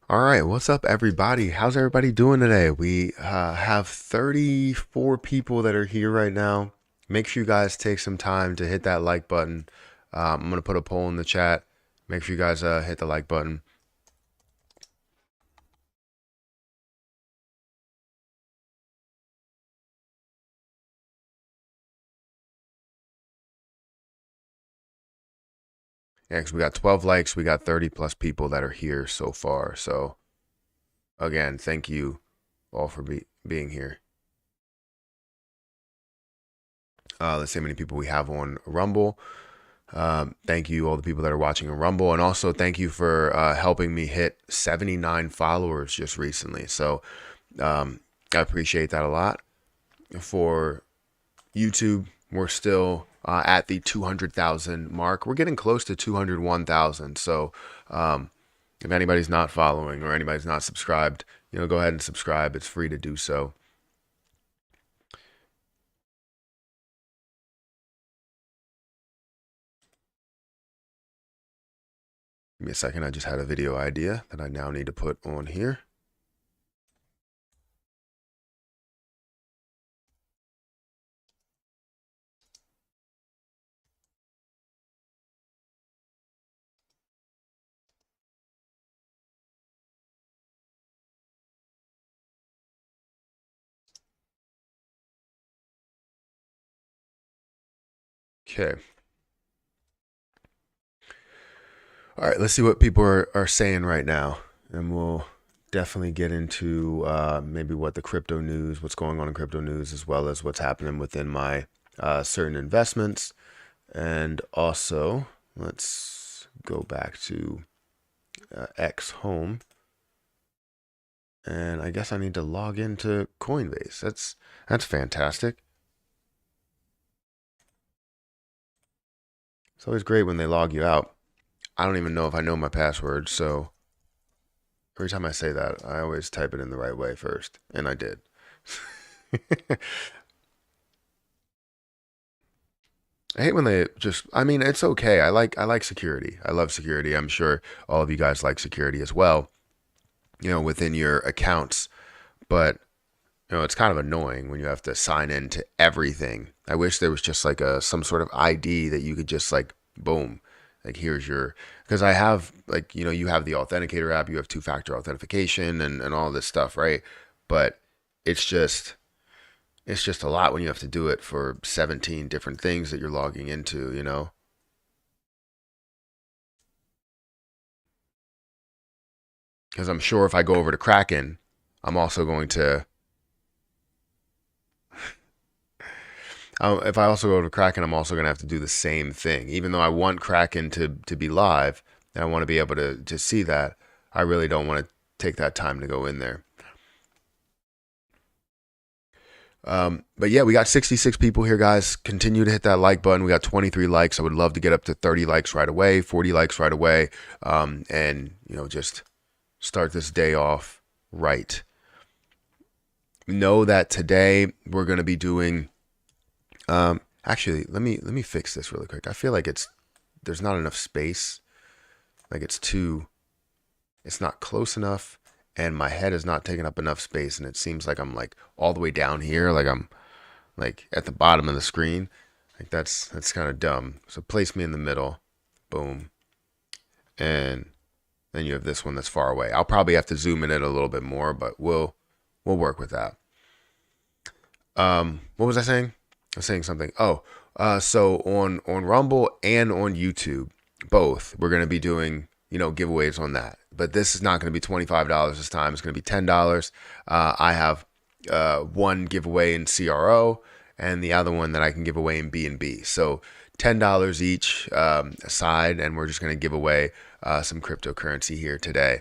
All right, what's up, everybody? How's everybody doing today? We have 34 people that are here right now. Make sure you guys take some time to hit that like button. I'm going to put a poll in the chat. Make sure you guys hit the like button. Yeah, because we got 12 likes. We got 30 plus people that are here so far. So, again, thank you all for being here. Let's see how many people we have on Rumble. Thank you, all the people that are watching on Rumble. And also, thank you for helping me hit 79 followers just recently. So, I appreciate that a lot. For YouTube, we're still at the 200,000 mark. We're getting close to 201,000. So, if anybody's not following or anybody's not subscribed, go ahead and subscribe. It's free to do so. Give me a second. I just had a video idea that I now need to put on here. Okay. All right, let's see what people are saying right now. And we'll definitely get into maybe what the crypto news, what's going on in crypto news, as well as what's happening within my certain investments. And also, let's go back to X Home. And I guess I need to log into Coinbase. That's fantastic. It's always great when they log you out. I don't even know if I know my password, so every time I say that, I always type it in the right way first, and I did. I hate when they just, I mean, it's okay. I like security. I love security. I'm sure all of you guys like security as well, within your accounts, but it's kind of annoying when you have to sign in to everything. I wish there was just like some sort of ID that you could just like boom, like here's your, because I have like, you have the authenticator app, you have two-factor authentication and all this stuff, right? But it's just it's just a lot when you have to do it for 17 different things that you're logging into. Because I'm sure if I go over to Kraken, I'm also going to if I also go to Kraken, I'm also going to have to do the same thing. Even though I want Kraken to be live and I want to be able to see that, I really don't want to take that time to go in there. But yeah, we got 66 people here, guys. Continue to hit that like button. We got 23 likes. I would love to get up to 30 likes right away, 40 likes right away, and just start this day off right. Know that today we're going to be doing. Actually, let me fix this really quick. I feel like there's not enough space. Like it's not close enough, and my head is not taking up enough space, and it seems like I'm like all the way down here, like I'm like at the bottom of the screen. Like that's kind of dumb. So place me in the middle. Boom. And then you have this one that's far away. I'll probably have to zoom in it a little bit more, but we'll work with that. What was I saying? I was saying something. Oh, so on Rumble and on YouTube, both we're gonna be doing giveaways on that. But this is not gonna be $25 this time. It's gonna be $10. I have one giveaway in CRO and the other one that I can give away in B&B. So $10 each aside, and we're just gonna give away some cryptocurrency here today.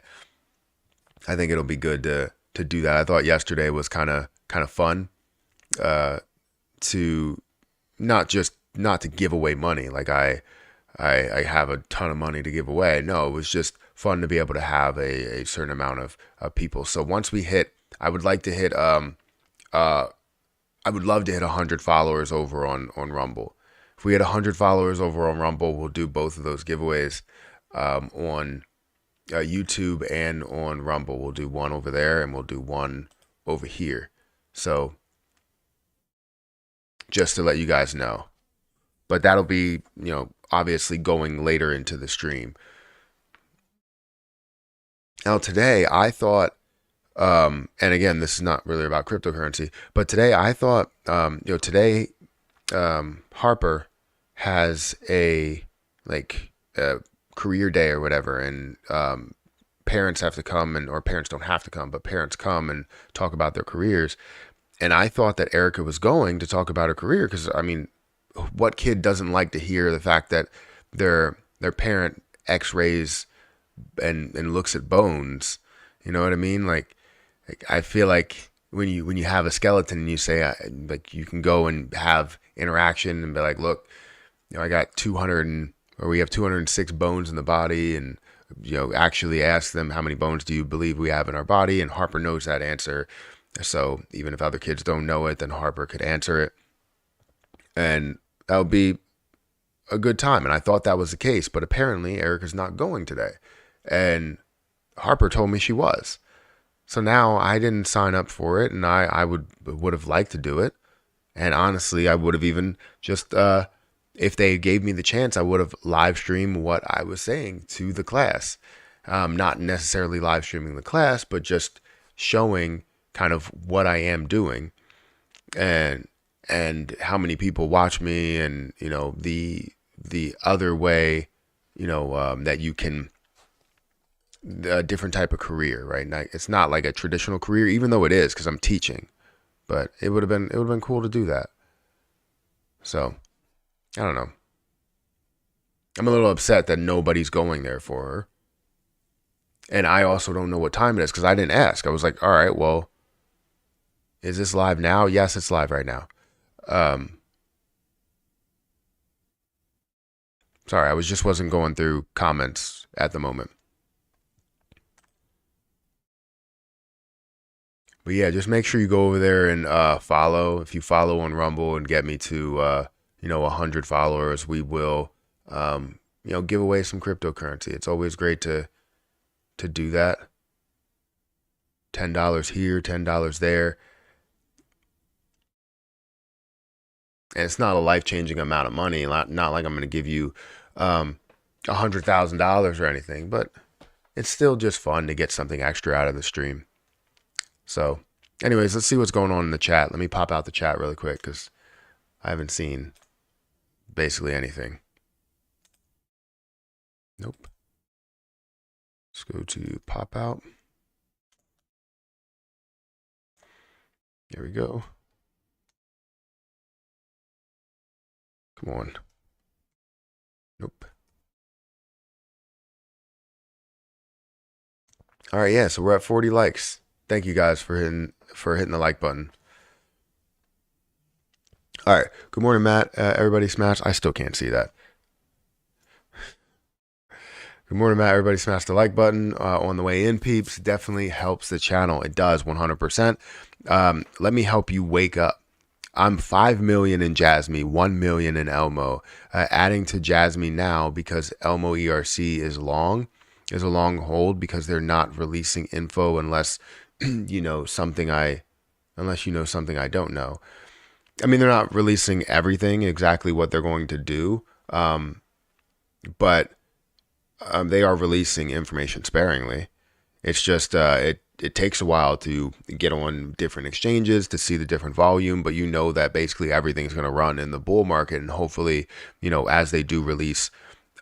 I think it'll be good to do that. I thought yesterday was kind of fun to not to give away money. Like I have a ton of money to give away. No, it was just fun to be able to have a certain amount of people. So once we hit, I would like to hit I would love to hit 100 followers over on Rumble. If we hit 100 followers over on Rumble, we'll do both of those giveaways on YouTube and on Rumble. We'll do one over there and we'll do one over here. So just to let you guys know. But that'll be, obviously going later into the stream. Now today I thought, and again, this is not really about cryptocurrency, but today I thought, today Harper has a career day or whatever, and parents have to come, or parents don't have to come, but parents come and talk about their careers. And I thought that Erica was going to talk about her career because, I mean, what kid doesn't like to hear the fact that their parent X-rays and looks at bones? You know what I mean? Like I feel like when you have a skeleton and you say like you can go and have interaction and be like, look, I got 200 or we have 206 bones in the body, and actually ask them, how many bones do you believe we have in our body? And Harper knows that answer. So even if other kids don't know it, then Harper could answer it. And that would be a good time. And I thought that was the case, but apparently Erica's not going today. And Harper told me she was. So now I didn't sign up for it, and I would have liked to do it. And honestly, I would have even just, if they gave me the chance, I would have live streamed what I was saying to the class. Not necessarily live streaming the class, but just showing kind of what I am doing and how many people watch me, and the other way that you can, a different type of career, right? Now, it's not like a traditional career, even though it is, because I'm teaching, but it would have been cool to do that. So I don't know. I'm a little upset that nobody's going there for her. And I also don't know what time it is because I didn't ask. I was like, all right, well, is this live now? Yes, it's live right now. Sorry, I wasn't going through comments at the moment. But yeah, just make sure you go over there and follow. If you follow on Rumble and get me to 100 followers, we will give away some cryptocurrency. It's always great to do that. $10 here, $10 there. And it's not a life-changing amount of money. Not like I'm going to give you $100,000 or anything, but it's still just fun to get something extra out of the stream. So anyways, let's see what's going on in the chat. Let me pop out the chat really quick because I haven't seen basically anything. Nope. Let's go to pop out. There we go. Come on. Nope. All right, yeah, so we're at 40 likes. Thank you guys for hitting the like button. All right. Good morning, Matt. Everybody smash. I still can't see that. Good morning, Matt. Everybody smash the like button on the way in, peeps. Definitely helps the channel. It does 100%. Let me help you wake up. I'm 5 million in Jasmy, 1 million in Elmo. Adding to Jasmy now because Elmo ERC is a long hold because they're not releasing info unless you know something I don't know. I mean, they're not releasing everything exactly what they're going to do, but they are releasing information sparingly. It's just it takes a while to get on different exchanges to see the different volume, but you know that basically everything's going to run in the bull market, and hopefully, as they do release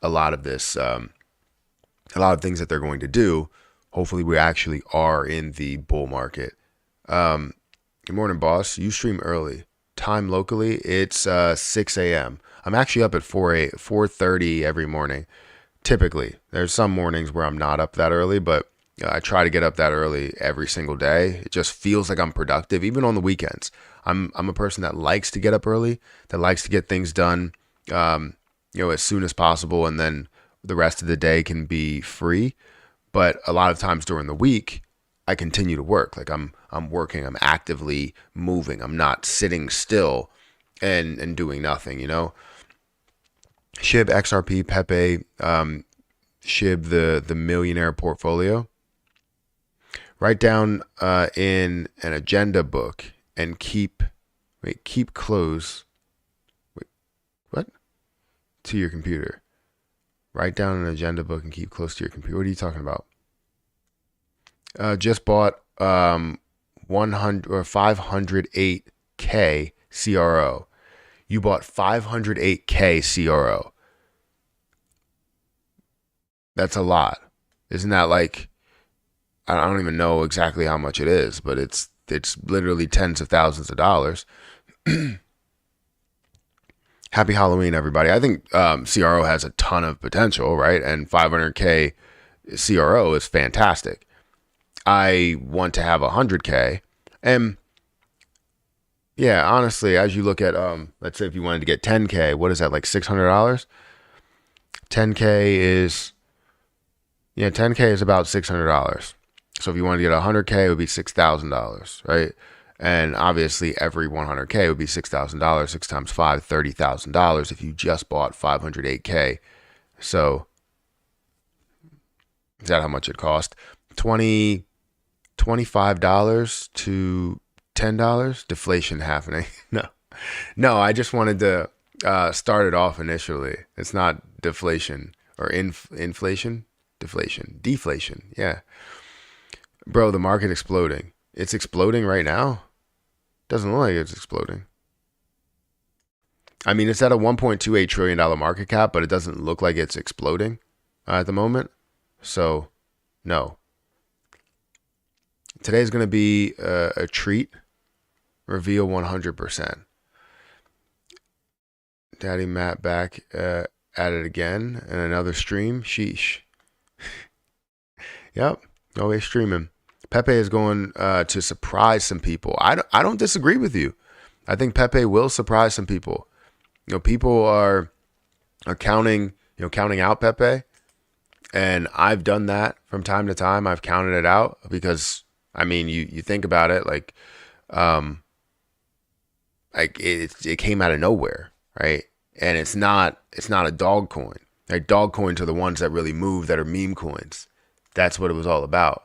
a lot of this, a lot of things that they're going to do, hopefully we actually are in the bull market. Good morning, boss. You stream early. Time locally, it's 6 a.m. I'm actually up at 4:30 every morning. Typically, there's some mornings where I'm not up that early, but I try to get up that early every single day. It just feels like I'm productive, even on the weekends. I'm a person that likes to get up early, that likes to get things done, as soon as possible, and then the rest of the day can be free. But a lot of times during the week, I continue to work. Like I'm working, I'm actively moving. I'm not sitting still and doing nothing, Shib, XRP, Pepe, SHIB, the millionaire portfolio. Write down in an agenda book and keep close. Wait, what? To your computer. Write down an agenda book and keep close to your computer. What are you talking about? Just bought 100 or 508K CRO. You bought 508K CRO. That's a lot. Isn't that like, I don't even know exactly how much it is, but it's literally tens of thousands of dollars. Happy Halloween, everybody. I think CRO has a ton of potential, right? And 500K CRO is fantastic. I want to have 100K. And yeah, honestly, as you look at, let's say if you wanted to get 10K, what is that, like $600? 10K is, 10K is about $600. So if you wanted to get 100K, it would be $6,000, right? And obviously every 100K would be $6,000. 6 times 5, $30,000 if you just bought 508K. So is that how much it cost? $25 to $10? Deflation happening. No, I just wanted to start it off initially. It's not deflation or inflation. Deflation. Yeah. Bro, the market exploding. It's exploding right now. Doesn't look like it's exploding. I mean, it's at a $1.28 trillion market cap, but it doesn't look like it's exploding at the moment. So, no. Today's going to be a treat. Reveal 100%. Daddy Matt back at it again and another stream. Sheesh. Yep. Always streaming. Pepe is going to surprise some people. I don't disagree with you. I think Pepe will surprise some people. People are counting out Pepe, and I've done that from time to time. I've counted it out because I mean, you think about it, like it came out of nowhere, right? And it's not a dog coin. Like dog coins are the ones that really move, that are meme coins. That's what it was all about.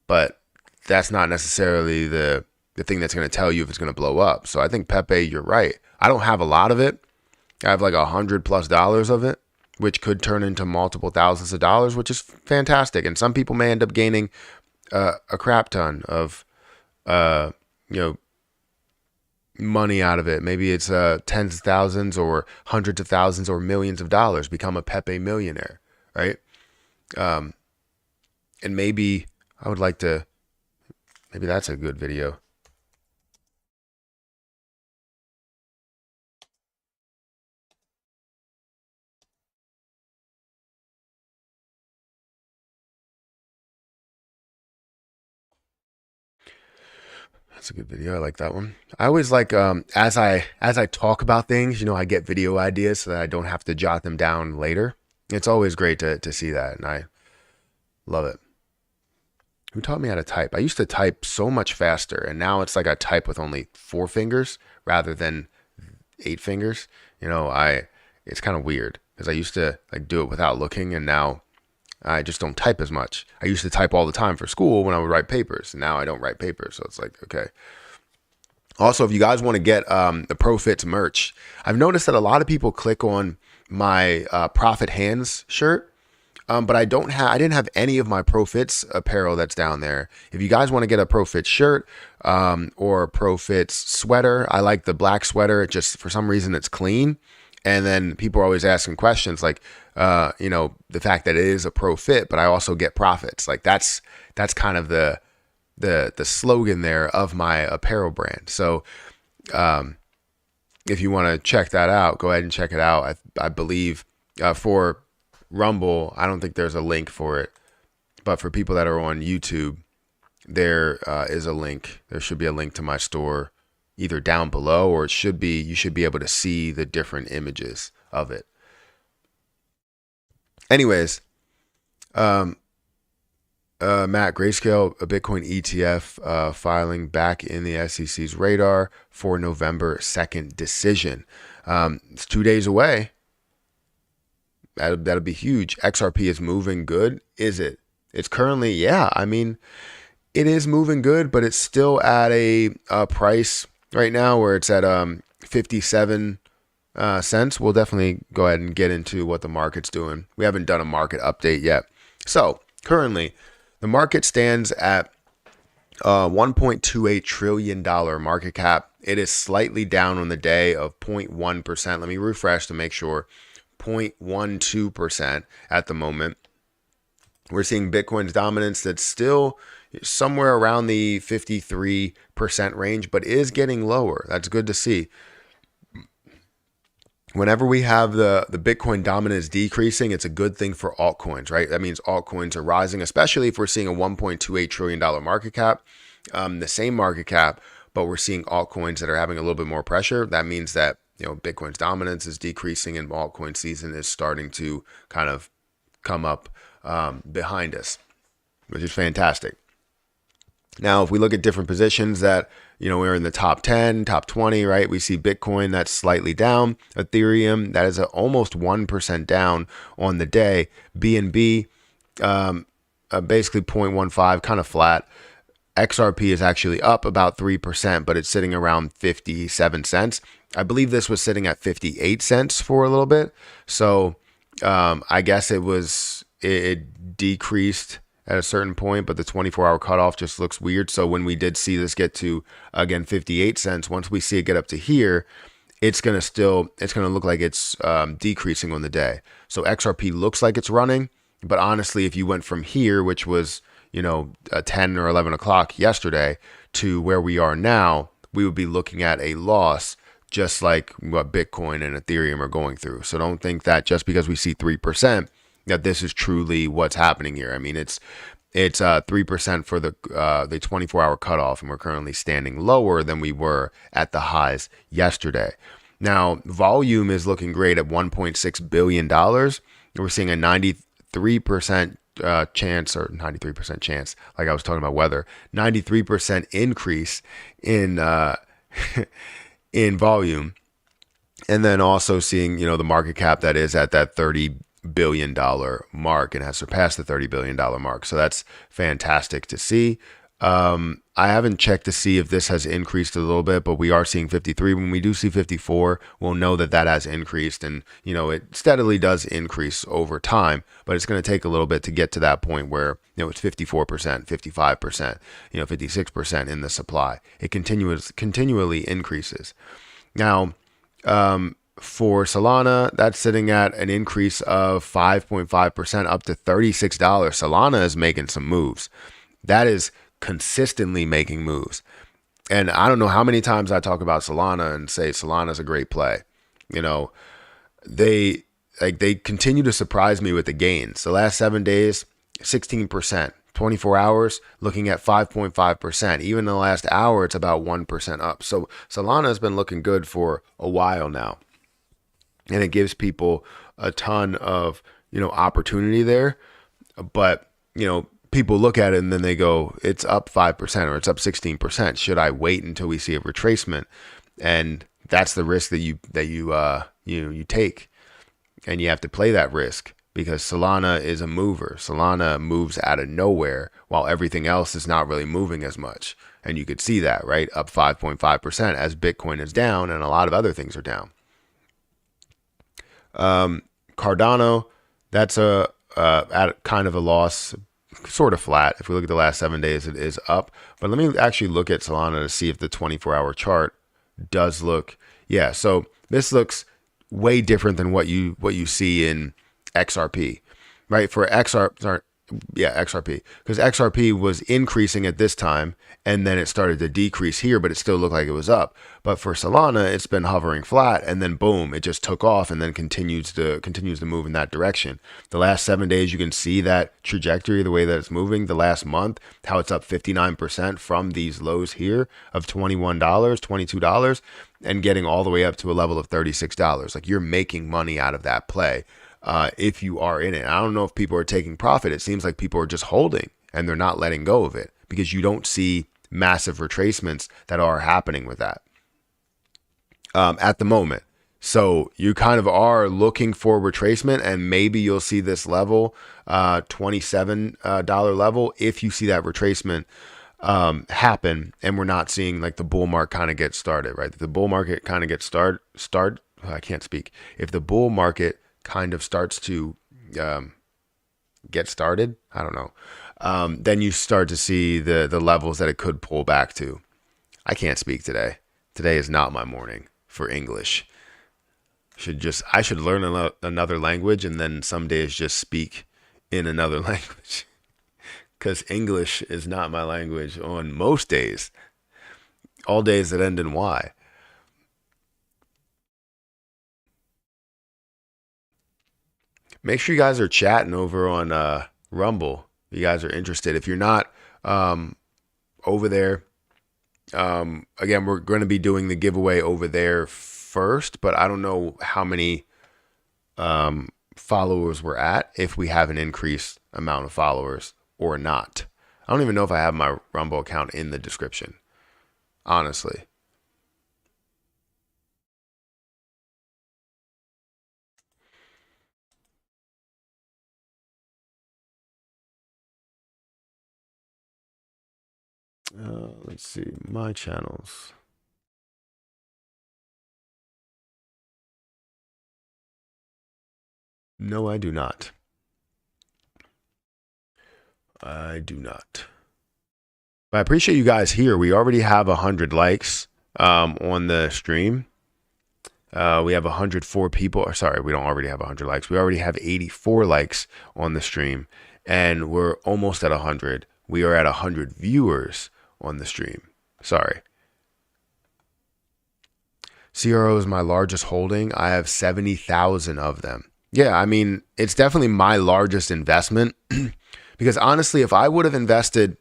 But that's not necessarily the thing that's going to tell you if it's going to blow up. So I think Pepe, you're right. I don't have a lot of it. I have like $100+ of it, which could turn into multiple thousands of dollars, which is fantastic. And some people may end up gaining a crap ton of, money out of it. Maybe it's tens of thousands or hundreds of thousands or millions of dollars. Become a Pepe millionaire, right? And maybe I would like to. Maybe that's a good video. That's a good video. I like that one. I always like as I talk about things, I get video ideas so that I don't have to jot them down later. It's always great to see that, and I love it. Who taught me how to type? I used to type so much faster, and now it's like I type with only 4 fingers rather than 8 fingers. It's kind of weird because I used to like do it without looking, and now I just don't type as much. I used to type all the time for school when I would write papers. And now I don't write papers. So it's like, okay. Also, if you guys want to get the ProFits merch, I've noticed that a lot of people click on my Profit Hands shirt. But I didn't have any of my ProFits apparel that's down there. If you guys want to get a ProFits shirt or a ProFits sweater, I like the black sweater. It just, for some reason, it's clean. And then people are always asking questions like, the fact that it is a pro fit, but I also get profits. Like that's kind of the slogan there of my apparel brand. So, if you want to check that out, go ahead and check it out. I believe, for Rumble, I don't think there's a link for it, but for people that are on YouTube, there is a link. There should be a link to my store either down below, or you should be able to see the different images of it. Anyways, Matt, Grayscale, a Bitcoin ETF filing back in the SEC's radar for November 2nd decision. It's 2 days away. that'll be huge. XRP is moving good. Is it? It's currently, yeah. I mean, it is moving good, but it's still at a price right now where it's at 57 cents. We'll definitely go ahead and get into what the market's doing. We haven't done a market update yet. So currently, the market stands at $1.28 trillion market cap. It is slightly down on the day of 0.1%. Let me refresh to make sure. 0.12% at the moment. We're seeing Bitcoin's dominance that's still somewhere around the 53% range, but is getting lower. That's good to see. Whenever we have the Bitcoin dominance decreasing, it's a good thing for altcoins, right? That means altcoins are rising, especially if we're seeing a $1.28 trillion market cap, the same market cap, but we're seeing altcoins that are having a little bit more pressure. That means that, Bitcoin's dominance is decreasing and altcoin season is starting to kind of come up behind us, which is fantastic. Now, if we look at different positions that, we're in the top 10, top 20, right? We see Bitcoin that's slightly down. Ethereum, that is almost 1% down on the day. BNB, basically 0.15, kind of flat. XRP is actually up about 3%, but it's sitting around 57 cents. I believe this was sitting at 58 cents for a little bit. So I guess it decreased at a certain point, but the 24-hour cutoff just looks weird. So when we did see this get to, again, 58 cents, once we see it get up to here, it's going to look like it's decreasing on the day. So XRP looks like it's running, but honestly, if you went from here, which was, 10 or 11 o'clock yesterday, to where we are now, we would be looking at a loss, just like what Bitcoin and Ethereum are going through. So don't think that just because we see 3%, that this is truly what's happening here. I mean, it's 3% for the 24-hour cutoff, and we're currently standing lower than we were at the highs yesterday. Now, volume is looking great at $1.6 billion. We're seeing a 93% chance, or 93% chance, like I was talking about weather, 93% increase in in volume, and then also seeing the market cap that is at that $30 billion mark and has surpassed the $30 billion mark. So that's fantastic to see. I haven't checked to see if this has increased a little bit, but we are seeing 53. When we do see 54, we'll know that has increased, and it steadily does increase over time, but it's going to take a little bit to get to that point where it's 54%, 55%, 56% in the supply. It continually increases. Now, for Solana, that's sitting at an increase of 5.5% up to $36. Solana is making some moves. That is consistently making moves. And I don't know how many times I talk about Solana and say Solana's a great play. They continue to surprise me with the gains. The last 7 days, 16%. 24 hours, looking at 5.5%. Even in the last hour, it's about 1% up. So Solana has been looking good for a while now. And it gives people a ton of, opportunity there. But, people look at it and then they go, it's up 5% or it's up 16%. Should I wait until we see a retracement? And that's the risk that you take. And you have to play that risk because Solana is a mover. Solana moves out of nowhere while everything else is not really moving as much. And you could see that, right? Up 5.5% as Bitcoin is down and a lot of other things are down. Cardano, that's at kind of a loss, sort of flat. If we look at the last 7 days, it is up. But let me actually look at Solana to see if the 24-hour chart does look. Yeah, so this looks way different than what you see in XRP, right? For XRP, because XRP was increasing at this time and then it started to decrease here, but it still looked like it was up. But for Solana, it's been hovering flat and then boom, it just took off and then continues to move in that direction. The last 7 days, you can see that trajectory, the way that it's moving. The last month, how it's up 59% from these lows here of $21, $22, and getting all the way up to a level of $36. Like, you're making money out of that play. If you are in it. I don't know if people are taking profit. It seems like people are just holding and they're not letting go of it because you don't see massive retracements that are happening with that at the moment. So you kind of are looking for retracement, and maybe you'll see this level, $27 level, if you see that retracement happen, and we're not seeing like the bull market kind of get started, right? If the bull market kind of gets I can't speak. If the bull market kind of starts to get started, I don't know, then you start to see the levels that it could pull back to. I can't speak today. Today is not my morning for English. I should learn another language and then some days just speak in another language, because English is not my language on most days. All days that end in Y. Make sure you guys are chatting over on Rumble. You guys are interested. If you're not over there, again, we're going to be doing the giveaway over there first, but I don't know how many followers we're at, if we have an increased amount of followers or not. I don't even know if I have my Rumble account in the description, honestly. Let's see, my channels. No, I do not. I do not. But I appreciate you guys here. We already have 100 likes on the stream. We have 104 people. Or sorry, we don't already have 100 likes. We already have 84 likes on the stream, and we're almost at 100. We are at 100 viewers on the stream. Sorry. CRO is my largest holding. I have 70,000 of them. Yeah, I mean, it's definitely my largest investment because honestly, if I would have invested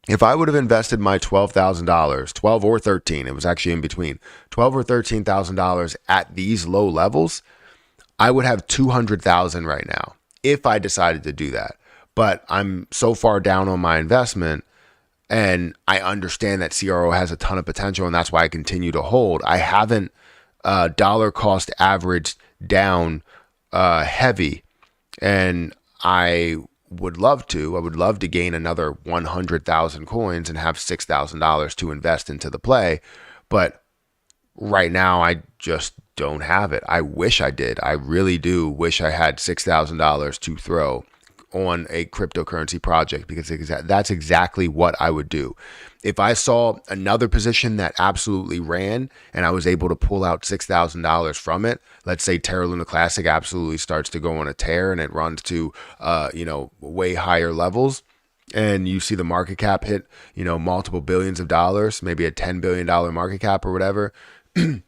my $12,000, 12 or 13, it was actually in between, 12 or $13,000 at these low levels, I would have 200,000 right now if I decided to do that. But I'm so far down on my investment, and I understand that CRO has a ton of potential, and that's why I continue to hold. I haven't dollar cost averaged down heavy, and I would love to gain another 100,000 coins and have $6,000 to invest into the play. But right now, I just don't have it. I wish I did. I really do wish I had $6,000 to throw on a cryptocurrency project, because that's exactly what I would do. If I saw another position that absolutely ran and I was able to pull out $6,000 from it, let's say Terra Luna Classic absolutely starts to go on a tear and it runs to, way higher levels, and you see the market cap hit, multiple billions of dollars, maybe a $10 billion market cap or whatever. If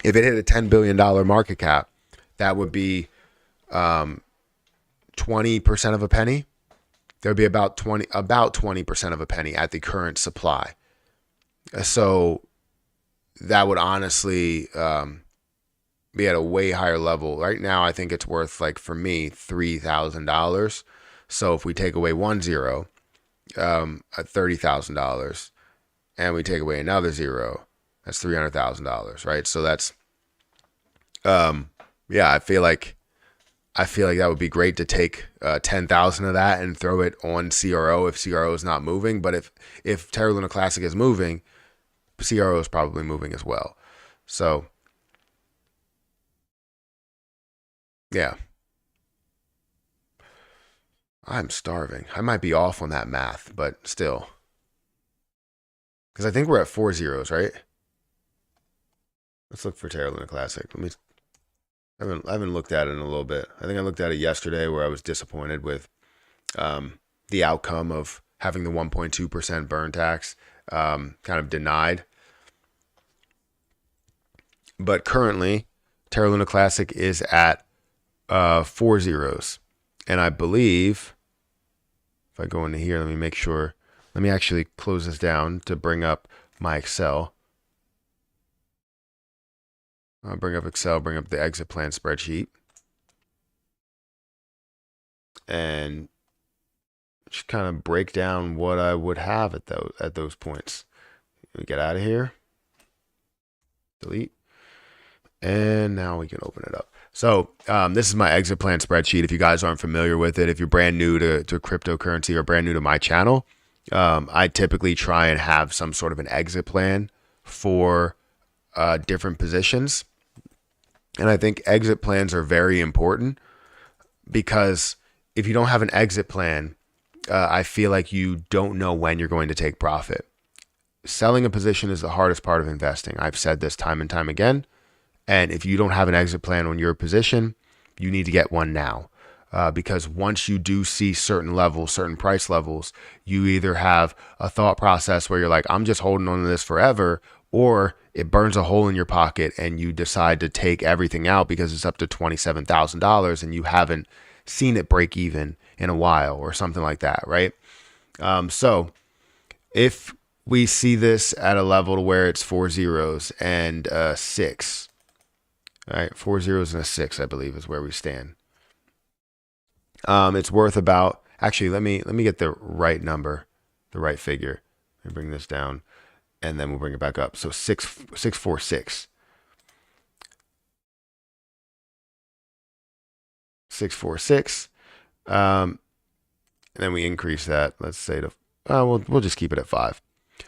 it hit a $10 billion market cap, that would be 20% of a penny. There would be about 20% of a penny at the current supply. So that would honestly be at a way higher level. Right now, I think it's worth, like, for me, $3,000. So if we take away 1 0 at $30,000, and we take away another 0, that's $300,000, right? So that's, I feel like that would be great to take 10,000 of that and throw it on CRO if CRO is not moving. But if Terra Luna Classic is moving, CRO is probably moving as well. So, yeah. I'm starving. I might be off on that math, but still. Because I think we're at 4 zeros, right? Let's look for Terra Luna Classic. I haven't looked at it in a little bit. I think I looked at it yesterday, where I was disappointed with the outcome of having the 1.2% burn tax kind of denied. But currently, Terra Luna Classic is at 4 zeros. And I believe, if I go into here, let me make sure. Let me actually close this down to bring up my Excel. I'll bring up Excel, bring up the exit plan spreadsheet, and just kind of break down what I would have at those points. Let me get out of here. Delete. And now we can open it up. So this is my exit plan spreadsheet. If you guys aren't familiar with it, if you're brand new to cryptocurrency or brand new to my channel, I typically try and have some sort of an exit plan for different positions. And I think exit plans are very important because if you don't have an exit plan, I feel like you don't know when you're going to take profit. Selling a position is the hardest part of investing. I've said this time and time again. And if you don't have an exit plan on your position, you need to get one now. Because once you do see certain levels, certain price levels, you either have a thought process where you're like, I'm just holding on to this forever, or it burns a hole in your pocket and you decide to take everything out because it's up to $27,000 and you haven't seen it break even in a while or something like that, right? So if we see this at a level where it's 4 zeros and 6, all right, 4 zeros and a 6, I believe, is where we stand. It's worth about, actually, let me get the right number, the right figure. Let me bring this down, and then we'll bring it back up. So 646. 646. And then we increase that. Let's say to, we'll just keep it at 5.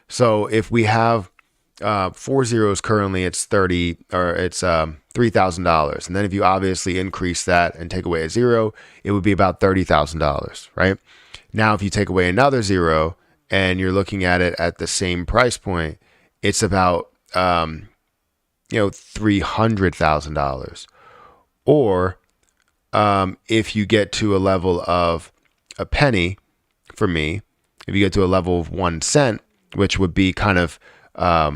So if we have 4 zeros currently, it's 30 or it's $3,000, and then if you obviously increase that and take away a 0, it would be about $30,000, right? Now, if you take away another 0 and you're looking at it at the same price point, it's about $300,000. Or if you get to a level of a penny, for me, if you get to a level of 1 cent, which would be kind of a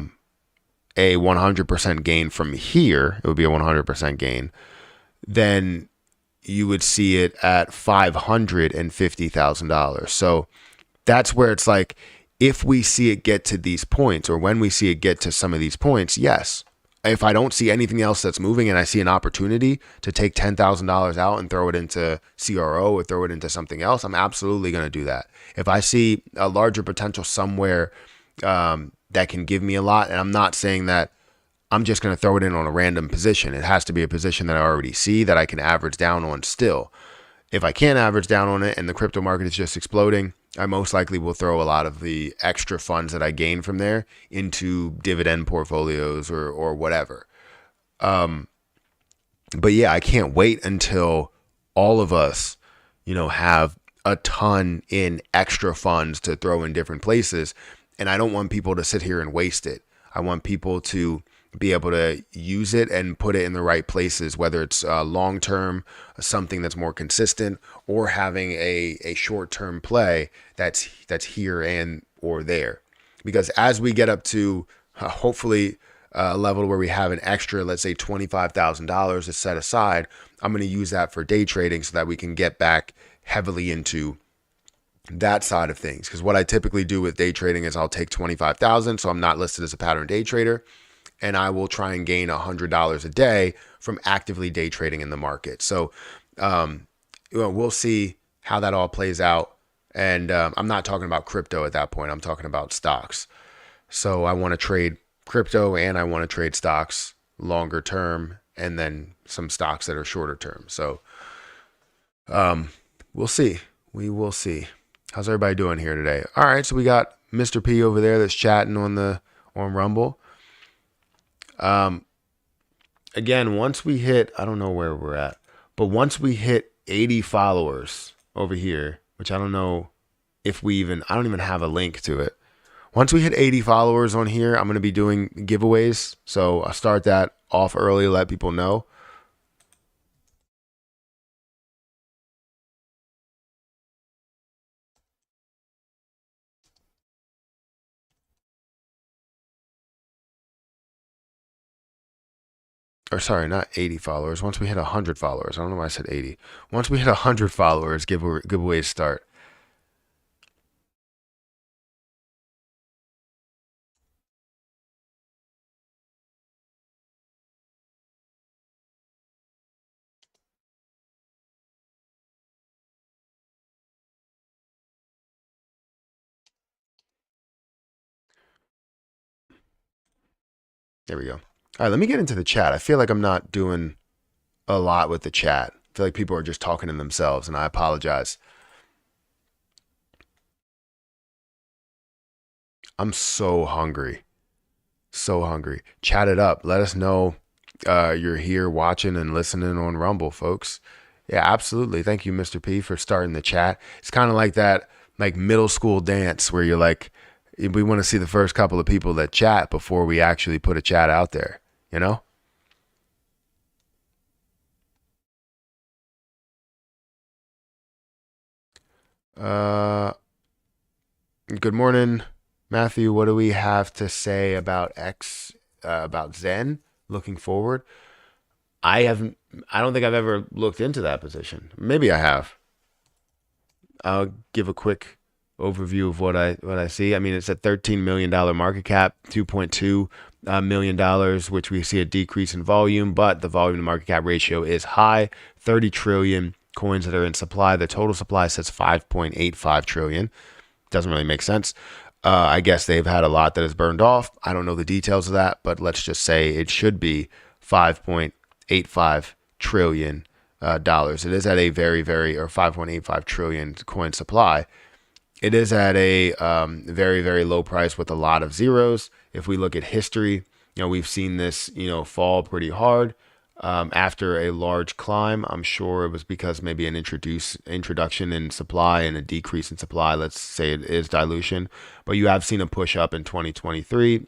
100% gain from here, it would be a 100% gain, then you would see it at $550,000. So that's where it's like, if we see it get to these points, or when we see it get to some of these points, yes. If I don't see anything else that's moving and I see an opportunity to take $10,000 out and throw it into CRO or throw it into something else, I'm absolutely going to do that. If I see a larger potential somewhere that can give me a lot, and I'm not saying that I'm just going to throw it in on a random position. It has to be a position that I already see that I can average down on still. If I can't average down on it and the crypto market is just exploding, I most likely will throw a lot of the extra funds that I gain from there into dividend portfolios or whatever. But yeah, I can't wait until all of us, have a ton in extra funds to throw in different places. And I don't want people to sit here and waste it. I want people to be able to use it and put it in the right places, whether it's long term, something that's more consistent, or having a short term play that's here and or there. Because as we get up to hopefully a level where we have an extra, let's say $25,000 to set aside, I'm going to use that for day trading so that we can get back heavily into that side of things. Because what I typically do with day trading is I'll take 25,000, so I'm not listed as a pattern day trader, and I will try and gain $100 a day from actively day trading in the market. So we'll see how that all plays out. And I'm not talking about crypto at that point. I'm talking about stocks. So I want to trade crypto and I want to trade stocks longer term, and then some stocks that are shorter term. So we'll see. We will see. How's everybody doing here today? All right, so we got Mr. P over there that's chatting on Rumble. Again, once we hit, I don't know where we're at, but once we hit 80 followers over here, which I don't know if I don't even have a link to it. Once we hit 80 followers on here, I'm going to be doing giveaways. So I'll start that off early, let people know. Or sorry, not 80 followers. Once we hit 100 followers, I don't know why I said 80. Once we hit 100 followers, giveaways start. There we go. All right, let me get into the chat. I feel like I'm not doing a lot with the chat. I feel like people are just talking to themselves, and I apologize. I'm so hungry. So hungry. Chat it up. Let us know you're here watching and listening on Rumble, folks. Yeah, absolutely. Thank you, Mr. P, for starting the chat. It's kind of like that, like middle school dance where you're like, we want to see the first couple of people that chat before we actually put a chat out there, you know? Uh, Good morning, Matthew. What do we have to say about about Zen looking forward? I haven't. I don't think I've ever looked into that position. Maybe I have. I'll give a quick overview of what I see. I mean, it's a $13 million market cap, $2.2 million, which we see a decrease in volume, but the volume to market cap ratio is high. 30 trillion coins that are in supply. The total supply says 5.85 trillion. Doesn't really make sense. I guess they've had a lot that is burned off. I don't know the details of that, but let's just say it should be 5.85 trillion dollars. It is at a or 5.85 trillion coin supply. It is at a very, very low price with a lot of zeros. If we look at history, we've seen this, fall pretty hard after a large climb. I'm sure it was because maybe an introduction in supply and a decrease in supply. Let's say it is dilution, but you have seen a push up in 2023,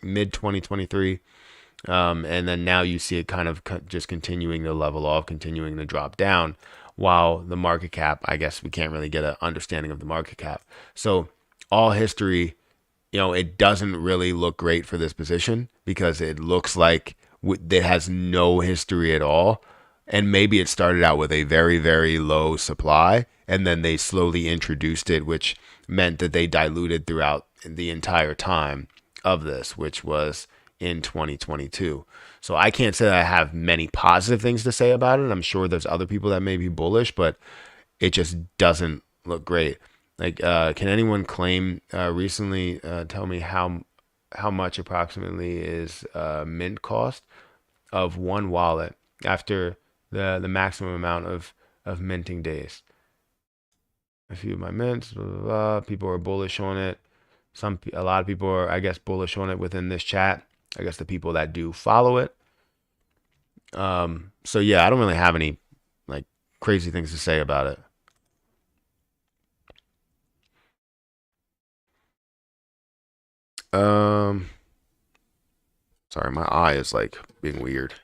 mid 2023. And then now you see it kind of just continuing to level off, continuing to drop down, while the market cap, I guess we can't really get an understanding of the market cap. So all history, it doesn't really look great for this position because it looks like it has no history at all. And maybe it started out with a very, very low supply, and then they slowly introduced it, which meant that they diluted throughout the entire time of this, which was in 2022. So I can't say that I have many positive things to say about it. I'm sure there's other people that may be bullish, but it just doesn't look great. Like, can anyone claim recently? Tell me how much approximately is mint cost of one wallet after the maximum amount of minting days. A few of my mints, blah, blah, blah. People are bullish on it. A lot of people are, I guess, bullish on it within this chat. I guess the people that do follow it. So yeah, I don't really have any like crazy things to say about it. Um, Sorry, my eye is like being weird.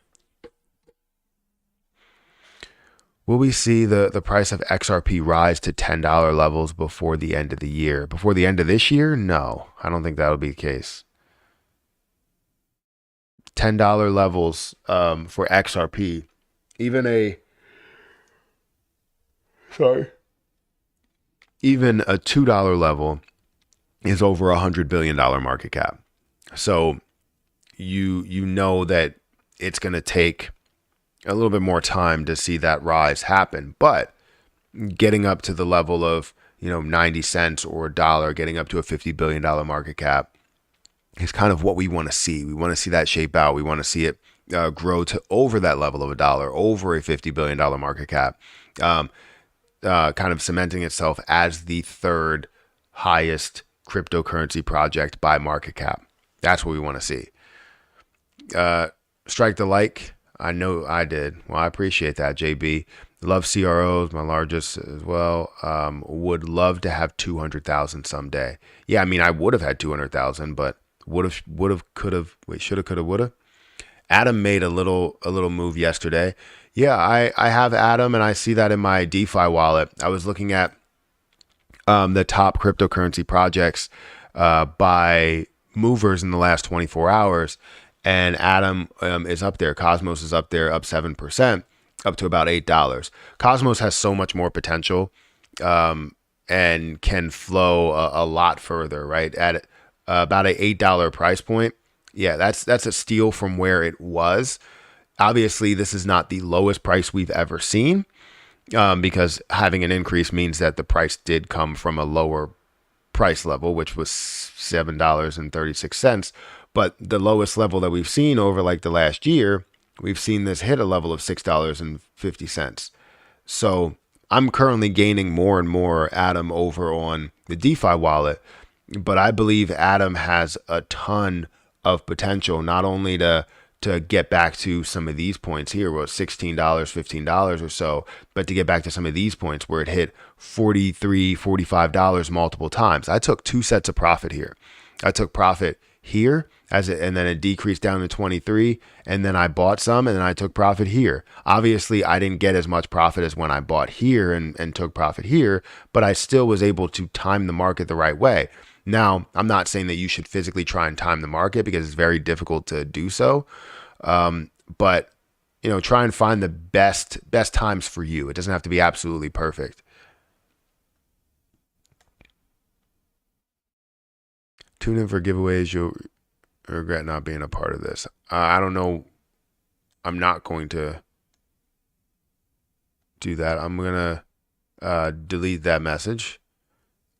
Will we see the price of XRP rise to $10 levels before the end of the year? Before the end of this year? No, I don't think that'll be the case. $10 levels for XRP. Even even a $2 level is over $100 billion market cap. So you know that it's going to take a little bit more time to see that rise happen, but getting up to the level of 90 cents or a dollar, getting up to a $50 billion market cap is kind of what we want to see. We want to see that shape out. We want to see it grow to over that level of a dollar, over a $50 billion market cap, kind of cementing itself as the third highest cryptocurrency project by market cap. That's what we want to see. Strike the like. I know I did. Well, I appreciate that, JB. Love CROs, my largest as well. Would love to have 200,000 someday. Yeah, I mean, I would have had 200,000, but would have, could have. Wait, should have, could have, would have. Adam made a little move yesterday. Yeah, I have Adam, and I see that in my DeFi wallet. I was looking at the top cryptocurrency projects by movers in the last 24 hours. And Adam is up there. Cosmos is up there, up 7%, up to about $8. Cosmos has so much more potential and can flow a lot further, right? At about an $8 price point. Yeah, that's a steal from where it was. Obviously, this is not the lowest price we've ever seen because having an increase means that the price did come from a lower price level, which was $7.36. But the lowest level that we've seen over like the last year, we've seen this hit a level of $6.50. So I'm currently gaining more and more Atom over on the DeFi wallet, but I believe Atom has a ton of potential, not only to get back to some of these points here, where $16, $15 or so, but to get back to some of these points where it hit $43, $45 multiple times. I took 2 sets of profit here. I took profit here and then it decreased down to 23, and then I bought some and then I took profit here. Obviously, I didn't get as much profit as when I bought here and took profit here, but I still was able to time the market the right way. Now, I'm not saying that you should physically try and time the market because it's very difficult to do so. But try and find the best times for you. It doesn't have to be absolutely perfect. Tune in for giveaways. You'll regret not being a part of this. I don't know. I'm not going to do that. I'm going to delete that message.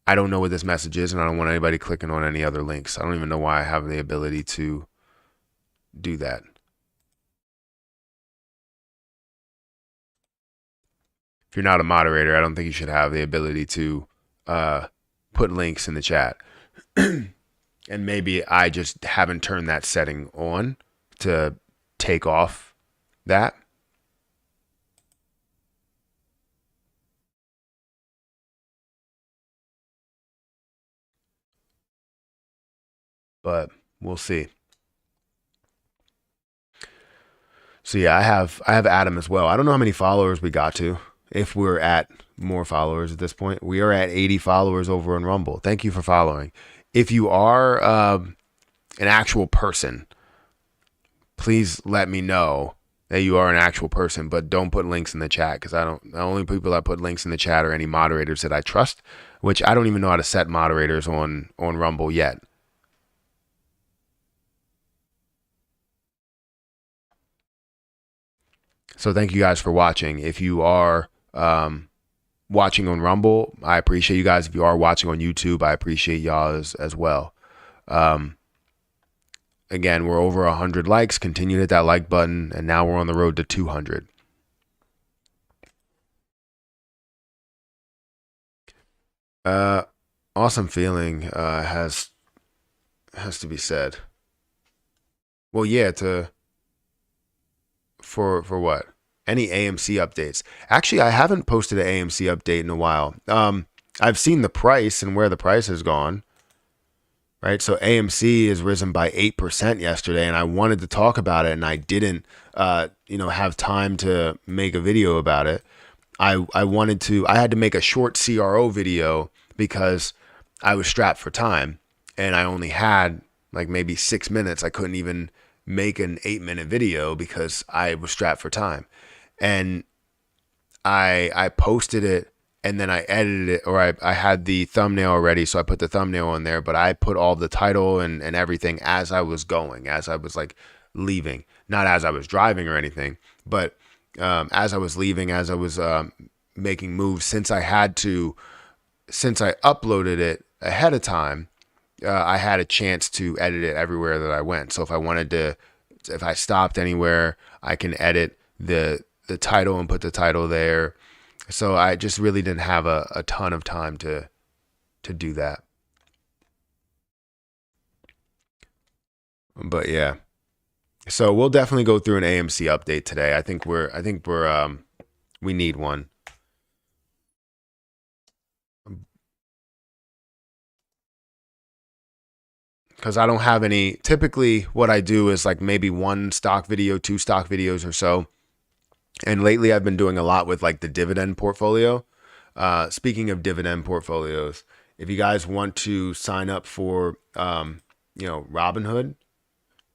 I don't know what this message is, and I don't want anybody clicking on any other links. I don't even know why I have the ability to do that. If you're not a moderator, I don't think you should have the ability to put links in the chat. And maybe I just haven't turned that setting on to take off that. But we'll see. So yeah, I have Adam as well. I don't know how many followers we got to. If we're at more followers at this point, we are at 80 followers over on Rumble. Thank you for following. If you are an actual person, please let me know that you are an actual person, but don't put links in the chat, because the only people that put links in the chat are any moderators that I trust, which I don't even know how to set moderators on Rumble yet. So thank you guys for watching. If you are watching on Rumble, I appreciate you guys. If you are watching on YouTube, I appreciate y'all as well. Again, we're over 100 likes. Continue to hit that like button, and now we're on the road to 200. Awesome feeling has to be said. Well, yeah, for what? Any AMC updates? Actually, I haven't posted an AMC update in a while. I've seen the price and where the price has gone. Right, so AMC has risen by 8% yesterday, and I wanted to talk about it, and I didn't, have time to make a video about it. I had to make a short CRO video because I was strapped for time, and I only had like maybe 6 minutes. I couldn't even make an 8-minute video because I was strapped for time, and I posted it. And then I edited it, or I had the thumbnail already, so I put the thumbnail on there, but I put all the title and everything as I was going, as I was like leaving, not as I was driving or anything, but as I was leaving, as I was making moves, since I uploaded it ahead of time, I had a chance to edit it everywhere that I went. So if I stopped anywhere, I can edit the title and put the title there. So I just really didn't have a ton of time to do that. But yeah. So we'll definitely go through an AMC update today. I think we need one. Because I don't have any. Typically what I do is like maybe 1 stock video, 2 stock videos or so. And lately I've been doing a lot with like the dividend portfolio. Speaking of dividend portfolios, if you guys want to sign up for, Robinhood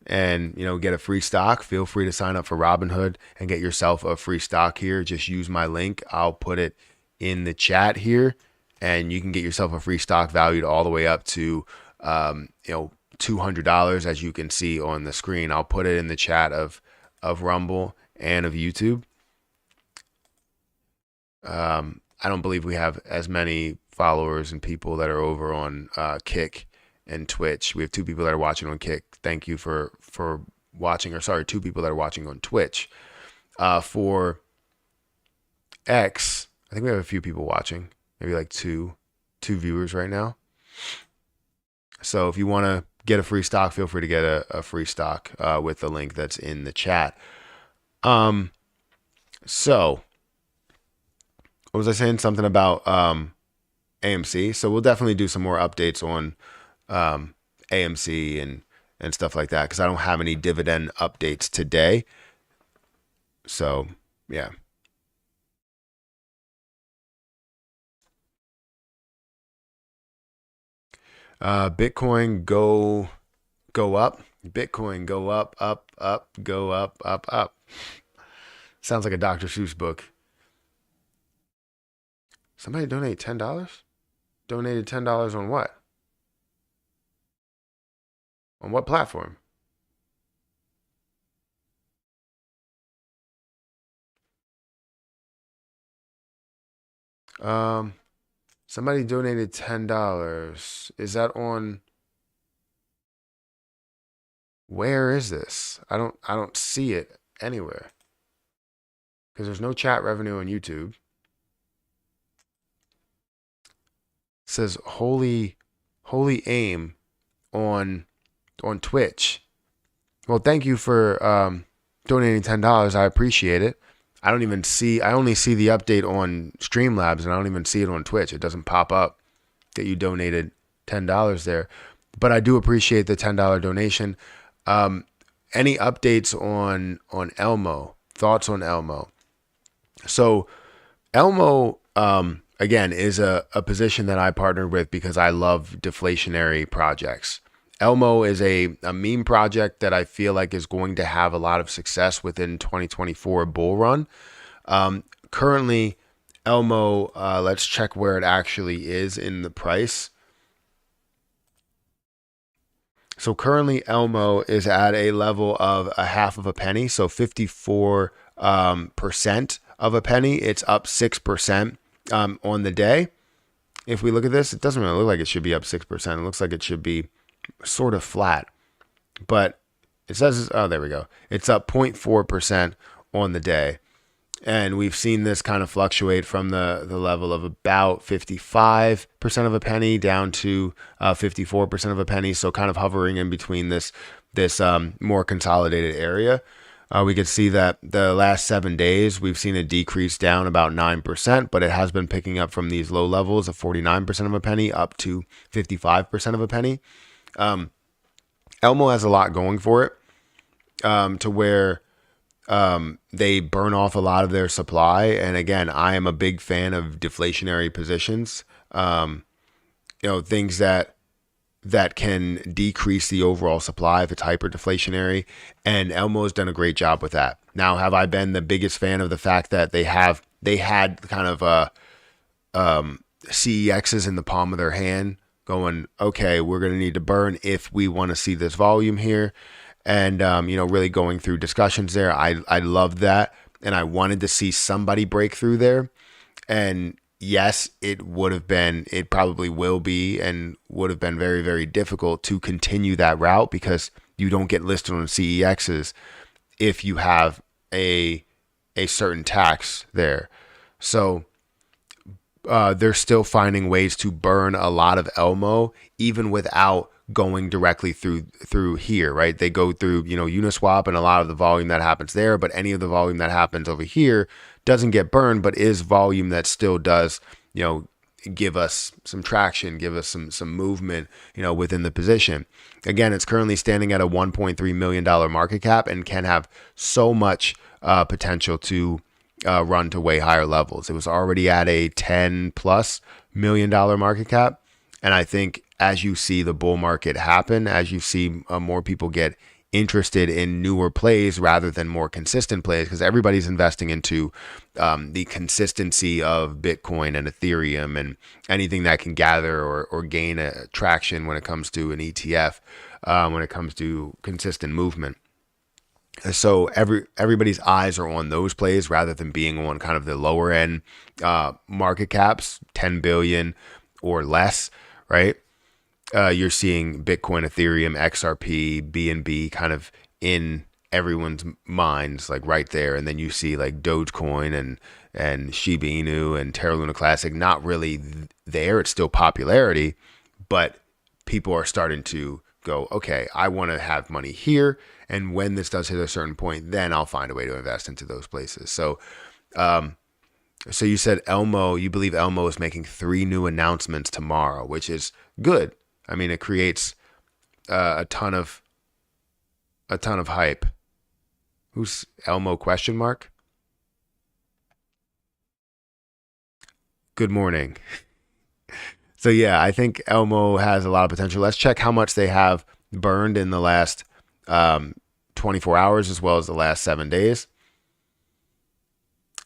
and, get a free stock, feel free to sign up for Robinhood and get yourself a free stock here. Just use my link. I'll put it in the chat here, and you can get yourself a free stock valued all the way up to, $200, as you can see on the screen. I'll put it in the chat of Rumble and of YouTube. I don't believe we have as many followers and people that are over on Kick and Twitch. We have 2 people that are watching on Kick. Thank you for watching, or sorry, 2 people that are watching on Twitch. For X, I think we have a few people watching, maybe like two viewers right now. So if you want to get a free stock, feel free to get a free stock with the link that's in the chat. So what was I saying? Something about AMC. So we'll definitely do some more updates on AMC and stuff like that, because I don't have any dividend updates today. So yeah. Bitcoin go up. Bitcoin go up, go up. Sounds like a Dr. Seuss book. Somebody donate $10? Donated $10 on what? On what platform? Somebody donated $10. Is that on? Where is this? I don't see it anywhere. Because there's no chat revenue on YouTube. It says holy aim on Twitch. Well, thank you for donating $10. I appreciate it. I only see the update on Streamlabs, and I don't even see it on Twitch. It doesn't pop up that you donated $10 there. But I do appreciate the $10 donation. Any updates on Elmo? Thoughts on Elmo? So Elmo, again, is a position that I partnered with because I love deflationary projects. Elmo is a meme project that I feel like is going to have a lot of success within 2024 bull run. Currently, Elmo, let's check where it actually is in the price. So currently Elmo is at a level of a half of a penny, so 54% of a penny. It's up 6% on the day. If we look at this, it doesn't really look like it should be up 6%. It looks like it should be sort of flat, but it says, oh, there we go. It's up 0.4% on the day. And we've seen this kind of fluctuate from the level of about 55% of a penny down to 54% of a penny. So kind of hovering in between this more consolidated area. We could see that the last 7 days, we've seen a decrease down about 9%, but it has been picking up from these low levels of 49% of a penny up to 55% of a penny. Elmo has a lot going for it, to where they burn off a lot of their supply. And again, I am a big fan of deflationary positions, things that can decrease the overall supply if it's hyper deflationary. And Elmo's done a great job with that. Now, have I been the biggest fan of the fact that they had kind of CEXs in the palm of their hand going, okay, we're going to need to burn if we want to see this volume here. And, really going through discussions there. I loved that. And I wanted to see somebody break through there. And yes, it probably will be, and would have been very, very difficult to continue that route, because you don't get listed on CEXs if you have a certain tax there. So they're still finding ways to burn a lot of Elmo, even without going directly through here, right? They go through, Uniswap and a lot of the volume that happens there, but any of the volume that happens over here doesn't get burned, but is volume that still does, give us some traction, give us some movement, within the position. Again, it's currently standing at a $1.3 million market cap and can have so much potential to run to way higher levels. It was already at a $10+ million market cap. And I think as you see the bull market happen, as you see more people get interested in newer plays rather than more consistent plays, because everybody's investing into the consistency of Bitcoin and Ethereum and anything that can gather or gain a traction when it comes to an ETF, when it comes to consistent movement. So everybody's eyes are on those plays rather than being on kind of the lower end market caps, 10 billion or less, right? you're seeing Bitcoin, Ethereum, XRP, BNB kind of in everyone's minds, like right there. And then you see like Dogecoin and Shiba Inu and Terra Luna Classic, not really there. It's still popularity, but people are starting to go, okay, I want to have money here. And when this does hit a certain point, then I'll find a way to invest into those places. So you said Elmo, you believe Elmo is making 3 new announcements tomorrow, which is good. I mean, it creates a ton of hype. Who's Elmo question mark? Good morning. So yeah, I think Elmo has a lot of potential. Let's check how much they have burned in the last 24 hours as well as the last 7 days.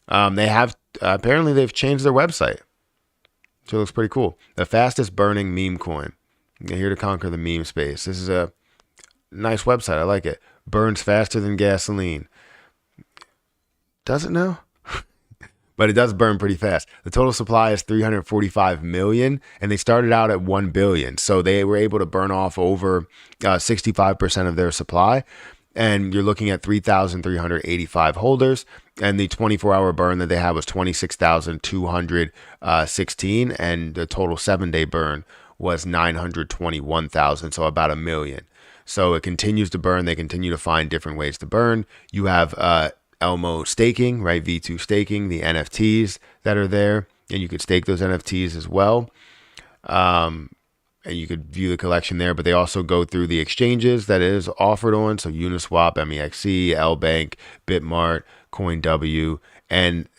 They have apparently they've changed their website, so it looks pretty cool. The fastest burning meme coin. They're here to conquer the meme space. This is a nice website. I like it. Burns faster than gasoline. Does it now? But it does burn pretty fast. The total supply is 345 million, and they started out at 1 billion. So they were able to burn off over 65% of their supply. And you're looking at 3,385 holders. And the 24-hour burn that they had was 26,216. And the total 7-day burn was 921,000. So about a million. So it continues to burn. They continue to find different ways to burn. You have Elmo staking, right? V2 staking, the NFTs that are there, and you could stake those NFTs as well. And you could view the collection there, but they also go through the exchanges that it is offered on. So Uniswap, MEXC, LBank, Bitmart, CoinW, and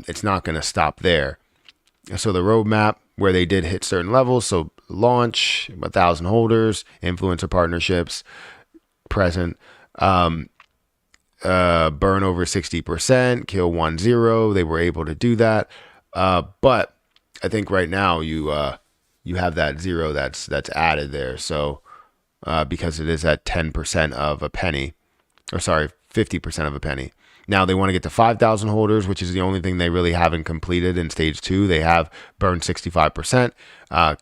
it's not going to stop there. So the roadmap where they did hit certain levels. So launch, 1,000 holders, influencer partnerships, present, burn over 60%, kill 1-0. They were able to do that. But I think right now you have that 0 that's added there. So because it is at 10% of a penny, or sorry, 50% of a penny. Now they want to get to 5,000 holders, which is the only thing they really haven't completed in stage 2. They have burned 65%,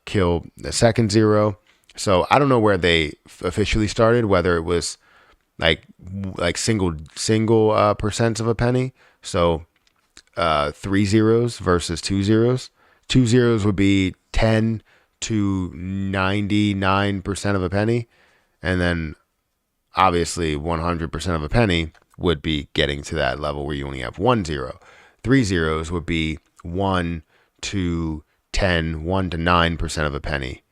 kill the second 0. So I don't know where they officially started, whether it was like single percents of a penny. So 3 zeros versus 2 zeros. 2 zeros would be 10 to 99% of a penny. And then obviously 100% of a penny would be getting to that level where you only have 1 0. 3 zeros would be 1 to 10, 1 to 9% of a penny.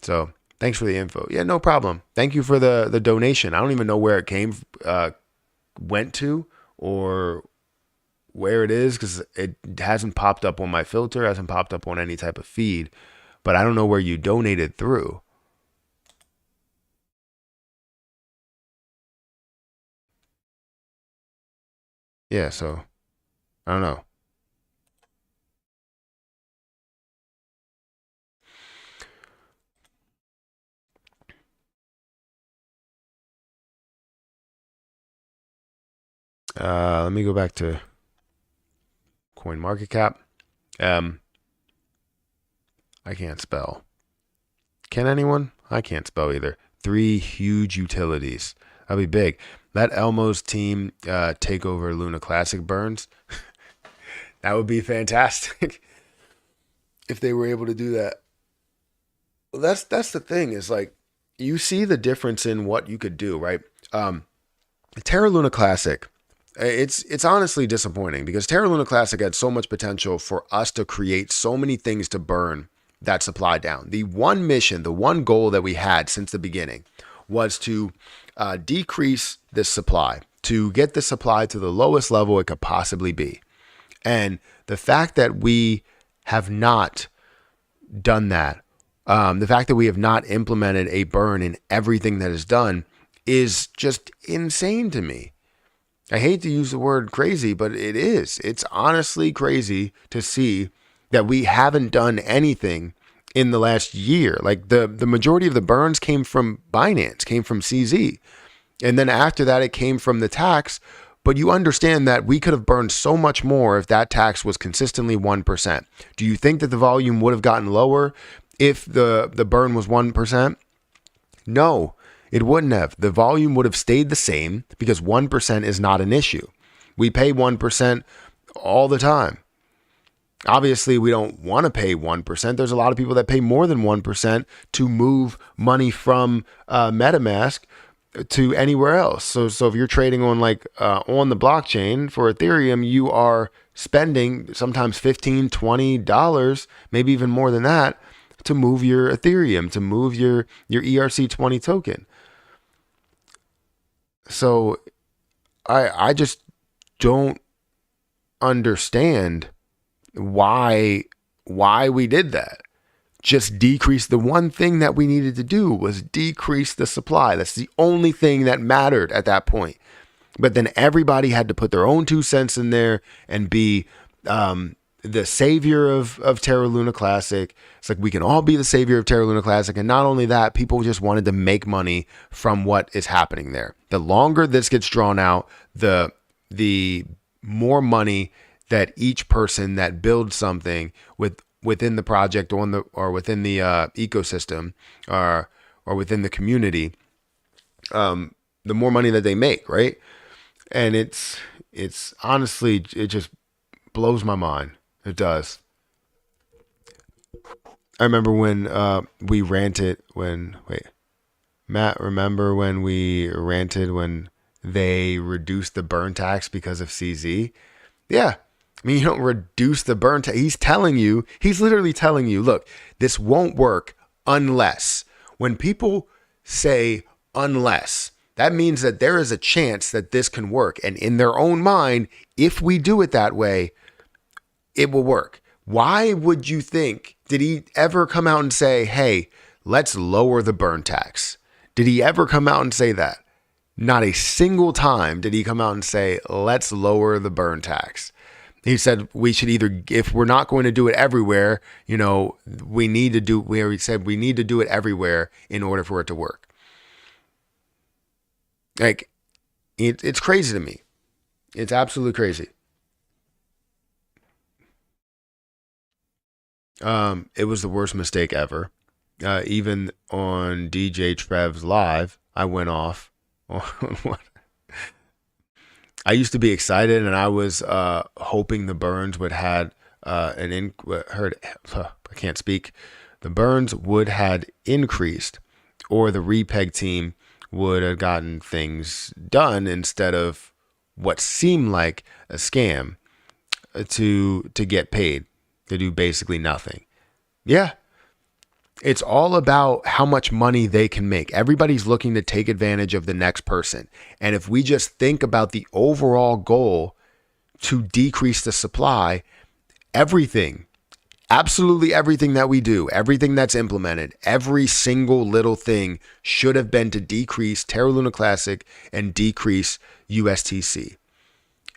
So thanks for the info. Yeah, no problem. Thank you for the donation. I don't even know where it went to or where it is, because it hasn't popped up on my filter, hasn't popped up on any type of feed, but I don't know where you donated through. Yeah, so I don't know. Let me go back to Coin Market Cap. I can't spell. Can anyone? I can't spell either. 3 huge utilities. That'll be big. Let Elmo's team take over Luna Classic burns. That would be fantastic if they were able to do that. Well, that's the thing, is like you see the difference in what you could do, right? Terra Luna Classic, it's honestly disappointing because Terra Luna Classic had so much potential for us to create so many things to burn that supply down. The one mission, the one goal that we had since the beginning was to decrease this supply, to get the supply to the lowest level it could possibly be. And the fact that we have not done that, the fact that we have not implemented a burn in everything that is done is just insane to me. I hate to use the word crazy, but it is. It's honestly crazy to see that we haven't done anything in the last year. Like the majority of the burns came from Binance, came from CZ. And then after that, it came from the tax. But you understand that we could have burned so much more if that tax was consistently 1%. Do you think that the volume would have gotten lower if the burn was 1%? No, it wouldn't have. The volume would have stayed the same because 1% is not an issue. We pay 1% all the time. Obviously, we don't want to pay 1%. There's a lot of people that pay more than 1% to move money from MetaMask to anywhere else. So if you're trading on on the blockchain for Ethereum, you are spending sometimes $15, $20, maybe even more than that, to move your Ethereum, to move your ERC20 token. So I just don't understand why we did that. Just decrease. The one thing that we needed to do was decrease the supply. That's the only thing that mattered at that point. But then everybody had to put their own 2 cents in there and be the savior of Terra Luna Classic. It's like we can all be the savior of Terra Luna Classic. And not only that, people just wanted to make money from what is happening there. The longer this gets drawn out, the more money that each person that builds something within the project or within the ecosystem or within the community, the more money that they make, right? And it's honestly, it just blows my mind. It does. I remember when we ranted Matt, remember when we ranted when they reduced the burn tax because of CZ? Yeah. I mean, you don't reduce the burn tax. He's literally telling you, look, this won't work unless. When people say unless, that means that there is a chance that this can work. And in their own mind, if we do it that way, it will work. Why would you think, did he ever come out and say, hey, let's lower the burn tax? Did he ever come out and say that? Not a single time did he come out and say, let's lower the burn tax. He said we should either, if we're not going to do it everywhere, we need to do it everywhere in order for it to work. Like, it's crazy to me. It's absolutely crazy. It was the worst mistake ever. Even on DJ Trev's live, I went off on what I used to be excited, and I was hoping the burns would had I can't speak. The burns would had increased, or the repeg team would have gotten things done instead of what seemed like a scam to get paid to do basically nothing. Yeah. It's all about how much money they can make. Everybody's looking to take advantage of the next person. And if we just think about the overall goal to decrease the supply, everything, absolutely everything that we do, everything that's implemented, every single little thing should have been to decrease Terra Luna Classic and decrease USTC.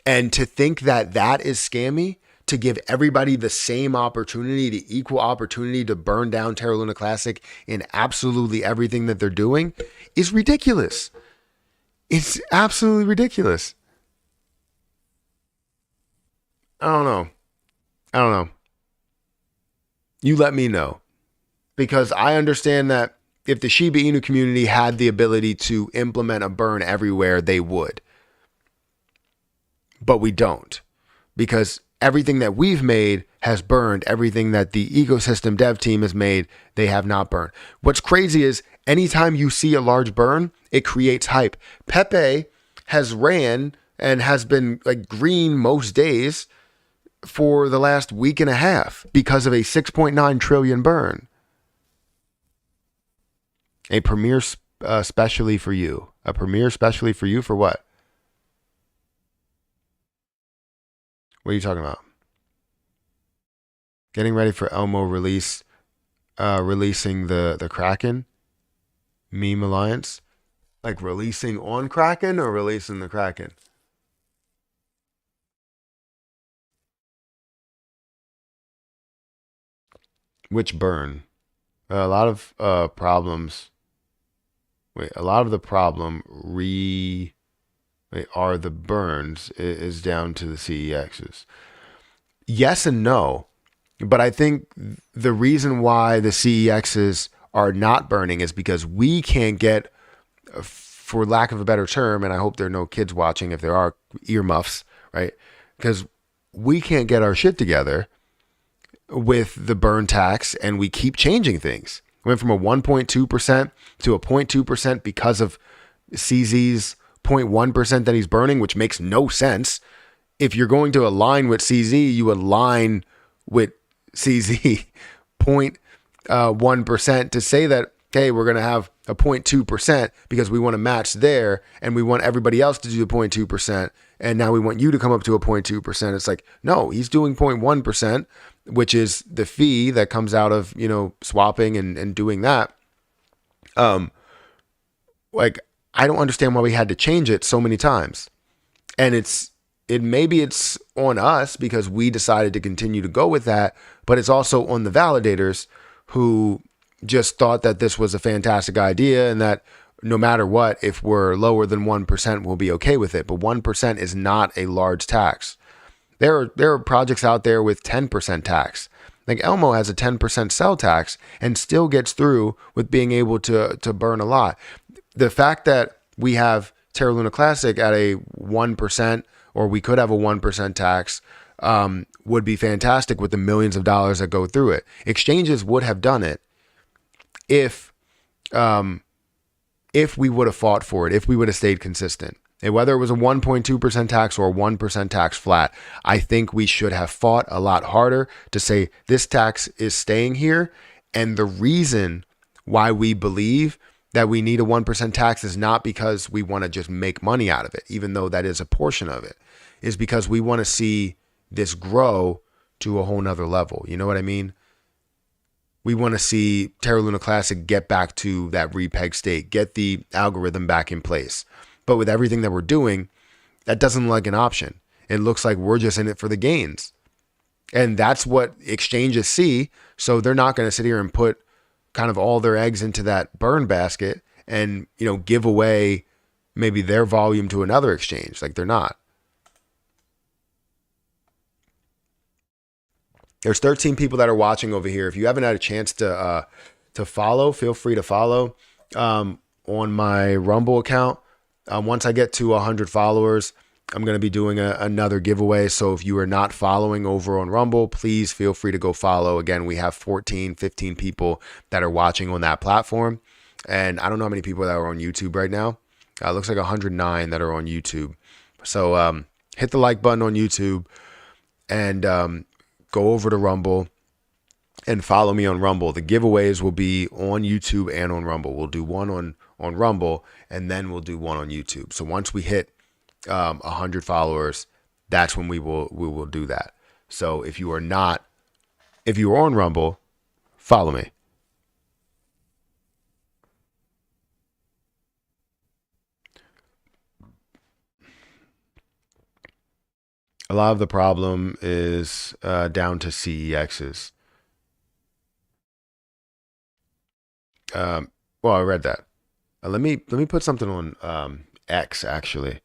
And to think that that is scammy, to give everybody the same opportunity, the equal opportunity to burn down Terra Luna Classic in absolutely everything that they're doing, is ridiculous. It's absolutely ridiculous. I don't know. You let me know. Because I understand that if the Shiba Inu community had the ability to implement a burn everywhere, they would. But we don't. Because everything that we've made has burned. Everything that the ecosystem dev team has made, they have not burned. What's crazy is anytime you see a large burn, it creates hype. Pepe has ran and has been like green most days for the last week and a half because of a 6.9 trillion burn. A premier specially for you. A premier specially for you for what? What are you talking about? Getting ready for Elmo releasing the Kraken meme alliance, like releasing on Kraken or releasing the Kraken. Which burn? A lot of problems. A lot of the problem are the burns is down to the CEXs. Yes and no. But I think the reason why the CEXs are not burning is because we can't get, for lack of a better term, and I hope there are no kids watching if there are, earmuffs, right? Because we can't get our shit together with the burn tax, and we keep changing things. We went from a 1.2% to a 0.2% because of CZ's 0.1% that he's burning, which makes no sense. If you're going to align with CZ, you align with CZ 0.1% to say that, hey, we're going to have a 0.2% because we want to match there and we want everybody else to do the 0.2%. And now we want you to come up to a 0.2%. It's like, no, he's doing 0.1%, which is the fee that comes out of, swapping and doing that. Like, I don't understand why we had to change it so many times. And maybe it's on us because we decided to continue to go with that, but it's also on the validators who just thought that this was a fantastic idea and that no matter what, if we're lower than 1%, we'll be okay with it. But 1% is not a large tax. There are projects out there with 10% tax. Like Elmo has a 10% sell tax and still gets through with being able to burn a lot. The fact that we have Terra Luna Classic at a 1%, or we could have a 1% tax, would be fantastic with the millions of dollars that go through it. Exchanges would have done it if we would have fought for it, if we would have stayed consistent. And whether it was a 1.2% tax or a 1% tax flat, I think we should have fought a lot harder to say this tax is staying here. And the reason why we believe that we need a 1% tax is not because we want to just make money out of it, even though that is a portion of it, is because we want to see this grow to a whole nother level. You know what I mean? We want to see Terra Luna Classic get back to that repeg state, get the algorithm back in place. But with everything that we're doing, that doesn't look like an option. It looks like we're just in it for the gains. And that's what exchanges see. So they're not going to sit here and put kind of all their eggs into that burn basket and, give away maybe their volume to another exchange. Like, they're not. There's 13 people that are watching over here. If you haven't had a chance to follow, feel free to follow on my Rumble account. Once I get to 100 followers, I'm going to be doing another giveaway. So if you are not following over on Rumble, please feel free to go follow. Again, we have 14, 15 people that are watching on that platform. And I don't know how many people that are on YouTube right now. It looks like 109 that are on YouTube. So hit the like button on YouTube and go over to Rumble and follow me on Rumble. The giveaways will be on YouTube and on Rumble. We'll do one on Rumble and then we'll do one on YouTube. So once we hit 100 followers, that's when we will do that. So if you are on Rumble, follow me. A lot of the problem is down to CEXs. Well, I read that. Let me put something on X actually.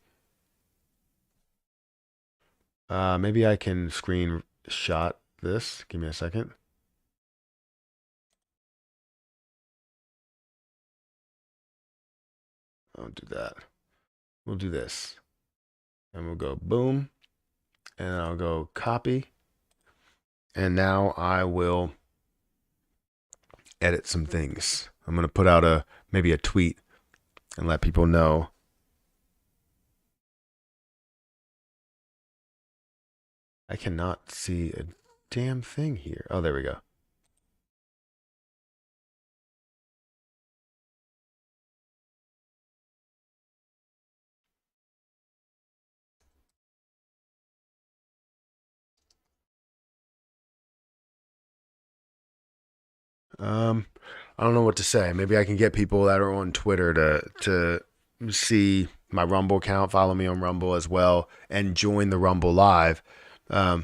Maybe I can screenshot this. Give me a second. I'll do that. We'll do this. And we'll go boom. And I'll go copy. And now I will edit some things. I'm going to put out maybe a tweet and let people know. I cannot see a damn thing here. Oh, there we go. I don't know what to say. Maybe I can get people that are on Twitter to see my Rumble account, follow me on Rumble as well, and join the Rumble live. Yeah.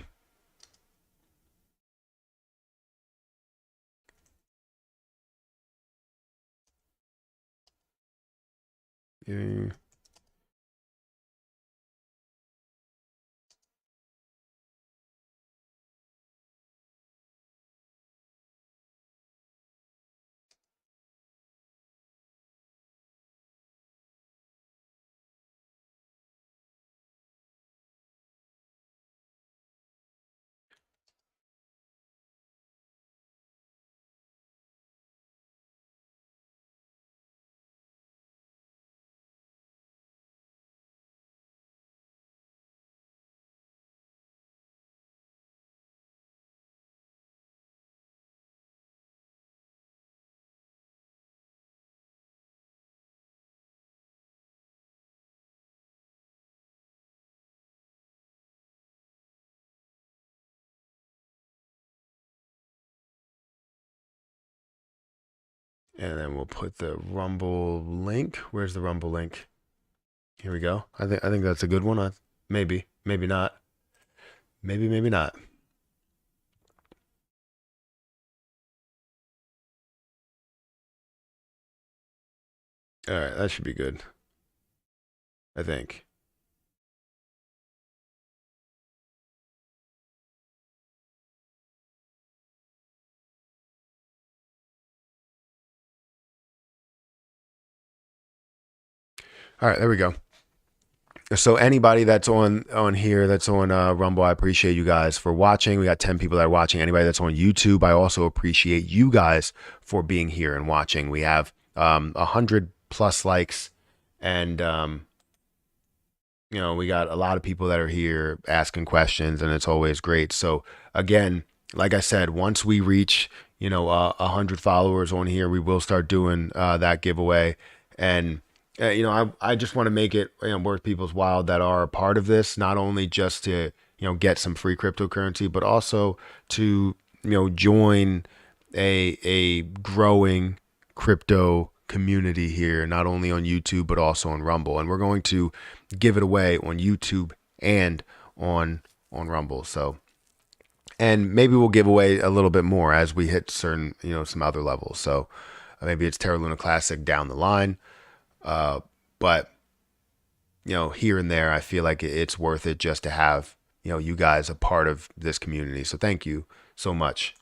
And then we'll put the Rumble link. Where's the Rumble link? Here we go. I think that's a good one. Maybe, maybe not. Maybe, maybe not. All right, that should be good. I think. All right, there we go. So anybody that's on here, that's on Rumble, I appreciate you guys for watching. We got 10 people that are watching. Anybody that's on YouTube, I also appreciate you guys for being here and watching. We have 100+ likes, and we got a lot of people that are here asking questions, and it's always great. So again, like I said, once we reach 100 followers on here, we will start doing that giveaway. And I just want to make it worth people's while that are a part of this, not only just to get some free cryptocurrency, but also to join a growing crypto community here, not only on YouTube but also on Rumble. And we're going to give it away on YouTube and on Rumble. So, and maybe we'll give away a little bit more as we hit certain some other levels. So maybe it's Terra Luna Classic down the line. But here and there, I feel like it's worth it just to have you guys a part of this community. So thank you so much.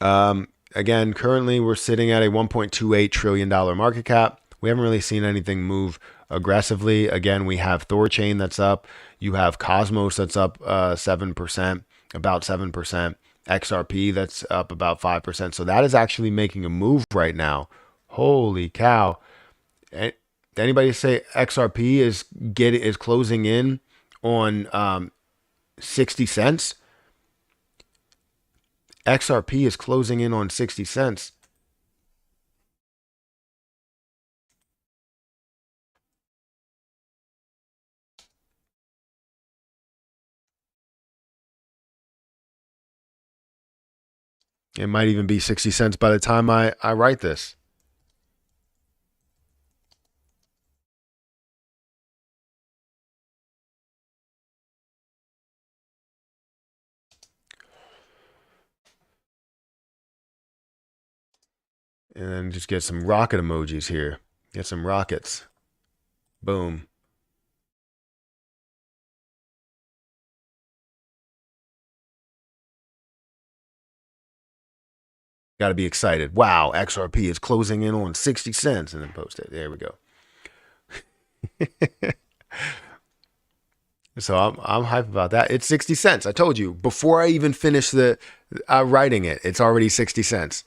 Again, currently we're sitting at a $1.28 trillion market cap. We haven't really seen anything move aggressively. Again, we have Thorchain that's up. You have Cosmos that's up 7%, about 7%. XRP that's up about 5%. So that is actually making a move right now. Holy cow. Anybody say XRP is closing in on 60 cents? XRP is closing in on 60 cents. It might even be 60 cents by the time I write this. And then just get some rocket emojis here. Get some rockets. Boom. Got to be excited. Wow, XRP is closing in on 60 cents. And then post it. There we go. So I'm hype about that. It's 60 cents. I told you before I even finish the writing it. It's already 60 cents.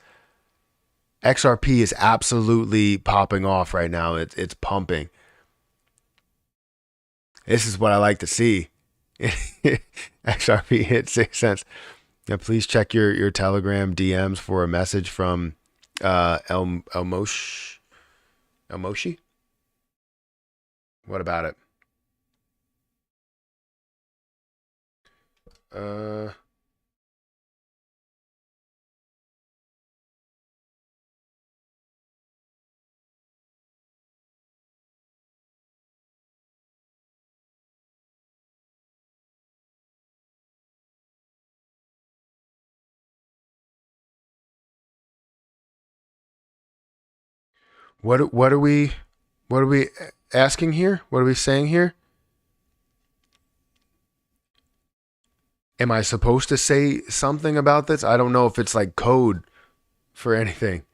XRP is absolutely popping off right now. It's pumping. This is what I like to see. XRP hit 6 cents. Now, please check your Telegram DMs for a message from Elmoshi. What about it? Uh, what are we asking here? What are we saying here? Am I supposed to say something about this? I don't know if it's like code for anything.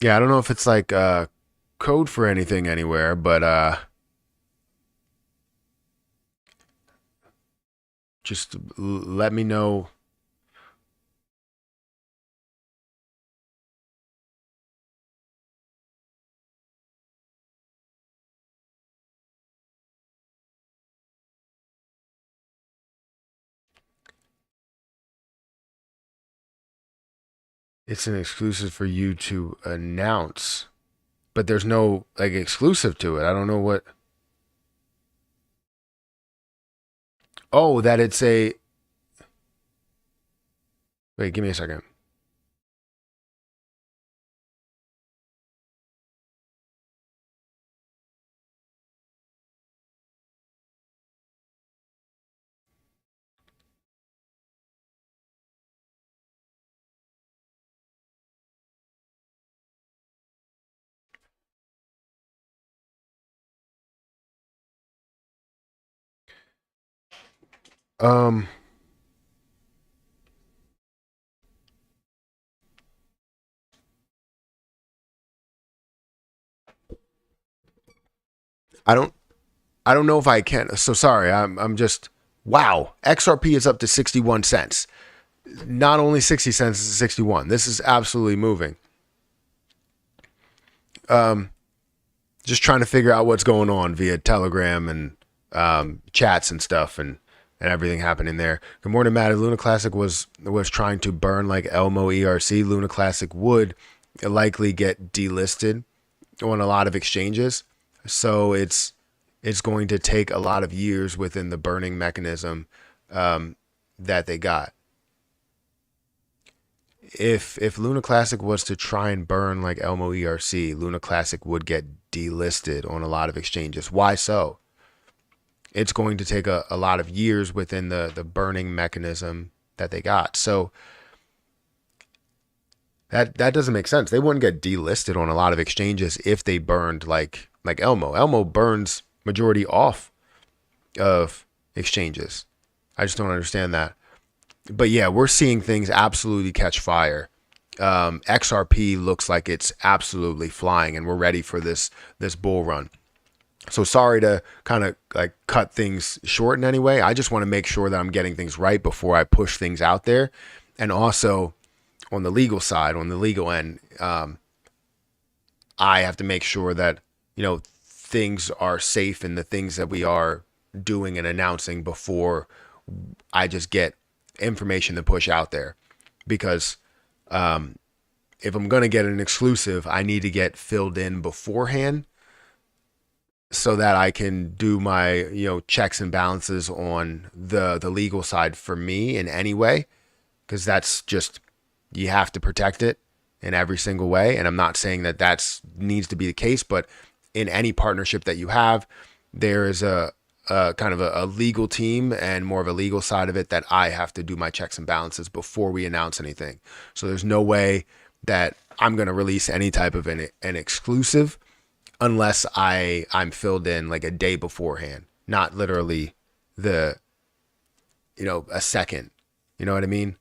Yeah, I don't know if it's like code for anything anywhere, but just let me know. It's an exclusive for you to announce, but there's no like exclusive to it. I don't know what. Oh, that it's a. Wait, give me a second. Um, I don't. I don't know if I can. So sorry. I'm just. Wow. XRP is up to 61 cents. Not only 60 cents, it's 61. This is absolutely moving. Just trying to figure out what's going on via Telegram and chats and stuff and everything happening there. Good morning, Matt. Luna Classic was trying to burn like Elmo ERC. Luna Classic would likely get delisted on a lot of exchanges, so it's going to take a lot of years within the burning mechanism that they got. If Luna Classic was to try and burn like Elmo ERC, Luna Classic would get delisted on a lot of exchanges. Why so? It's going to take a lot of years within the burning mechanism that they got. So that doesn't make sense. They wouldn't get delisted on a lot of exchanges if they burned like Elmo. Elmo burns majority off of exchanges. I just don't understand that. But yeah, we're seeing things absolutely catch fire. XRP looks like it's absolutely flying, and we're ready for this bull run. So sorry to kind of like cut things short in any way. I just want to make sure that I'm getting things right before I push things out there. And also on the legal side, on the legal end, I have to make sure that, things are safe in the things that we are doing and announcing before I just get information to push out there. Because if I'm going to get an exclusive, I need to get filled in beforehand so that I can do my, checks and balances on the legal side for me in any way, because that's just, you have to protect it in every single way. And I'm not saying that that's needs to be the case, but in any partnership that you have, there is a kind of a legal team and more of a legal side of it that I have to do my checks and balances before we announce anything. So there's no way that I'm going to release any type of an exclusive unless I'm filled in like a day beforehand, not literally the, a second. You know what I mean?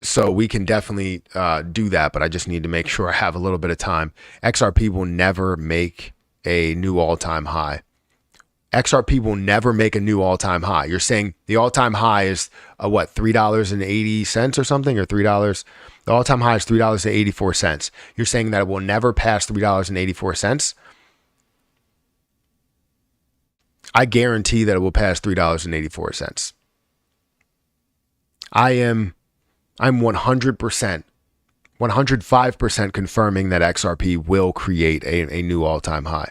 So we can definitely do that, but I just need to make sure I have a little bit of time. XRP will never make a new all-time high. XRP will never make a new all-time high. You're saying the all-time high is what, $3.80 or something, or $3? The all-time high is $3.84. You're saying that it will never pass $3.84. I guarantee that it will pass $3.84. I'm 100%, 105% confirming that XRP will create a new all-time high.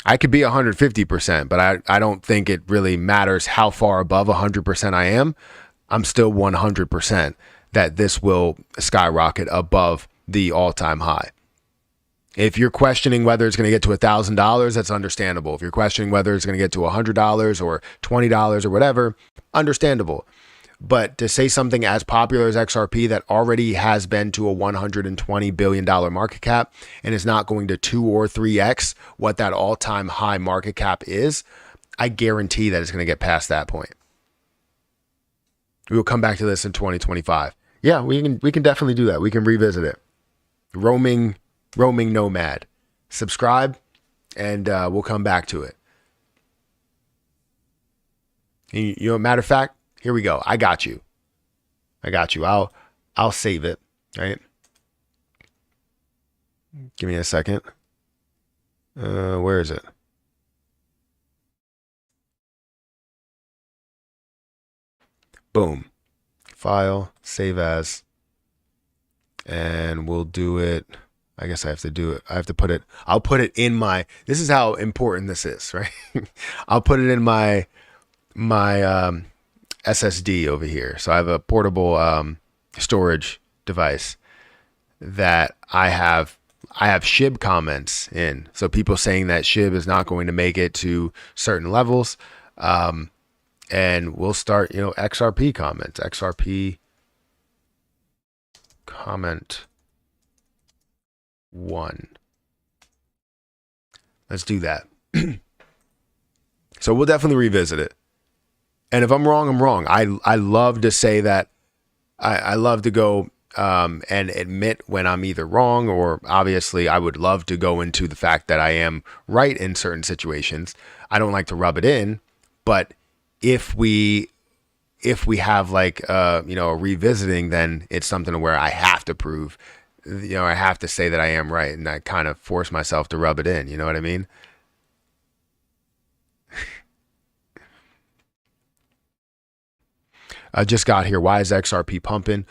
I could be 150%, but I don't think it really matters how far above 100% I am. I'm still 100% that this will skyrocket above the all-time high. If you're questioning whether it's going to get to $1,000, that's understandable. If you're questioning whether it's going to get to $100 or $20 or whatever, understandable. But to say something as popular as XRP that already has been to a $120 billion market cap and is not going to 2 or 3x what that all-time high market cap is, I guarantee that it's going to get past that point. We will come back to this in 2025. Yeah, we can definitely do that. We can revisit it. Roaming nomad. Subscribe, and we'll come back to it. And matter of fact, here we go. I got you. I'll save it. Right. Give me a second. Where is it? Boom. File, save as, and we'll do it. I guess I have to do it. I have to put it. I'll put it in my. This is how important this is, right? I'll put it in my SSD over here. So I have a portable storage device that I have SHIB comments in. So people saying that SHIB is not going to make it to certain levels. And we'll start, XRP comments, XRP comment 1. Let's do that. So we'll definitely revisit it. And if I'm wrong, I'm wrong. I love to say that. I love to go and admit when I'm either wrong, or obviously I would love to go into the fact that I am right in certain situations. I don't like to rub it in, but if we have like a revisiting, then it's something where I have to prove, I have to say that I am right, and I kind of force myself to rub it in. You know what I mean? I just got here. Why is XRP pumping?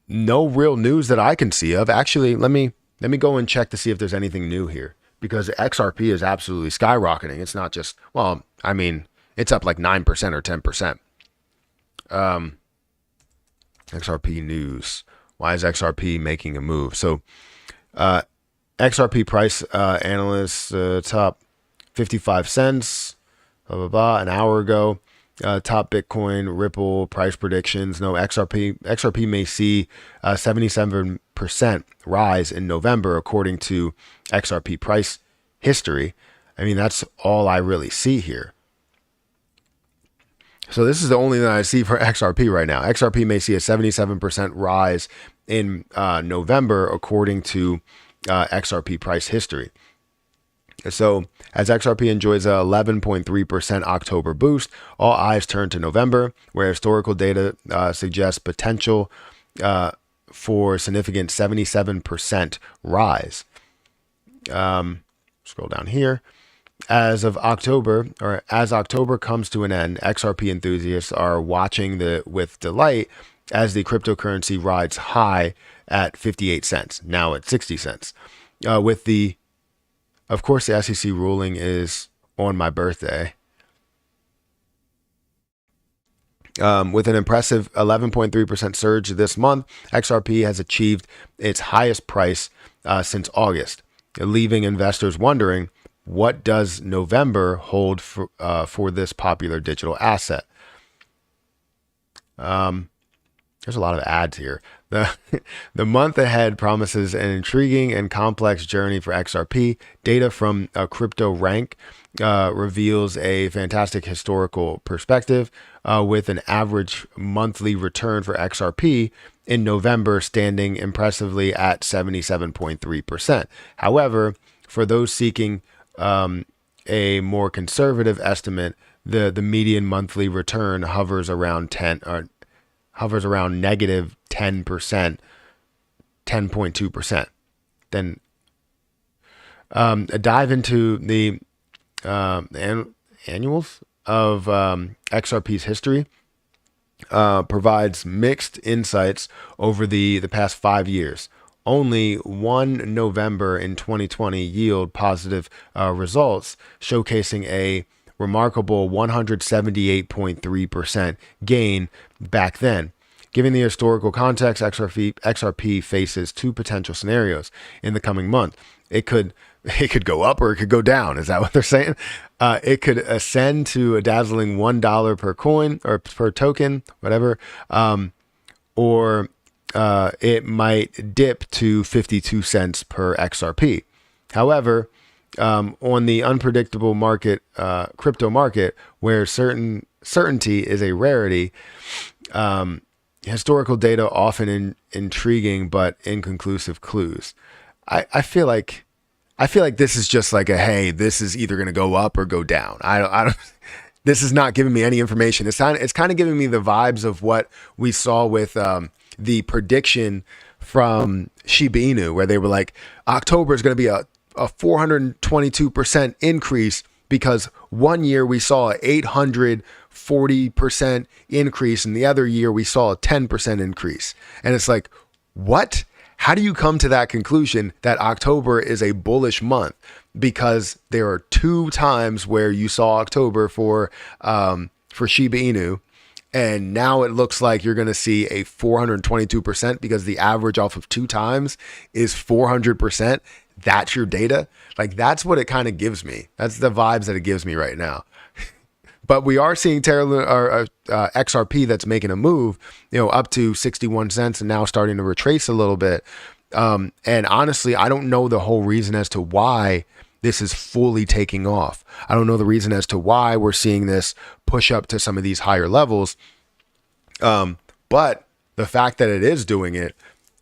No real news that I can see of. Actually, let me go and check to see if there's anything new here, because XRP is absolutely skyrocketing. It's not just, well, I mean, it's up like 9% or 10%. XRP news. Why is XRP making a move? So XRP price analyst top 55 cents, blah, blah, blah, an hour ago. Top Bitcoin, Ripple price predictions. No, XRP may see a 77% rise in November, according to XRP price history. I mean, that's all I really see here. So this is the only thing I see for XRP right now. XRP may see a 77% rise in November, according to XRP price history. So as XRP enjoys a 11.3% October boost, all eyes turn to November, where historical data suggests potential for significant 77% rise. Scroll down here. As October comes to an end, XRP enthusiasts are watching with delight as the cryptocurrency rides high at 58 cents, now at 60 cents. Of course, the SEC ruling is on my birthday. With an impressive 11.3% surge this month, XRP has achieved its highest price since August, leaving investors wondering, what does November hold for this popular digital asset? There's a lot of ads here. The month ahead promises an intriguing and complex journey for XRP. Data from Crypto Rank reveals a fantastic historical perspective, with an average monthly return for XRP in November standing impressively at 77.3%. However, for those seeking a more conservative estimate, the median monthly return hovers around negative 10%, 10.2%. Then a dive into the annuals of XRP's history provides mixed insights over the past 5 years. Only one November in 2020 yield positive results, showcasing a remarkable 178.3% gain back then. Given the historical context, XRP faces two potential scenarios in the coming month. It could go up or it could go down. Is that what they're saying? It could ascend to a dazzling $1 per coin or per token, whatever, or it might dip to 52 cents per XRP. However, on the unpredictable market, crypto market, where certainty is a rarity, historical data often intriguing but inconclusive clues. I feel like this is just like hey, this is either going to go up or go down. I don't. This is not giving me any information. It's kind of giving me the vibes of what we saw with the prediction from Shiba Inu, where they were like, October is going to be a 422% increase, because one year we saw 840% 40% increase, and the other year we saw a 10% increase. And it's like, what? How do you come to that conclusion that October is a bullish month? Because there are 2 times where you saw October for Shiba Inu, and now it looks like you're going to see a 422% because the average off of 2 times is 400%. That's your data. Like, that's what it kind of gives me. That's the vibes that it gives me right now. But we are seeing XRP that's making a move, up to 61 cents and now starting to retrace a little bit. And honestly, I don't know the whole reason as to why this is fully taking off. I don't know the reason as to why we're seeing this push up to some of these higher levels. But the fact that it is doing it,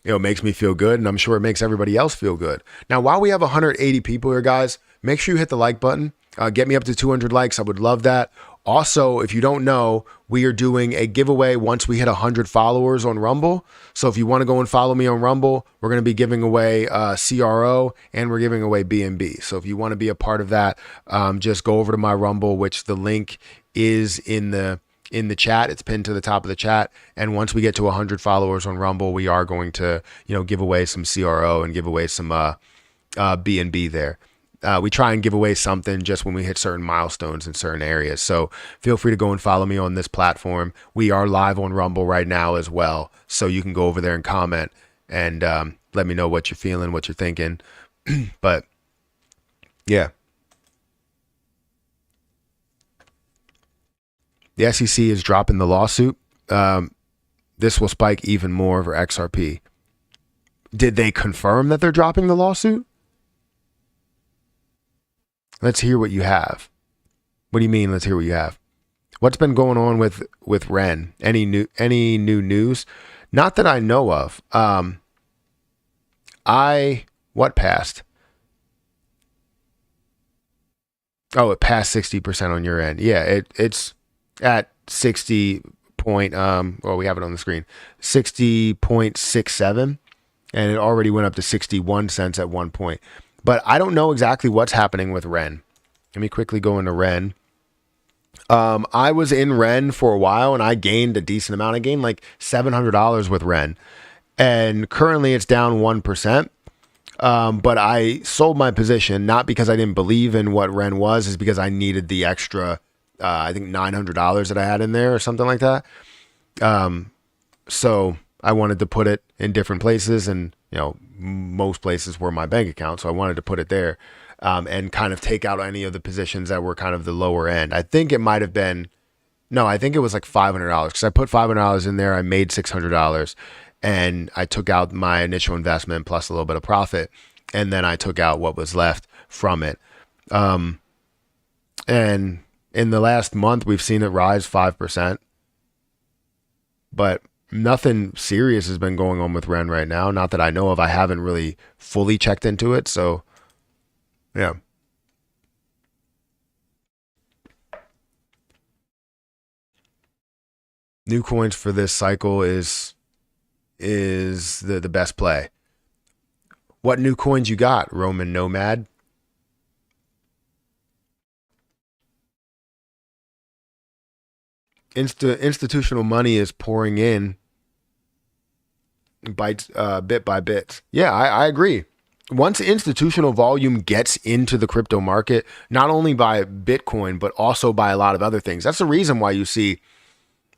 makes me feel good, and I'm sure it makes everybody else feel good. Now, while we have 180 people here, guys, make sure you hit the like button. Get me up to 200 likes. I would love that. Also, if you don't know, we are doing a giveaway once we hit 100 followers on Rumble. So if you want to go and follow me on Rumble, we're going to be giving away CRO, and we're giving away BNB. So if you want to be a part of that, just go over to my Rumble, which the link is in the chat. It's pinned to the top of the chat. And once we get to 100 followers on Rumble, we are going to, give away some CRO and give away some BNB there. We try and give away something just when we hit certain milestones in certain areas. So feel free to go and follow me on this platform. We are live on Rumble right now as well. So you can go over there and comment and let me know what you're feeling, what you're thinking. But yeah. The SEC is dropping the lawsuit. This will spike even more for XRP. Did they confirm that they're dropping the lawsuit? Let's hear what you have. What do you mean? Let's hear what you have. What's been going on with Ren? Any new news? Not that I know of. What passed? Oh, it passed 60% on your end. Yeah, it's at 60 point. Well, we have it on the screen. 60.67, and it already went up to 61 cents at one point. But I don't know exactly what's happening with Ren. Let me quickly go into Ren. I was in Ren for a while, and I gained a decent amount. I gained like $700 with Ren. And currently it's down 1%. But I sold my position, not because I didn't believe in what Ren was, is because I needed the extra, I think $900 that I had in there or something like that. So I wanted to put it in different places, and most places were my bank account, so I wanted to put it there, and kind of take out any of the positions that were kind of the lower end. I think it might have been, I think it was like $500 because I put $500 in there. I made $600, and I took out my initial investment plus a little bit of profit, and then I took out what was left from it. And in the last month, we've seen it rise 5%, but nothing serious has been going on with Ren right now. Not that I know of. I haven't really fully checked into it. So, yeah. New coins for this cycle is the best play. What new coins you got, Roman Nomad? Institutional money is pouring in bit by bit. Yeah, I agree. Once institutional volume gets into the crypto market, not only by Bitcoin, but also by a lot of other things. That's the reason why you see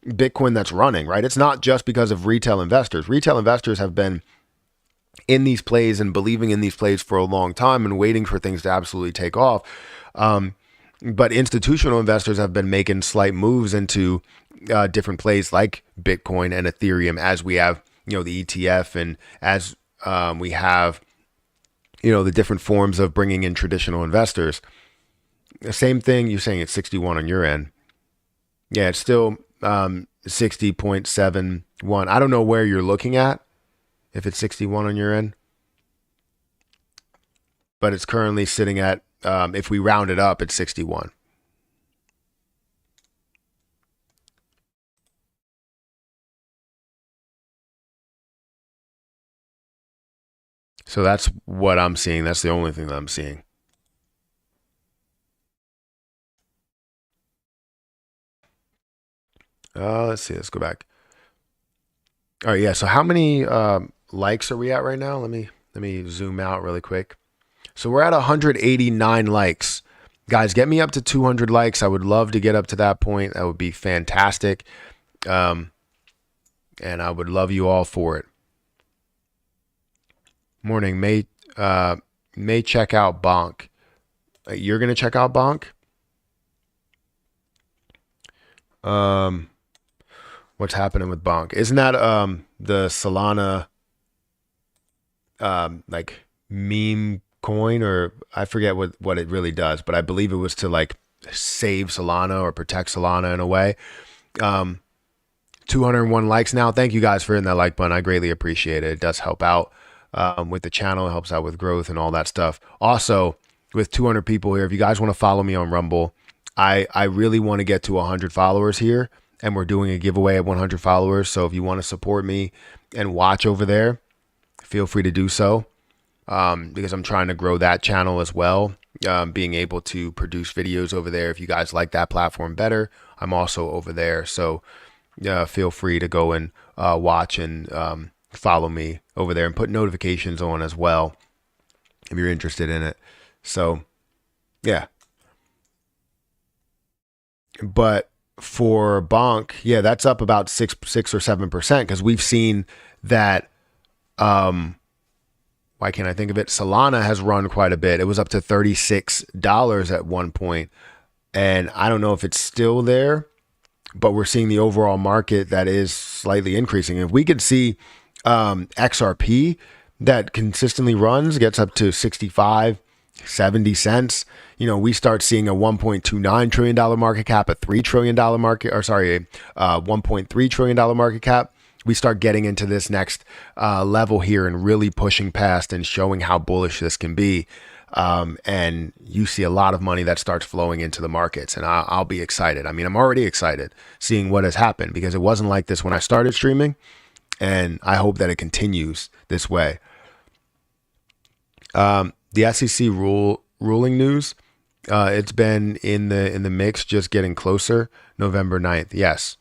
Bitcoin that's running, right? It's not just because of retail investors. Retail investors have been in these plays and believing in these plays for a long time and waiting for things to absolutely take off. But institutional investors have been making slight moves into different plays like Bitcoin and Ethereum, as we have, the ETF, and as we have, the different forms of bringing in traditional investors. The same thing, you're saying it's 61 on your end. Yeah, it's still 60.71. I don't know where you're looking at, if it's 61 on your end, but it's currently sitting at, if we round it up, it's 61. So that's what I'm seeing. That's the only thing that I'm seeing. Let's see. Let's go back. All right, yeah. So how many likes are we at right now? Let me zoom out really quick. So we're at 189 likes. Guys, get me up to 200 likes. I would love to get up to that point. That would be fantastic. And I would love you all for it. Morning, may check out Bonk. You're gonna check out Bonk? Um, what's happening with Bonk? Isn't that the Solana like meme coin, or I forget what it really does, but I believe it was to like save Solana or protect Solana in a way. 201 likes now. Thank you guys for hitting that like button. I greatly appreciate it. It does help out with the channel. It helps out with growth and all that stuff. Also, with 200 people here, if you guys want to follow me on Rumble, I really want to get to 100 followers here, and we're doing a giveaway at 100 followers. So if you want to support me and watch over there, feel free to do so, because I'm trying to grow that channel as well. Being able to produce videos over there. If you guys like that platform better, I'm also over there. So feel free to go and watch and follow me over there and put notifications on as well if you're interested in it. So yeah. But for Bonk, yeah, that's up about 6 or 7% because we've seen that. Why can't I think of it? Solana has run quite a bit. It was up to $36 at one point, and I don't know if it's still there, but we're seeing the overall market that is slightly increasing. If we could see XRP that consistently runs gets up to 65, 70 cents, we start seeing a $1.29 trillion market cap, a $3 trillion market, or sorry, a $1.3 trillion market cap. We start getting into this next level here and really pushing past and showing how bullish this can be. And you see a lot of money that starts flowing into the markets, and I'll be excited. I mean, I'm already excited seeing what has happened because it wasn't like this when I started streaming, and I hope that it continues this way. The SEC ruling news, it's been in the mix, just getting closer. November 9th. Yes.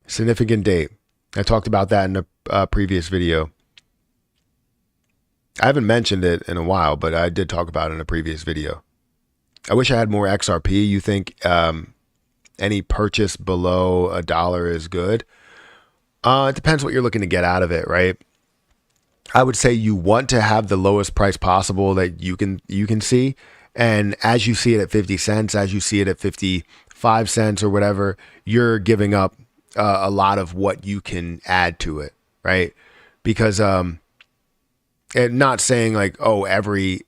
Significant date. I talked about that in a previous video. I haven't mentioned it in a while, but I did talk about it in a previous video. I wish I had more XRP. You think any purchase below $1 is good? It depends what you're looking to get out of it, right? I would say you want to have the lowest price possible that you can see. And as you see it at 50 cents, as you see it at 55 cents or whatever, you're giving up a lot of what you can add to it, right? Because and not saying like, oh, every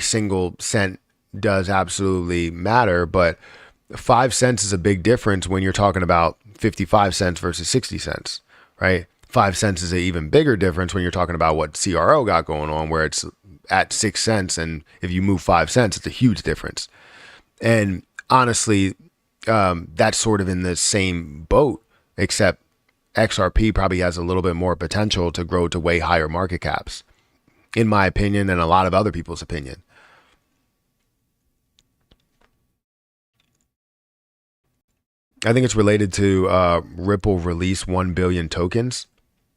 single cent does absolutely matter, but 5 cents is a big difference when you're talking about 55 cents versus 60 cents, right? 5 cents is an even bigger difference when you're talking about what CRO got going on, where it's at 6 cents, and if you move 5 cents, it's a huge difference. And honestly, that's sort of in the same boat, except XRP probably has a little bit more potential to grow to way higher market caps, in my opinion, and a lot of other people's opinion. I think it's related to Ripple release 1 billion tokens.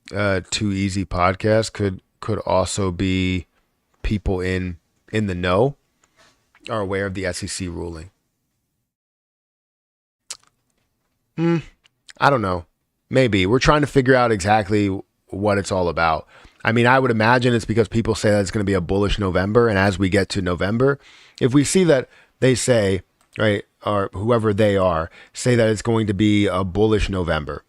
Too Easy podcast could also be people in the know are aware of the SEC ruling. I don't know. Maybe. We're trying to figure out exactly what it's all about. I mean, I would imagine it's because people say that it's going to be a bullish November. And as we get to November, if we see that they say, right, or whoever they are, say that it's going to be a bullish November,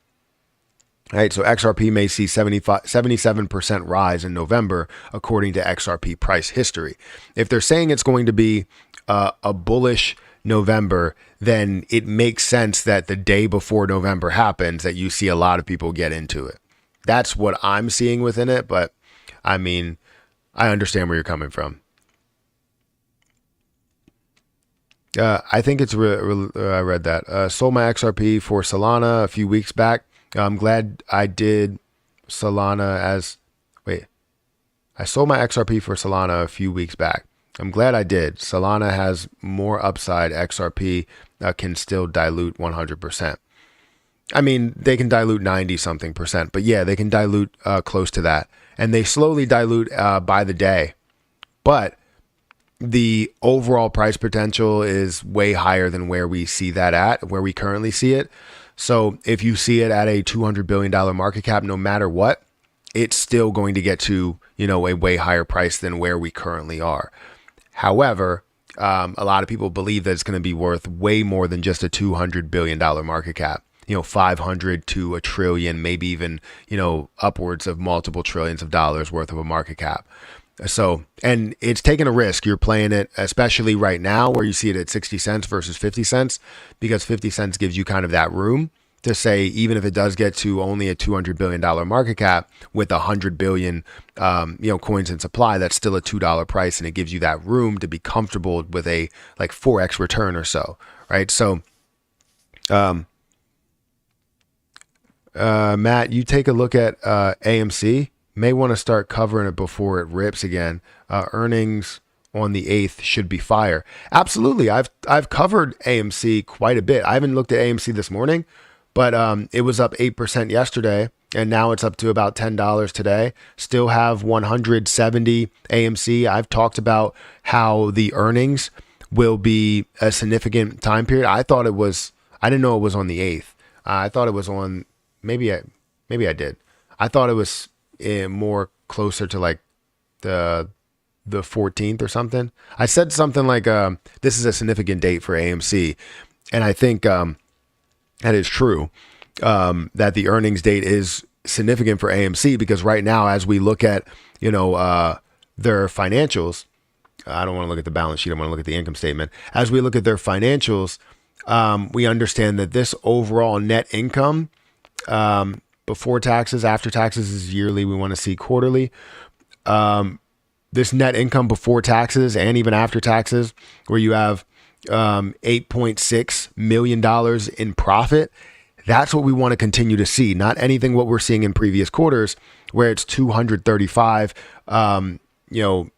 right? So XRP may see 77% rise in November, according to XRP price history. If they're saying it's going to be a bullish November, then it makes sense that the day before November happens, that you see a lot of people get into it. That's what I'm seeing within it. But I mean, I understand where you're coming from. I think it's, I read that. Sold my XRP for Solana a few weeks back. I'm glad I did Solana I sold my XRP for Solana a few weeks back. I'm glad I did. Solana has more upside. XRP can still dilute 100%. I mean, they can dilute 90 something percent, but yeah, they can dilute close to that. And they slowly dilute by the day. But the overall price potential is way higher than where we see that at, where we currently see it. So if you see it at a $200 billion market cap, no matter what, it's still going to get to, a way higher price than where we currently are. However, a lot of people believe that it's going to be worth way more than just a $200 billion market cap. 500 to a trillion, maybe even, upwards of multiple trillions of dollars worth of a market cap. So, and it's taking a risk. You're playing it, especially right now where you see it at 60 cents versus 50 cents, because 50 cents gives you kind of that room to say, even if it does get to only a $200 billion market cap with 100 billion, coins in supply, that's still a $2 price. And it gives you that room to be comfortable with a like 4x return or so. Right. So, Matt, you take a look at AMC. May want to start covering it before it rips again. Earnings on the 8th should be fire. Absolutely. I've covered AMC quite a bit. I haven't looked at AMC this morning, but it was up 8% yesterday, and now it's up to about $10 today. Still have 170 AMC. I've talked about how the earnings will be a significant time period. I didn't know it was on the 8th. I thought it was on, maybe I did. I thought it was more closer to like the 14th or something. I said something like, this is a significant date for AMC. And I think that is true, that the earnings date is significant for AMC, because right now, as we look at, their financials, I don't want to look at the balance sheet. I want to look at the income statement. As we look at their financials, we understand that this overall net income, before taxes, after taxes is yearly. We want to see quarterly. This net income before taxes and even after taxes, where you have $8.6 million in profit. That's what we want to continue to see. Not anything what we're seeing in previous quarters, where it's $235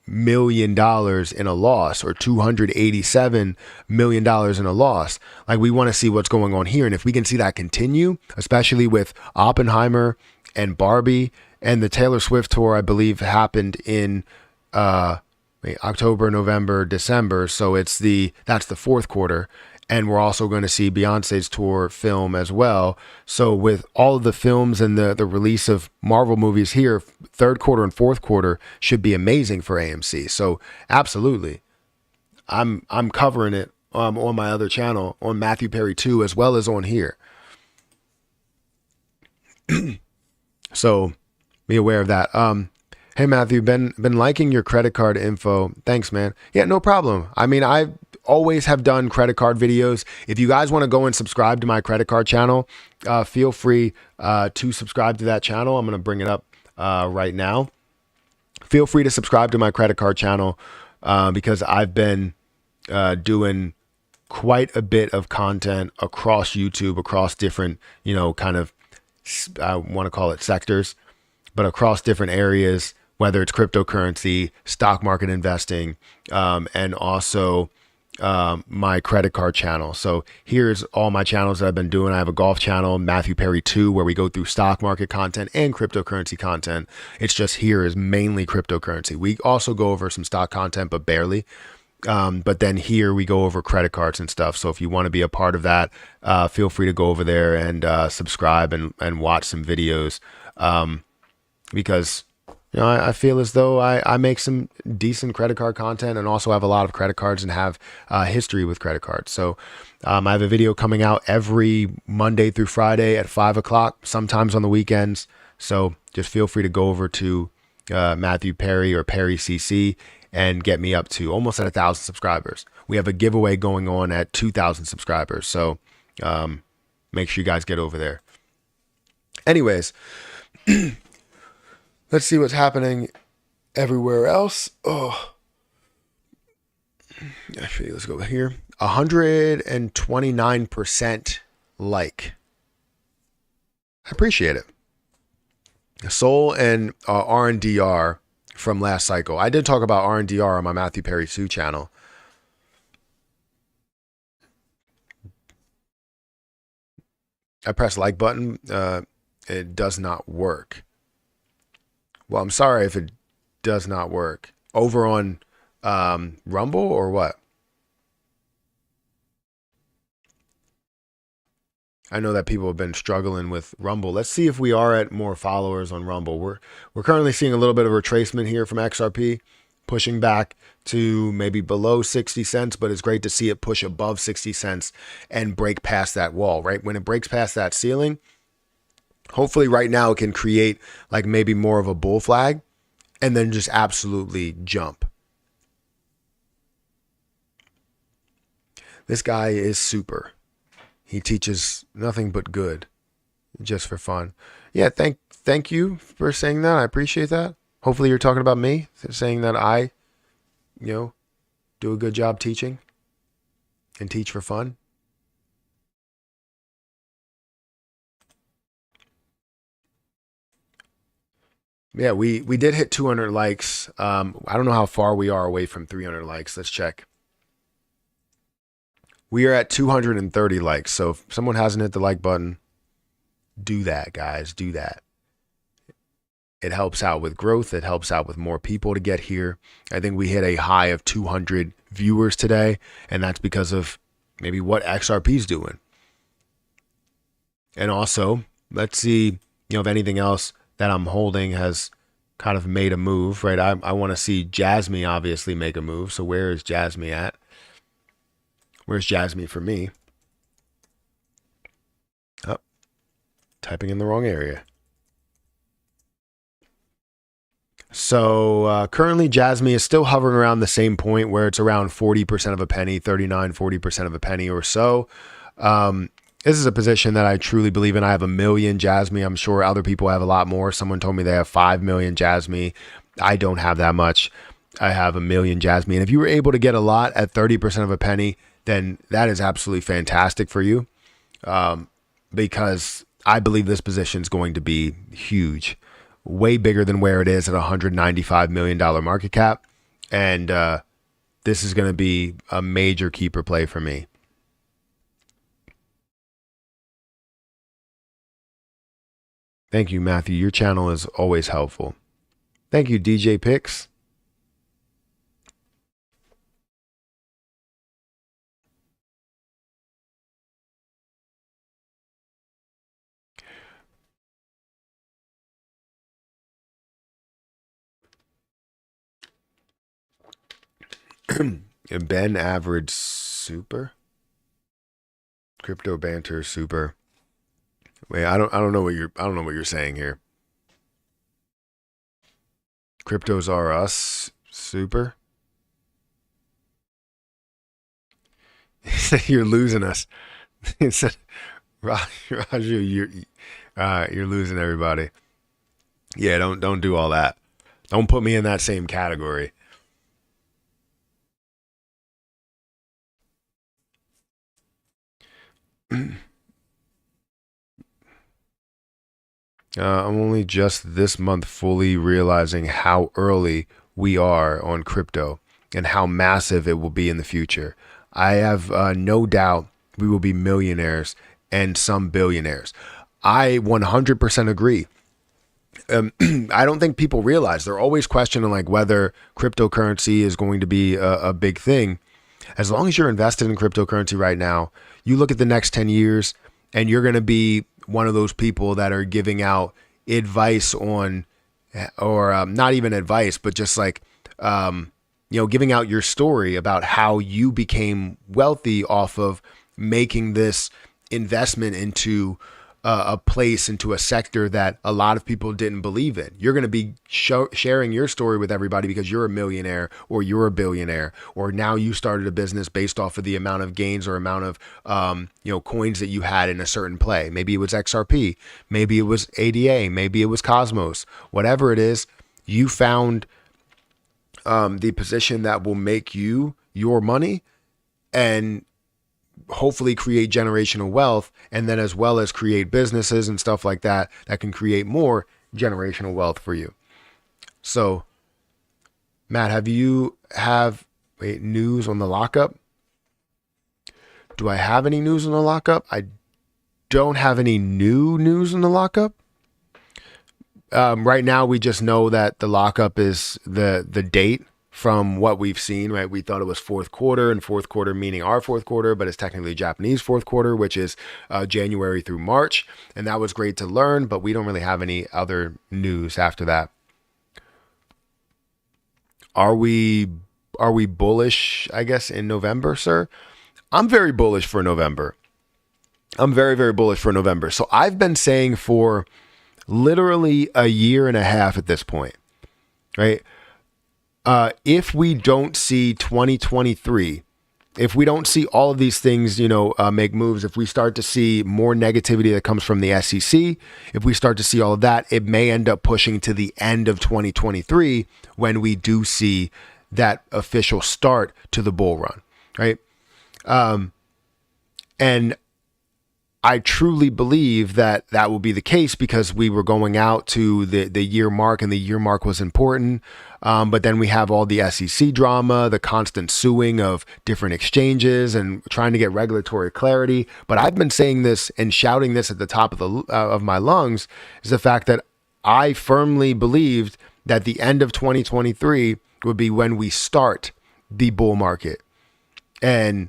million in a loss, or $287 million in a loss. Like, we want to see what's going on here. And if we can see that continue, especially with Oppenheimer and Barbie, and the Taylor Swift tour, I believe, happened in October, November, December. So that's the fourth quarter. And we're also going to see Beyonce's tour film as well. So with all of the films and the release of Marvel movies here, third quarter and fourth quarter should be amazing for AMC. So absolutely, I'm covering it on my other channel, on Matthew Perry 2, as well as on here. So be aware of that. Hey Matthew, been liking your credit card info. Thanks, man. Yeah, no problem. I mean, I always have done credit card videos. If you guys want to go and subscribe to my credit card channel, feel free to subscribe to that channel. I'm going to bring it up right now. Feel free to subscribe to my credit card channel because I've been doing quite a bit of content across YouTube, across different, kind of, I want to call it sectors, but across different areas, whether it's cryptocurrency, stock market investing, and also my credit card channel. So here's all my channels that I've been doing. I have a golf channel, Matthew Perry 2, where we go through stock market content and cryptocurrency content. It's just here is mainly cryptocurrency. We also go over some stock content, but barely. But then here we go over credit cards and stuff. So if you want to be a part of that, feel free to go over there and subscribe and watch some videos. Because I feel as though I make some decent credit card content, and also have a lot of credit cards and have history with credit cards. So I have a video coming out every Monday through Friday at 5 o'clock, sometimes on the weekends. So just feel free to go over to Matthew Perry or Perry CC and get me up to almost at 1,000 subscribers. We have a giveaway going on at 2,000 subscribers. So make sure you guys get over there. Anyways, let's see what's happening everywhere else. Oh, actually, let's go here. 129% like. I appreciate it. Sol and RNDR from last cycle. I did talk about RNDR on my Matthew Perry Sue channel. I press like button. It does not work. Well, I'm sorry if it does not work. Over on Rumble or what? I know that people have been struggling with Rumble. Let's see if we are at more followers on Rumble. We're currently seeing a little bit of retracement here from XRP, pushing back to maybe below 60 cents, but it's great to see it push above 60 cents and break past that wall, right? When it breaks past that ceiling, hopefully right now it can create like maybe more of a bull flag and then just absolutely jump. This guy is super. He teaches nothing but good, just for fun. Yeah, thank you for saying that. I appreciate that. Hopefully you're talking about me, saying that I, do a good job teaching and teach for fun. Yeah, we did hit 200 likes. I don't know how far we are away from 300 likes. Let's check. We are at 230 likes. So if someone hasn't hit the like button, do that, guys. Do that. It helps out with growth. It helps out with more people to get here. I think we hit a high of 200 viewers today, and that's because of maybe what XRP's doing. And also, let's see, if anything else that I'm holding has kind of made a move, right? I want to see Jasmine obviously make a move. So where is Jasmine at? Where's Jasmine for me? Oh, typing in the wrong area. So currently Jasmine is still hovering around the same point where it's around 40% of a penny, 40% of a penny or so. This is a position that I truly believe in. I have 1 million Jasmine. I'm sure other people have a lot more. Someone told me they have 5 million Jasmine. I don't have that much. I have 1 million Jasmine. And if you were able to get a lot at 30% of a penny, then that is absolutely fantastic for you, because I believe this position is going to be huge, way bigger than where it is at $195 million market cap. And this is going to be a major keeper play for me. Thank you, Matthew. Your channel is always helpful. Thank you, DJ Picks. Ben Average Super. Crypto Banter Super. Wait, I don't know what you're saying here. Cryptos are us super. You're losing us. He said, Roger, you're losing everybody. Yeah, don't do all that. Don't put me in that same category. I'm only just this month fully realizing how early we are on crypto and how massive it will be in the future. I have no doubt we will be millionaires and some billionaires. I 100% agree. I don't think people realize, they're always questioning like whether cryptocurrency is going to be a big thing. As long as you're invested in cryptocurrency right now, you look at the next 10 years and you're going to be one of those people that are giving out advice on, or not even advice, but just like, giving out your story about how you became wealthy off of making this investment into a place, into a sector that a lot of people didn't believe in. You're going to be sharing your story with everybody because you're a millionaire or you're a billionaire, or now you started a business based off of the amount of gains or amount of coins that you had in a certain play. Maybe it was XRP, maybe it was ADA, maybe it was Cosmos. Whatever it is, you found the position that will make you your money and hopefully create generational wealth, and then as well as create businesses and stuff like that that can create more generational wealth for you. So, Matt, have you news on the lockup? Do I have any news on the lockup? I don't have any new news in the lockup. Right now, we just know that the lockup is the date from what we've seen, right? We thought it was fourth quarter, and fourth quarter meaning our fourth quarter, but it's technically Japanese fourth quarter, which is January through March. And that was great to learn, but we don't really have any other news after that. Are we bullish, I guess, in November, sir? I'm very bullish for November. I'm very, very bullish for November. So I've been saying for literally a year and a half at this point, right? If we don't see 2023, if we don't see all of these things, make moves, if we start to see more negativity that comes from the SEC, if we start to see all of that, it may end up pushing to the end of 2023 when we do see that official start to the bull run, right? And I truly believe that that will be the case because we were going out to the year mark, and the year mark was important. But then we have all the SEC drama, the constant suing of different exchanges, and trying to get regulatory clarity. But I've been saying this and shouting this at the top of my lungs, is the fact that I firmly believed that the end of 2023 would be when we start the bull market. And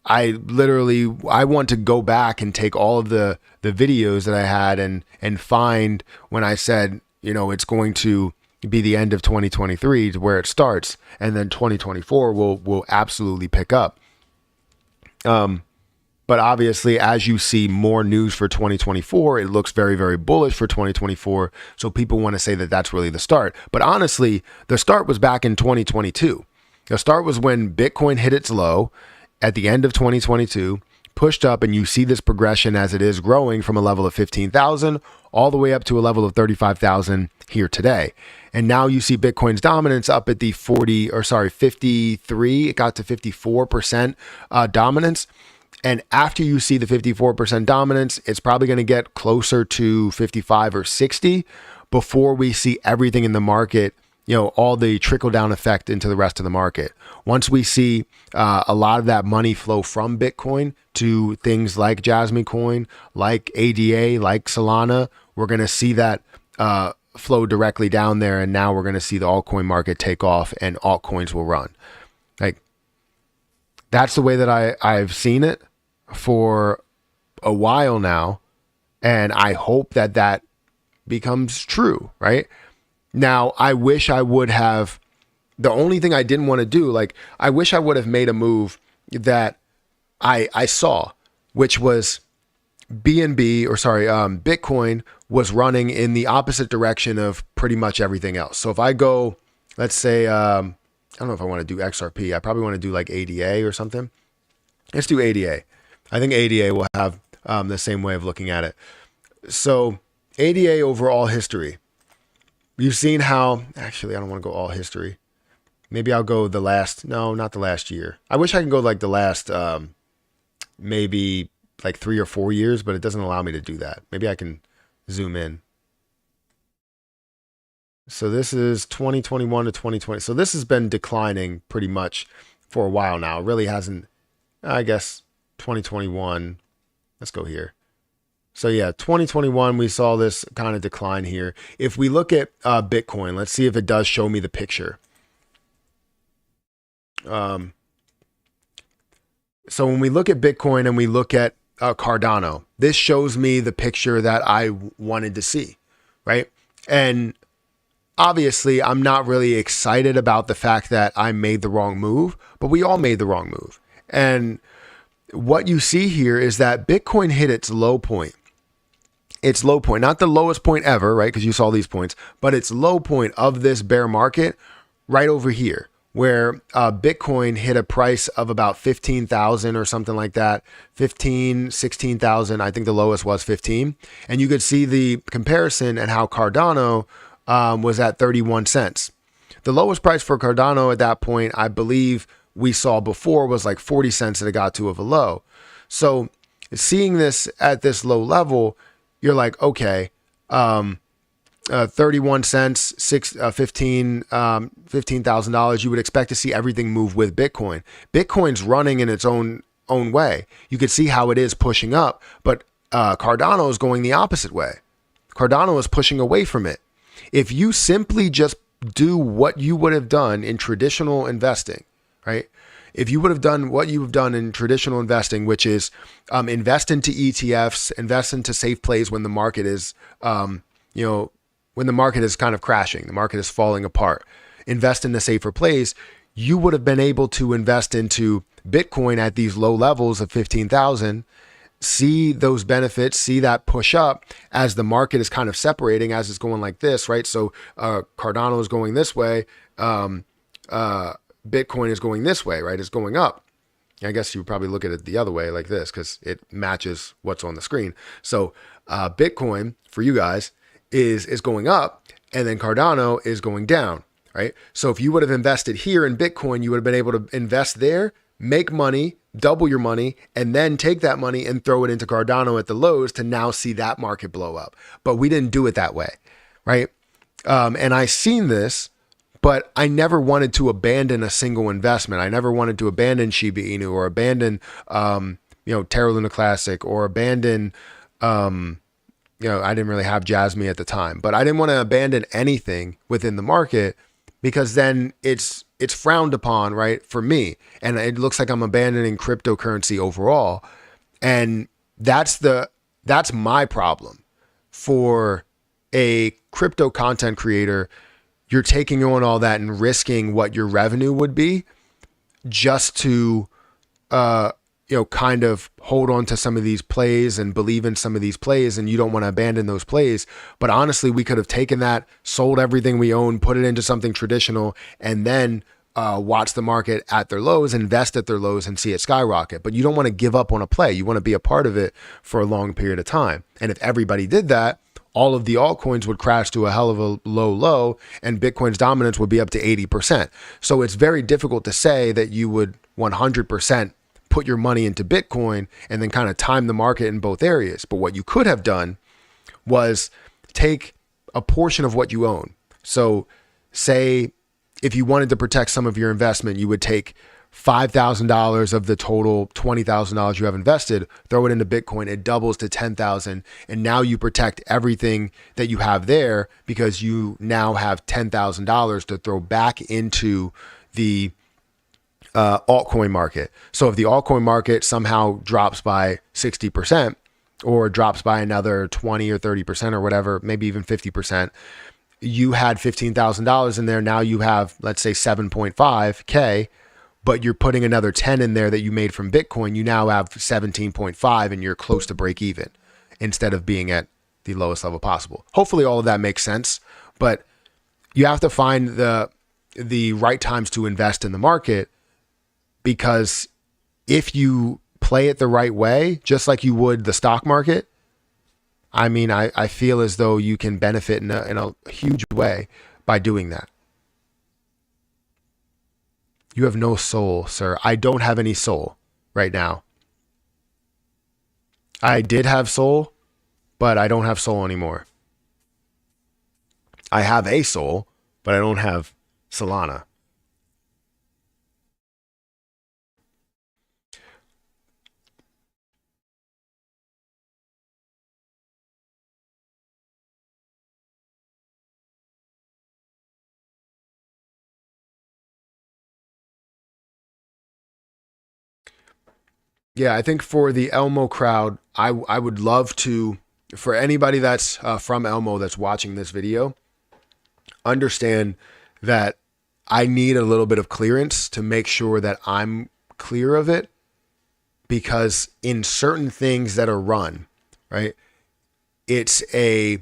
I want to go back and take all of the videos that I had and find when I said, it's going to be the end of 2023 to where it starts, and then 2024 will absolutely pick up. But obviously, as you see more news for 2024, it looks very, very bullish for 2024. So people want to say that that's really the start. But honestly, the start was back in 2022. The start was when Bitcoin hit its low at the end of 2022, pushed up, and you see this progression as it is growing from a level of 15,000 all the way up to a level of 35,000 here today. And now you see Bitcoin's dominance up at the 53, it got to 54% dominance. And after you see the 54% dominance, it's probably going to get closer to 55 or 60 before we see everything in the market, all the trickle down effect into the rest of the market. Once we see a lot of that money flow from Bitcoin to things like Jasmine Coin, like ADA, like Solana, we're going to see that flow directly down there. And now we're going to see the altcoin market take off and altcoins will run. Like, that's the way that I've seen it for a while now. And I hope that that becomes true, right? Now, I wish I would have, the only thing I didn't want to do, I wish I would have made a move that I saw, which was Bitcoin was running in the opposite direction of pretty much everything else. So if I go, let's say, I don't know if I want to do XRP. I probably want to do like ADA or something. Let's do ADA. I think ADA will have the same way of looking at it. So ADA overall history. You've seen how, actually, I don't want to go all history. Maybe I'll go not the last year. I wish I could go like the last, maybe like 3 or 4 years, but it doesn't allow me to do that. Maybe I can zoom in. So this is 2021 to 2020. So this has been declining pretty much for a while now. It really hasn't, I guess, 2021. Let's go here. So yeah, 2021, we saw this kind of decline here. If we look at Bitcoin, let's see if it does show me the picture. So when we look at Bitcoin and we look at Cardano, this shows me the picture that I wanted to see, right? And obviously, I'm not really excited about the fact that I made the wrong move, but we all made the wrong move. And what you see here is that Bitcoin hit its low point. Its low point, not the lowest point ever, right? Because you saw these points, but its low point of this bear market right over here, where Bitcoin hit a price of about 15,000 or something like that, 16,000. I think the lowest was 15. And you could see the comparison and how Cardano was at 31 cents. The lowest price for Cardano at that point, I believe we saw before, was like 40 cents that it got to of a low. So seeing this at this low level, you're like, okay, 31 cents, $15,000. You would expect to see everything move with Bitcoin. Bitcoin's running in its own way. You could see how it is pushing up, but Cardano is going the opposite way. Cardano is pushing away from it. If you simply just do what you would have done in traditional investing, right? If you would have done what you've done in traditional investing, which is invest into ETFs, invest into safe plays when the market is, when the market is kind of crashing, the market is falling apart, invest in the safer plays, you would have been able to invest into Bitcoin at these low levels of 15,000, see those benefits, see that push up as the market is kind of separating, as it's going like this, right? So Cardano is going this way. Bitcoin is going this way, right? It's going up. I guess you would probably look at it the other way like this because it matches what's on the screen. So Bitcoin for you guys is going up, and then Cardano is going down, right? So if you would have invested here in Bitcoin, you would have been able to invest there, make money, double your money, and then take that money and throw it into Cardano at the lows to now see that market blow up. But we didn't do it that way, right? And I seen this, but I never wanted to abandon a single investment. I never wanted to abandon Shiba Inu or abandon, Terra Luna Classic or abandon, I didn't really have Jasmine at the time, but I didn't want to abandon anything within the market because then it's frowned upon, right, for me. And it looks like I'm abandoning cryptocurrency overall. And that's my problem. For a crypto content creator, you're taking on all that and risking what your revenue would be just to, kind of hold on to some of these plays and believe in some of these plays, and you don't want to abandon those plays. But honestly, we could have taken that, sold everything we own, put it into something traditional, and then watch the market at their lows, invest at their lows, and see it skyrocket. But you don't want to give up on a play. You want to be a part of it for a long period of time. And if everybody did that, all of the altcoins would crash to a hell of a low, and Bitcoin's dominance would be up to 80%. So it's very difficult to say that you would 100% put your money into Bitcoin and then kind of time the market in both areas. But what you could have done was take a portion of what you own. So say if you wanted to protect some of your investment, you would take $5,000 of the total $20,000 you have invested, throw it into Bitcoin, it doubles to 10,000. And now you protect everything that you have there because you now have $10,000 to throw back into the altcoin market. So if the altcoin market somehow drops by 60% or drops by another 20 or 30% or whatever, maybe even 50%, you had $15,000 in there. Now you have, let's say 7.5K, but you're putting another 10 in there that you made from Bitcoin. You now have 17.5 and you're close to break even instead of being at the lowest level possible. Hopefully all of that makes sense, but you have to find the right times to invest in the market, because if you play it the right way, just like you would the stock market, I mean, I feel as though you can benefit in a huge way by doing that. You have no soul, sir. I don't have any soul right now. I did have soul, but I don't have soul anymore. I have a soul, but I don't have Solana. Yeah, I think for the Elmo crowd, I would love to, for anybody that's from Elmo that's watching this video, understand that I need a little bit of clearance to make sure that I'm clear of it, because in certain things that are run, right, it's a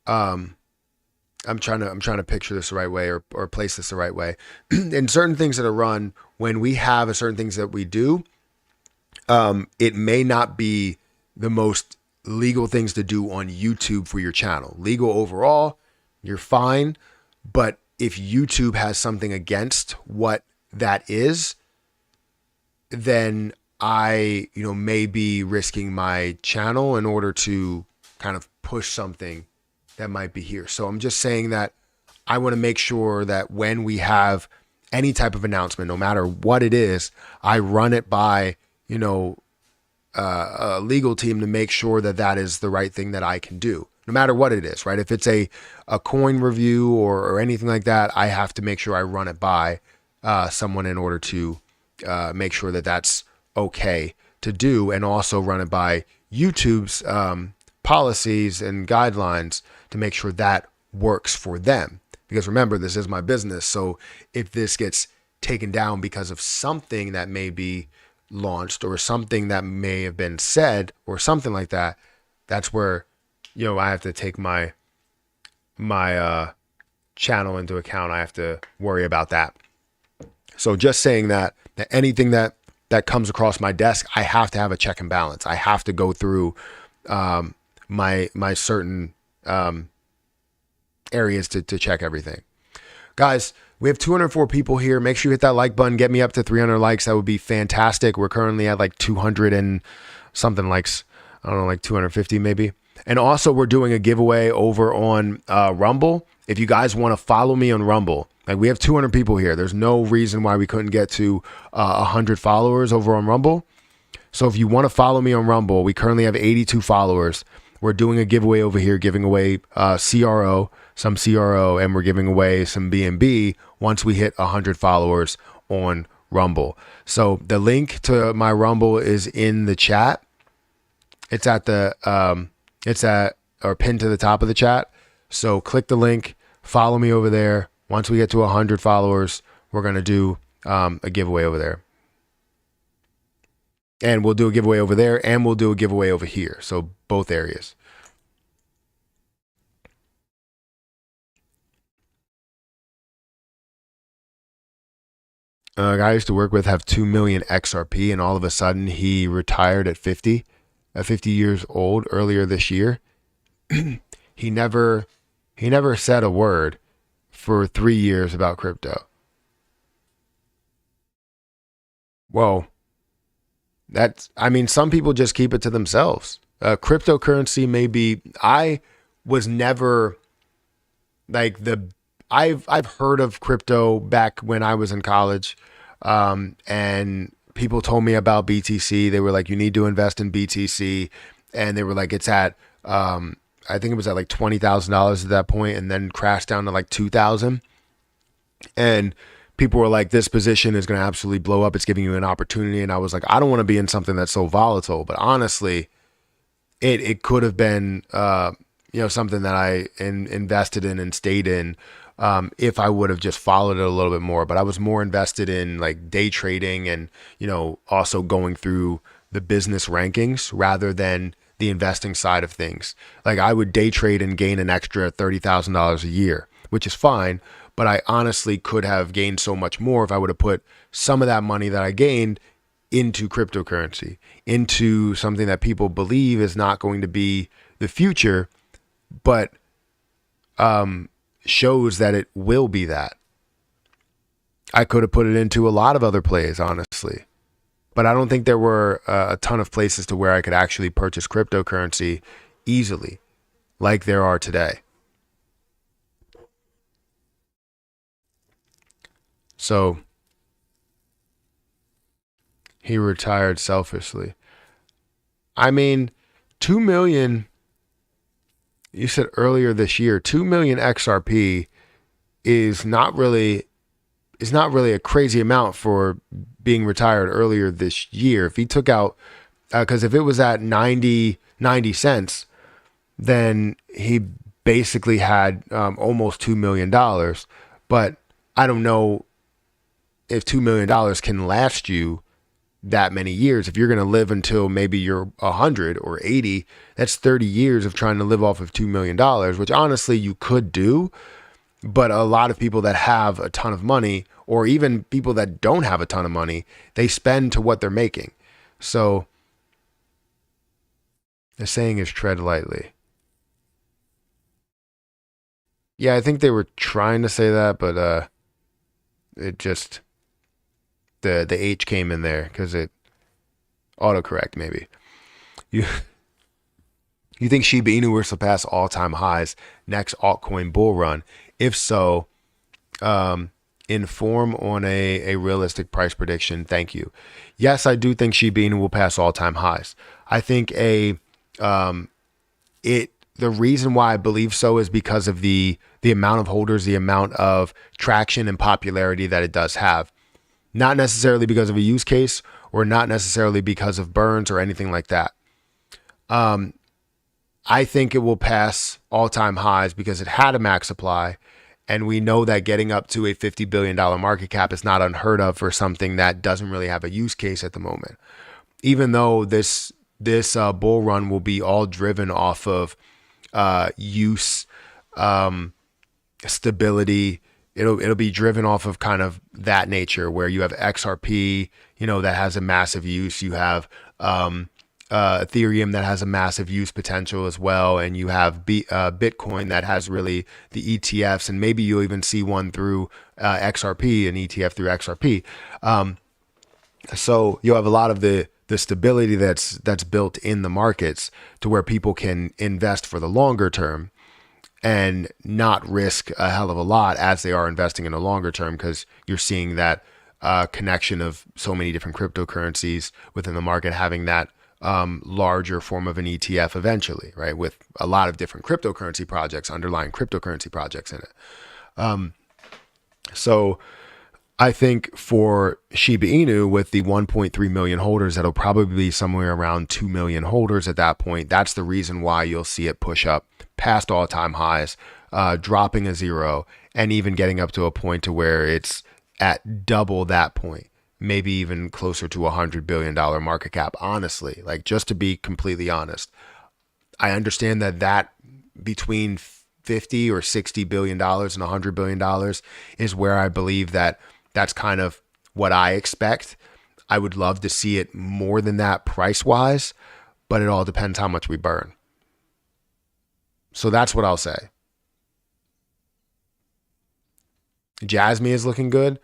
I'm trying to picture this the right way or place this the right way. In certain things that are run, when we have a certain things that we do, it may not be the most legal things to do on YouTube for your channel. Legal overall, you're fine. But if YouTube has something against what that is, then I, may be risking my channel in order to kind of push something that might be here. So I'm just saying that I want to make sure that when we have any type of announcement, no matter what it is, I run it by, a legal team to make sure that that is the right thing that I can do, no matter what it is, right? If it's a coin review or anything like that, I have to make sure I run it by someone in order to make sure that that's okay to do, and also run it by YouTube's policies and guidelines to make sure that works for them. Because remember, this is my business. So if this gets taken down because of something that may be launched or something that may have been said or something like that, that's where, I have to take my channel into account. I have to worry about that. So just saying that anything that comes across my desk, I have to have a check and balance. I have to go through my certain areas to check everything. Guys, we have 204 people here. Make sure you hit that like button. Get me up to 300 likes. That would be fantastic. We're currently at like 200 and something likes. I don't know, like 250 maybe. And also we're doing a giveaway over on Rumble. If you guys want to follow me on Rumble, like we have 200 people here. There's no reason why we couldn't get to 100 followers over on Rumble. So if you want to follow me on Rumble, we currently have 82 followers. We're doing a giveaway over here, giving away some CRO, and we're giving away some B&B once we hit 100 followers on Rumble. So the link to my Rumble is in the chat. It's at or pinned to the top of the chat. So click the link, follow me over there. Once we get to 100 followers, we're going to do a giveaway over there. And we'll do a giveaway over there, and we'll do a giveaway over here. So both areas. A guy I used to work with have 2 million XRP, and all of a sudden he retired at 50 years old earlier this year. He never said a word for 3 years about crypto. Whoa. Some people just keep it to themselves. Cryptocurrency may be, I was never like I've heard of crypto back when I was in college. And people told me about BTC. They were like, you need to invest in BTC. And they were like, it's at, I think it was at like $20,000 at that point, and then crashed down to like 2,000. And people were like, this position is going to absolutely blow up. It's giving you an opportunity. And I was like, I don't want to be in something that's so volatile. But honestly, it could have been, something that I invested in and stayed in if I would have just followed it a little bit more. But I was more invested in like day trading and, also going through the business rankings rather than the investing side of things. Like I would day trade and gain an extra $30,000 a year, which is fine. But I honestly could have gained so much more if I would have put some of that money that I gained into cryptocurrency, into something that people believe is not going to be the future, but shows that it will be that. I could have put it into a lot of other plays, honestly. But I don't think there were a ton of places to where I could actually purchase cryptocurrency easily like there are today. So he retired selfishly. 2 million, you said earlier this year, 2 million XRP is not really a crazy amount for being retired earlier this year. If he took out, because if it was at 90 cents, then he basically had almost $2 million. But I don't know if $2 million can last you that many years. If you're going to live until maybe you're 100 or 80, that's 30 years of trying to live off of $2 million, which honestly you could do. But a lot of people that have a ton of money, or even people that don't have a ton of money, they spend to what they're making. So the saying is tread lightly. Yeah, I think they were trying to say that, but it just, the H came in there because it autocorrect maybe. You think Shiba Inu will surpass all-time highs next altcoin bull run? If so, inform on a realistic price prediction. Thank you. Yes, I do think Shiba Inu will pass all-time highs. I think the reason why I believe so is because of the amount of holders, the amount of traction and popularity that it does have. Not necessarily because of a use case or not necessarily because of burns or anything like that. I think it will pass all-time highs because it had a max supply, and we know that getting up to a $50 billion market cap is not unheard of for something that doesn't really have a use case at the moment. Even though this bull run will be all driven off of use, stability. It'll be driven off of kind of that nature where you have XRP, that has a massive use. You have Ethereum that has a massive use potential as well, and you have Bitcoin that has really the ETFs, and maybe you'll even see one through XRP, an ETF through XRP. So you'll have a lot of the stability that's built in the markets to where people can invest for the longer term and not risk a hell of a lot as they are investing in the longer term, because you're seeing that connection of so many different cryptocurrencies within the market having that larger form of an ETF eventually, right? With a lot of different cryptocurrency projects, underlying cryptocurrency projects in it. So I think for Shiba Inu, with the 1.3 million holders, that'll probably be somewhere around 2 million holders at that point. That's the reason why you'll see it push up past all-time highs, dropping a zero, and even getting up to a point to where it's at double that point, maybe even closer to $100 billion market cap. Honestly, like, just to be completely honest, I understand that between 50 or 60 billion dollars and $100 billion is where I believe that's kind of what I expect. I would love to see it more than that price wise, but it all depends how much we burn. So that's what I'll say. Jasmy is looking good.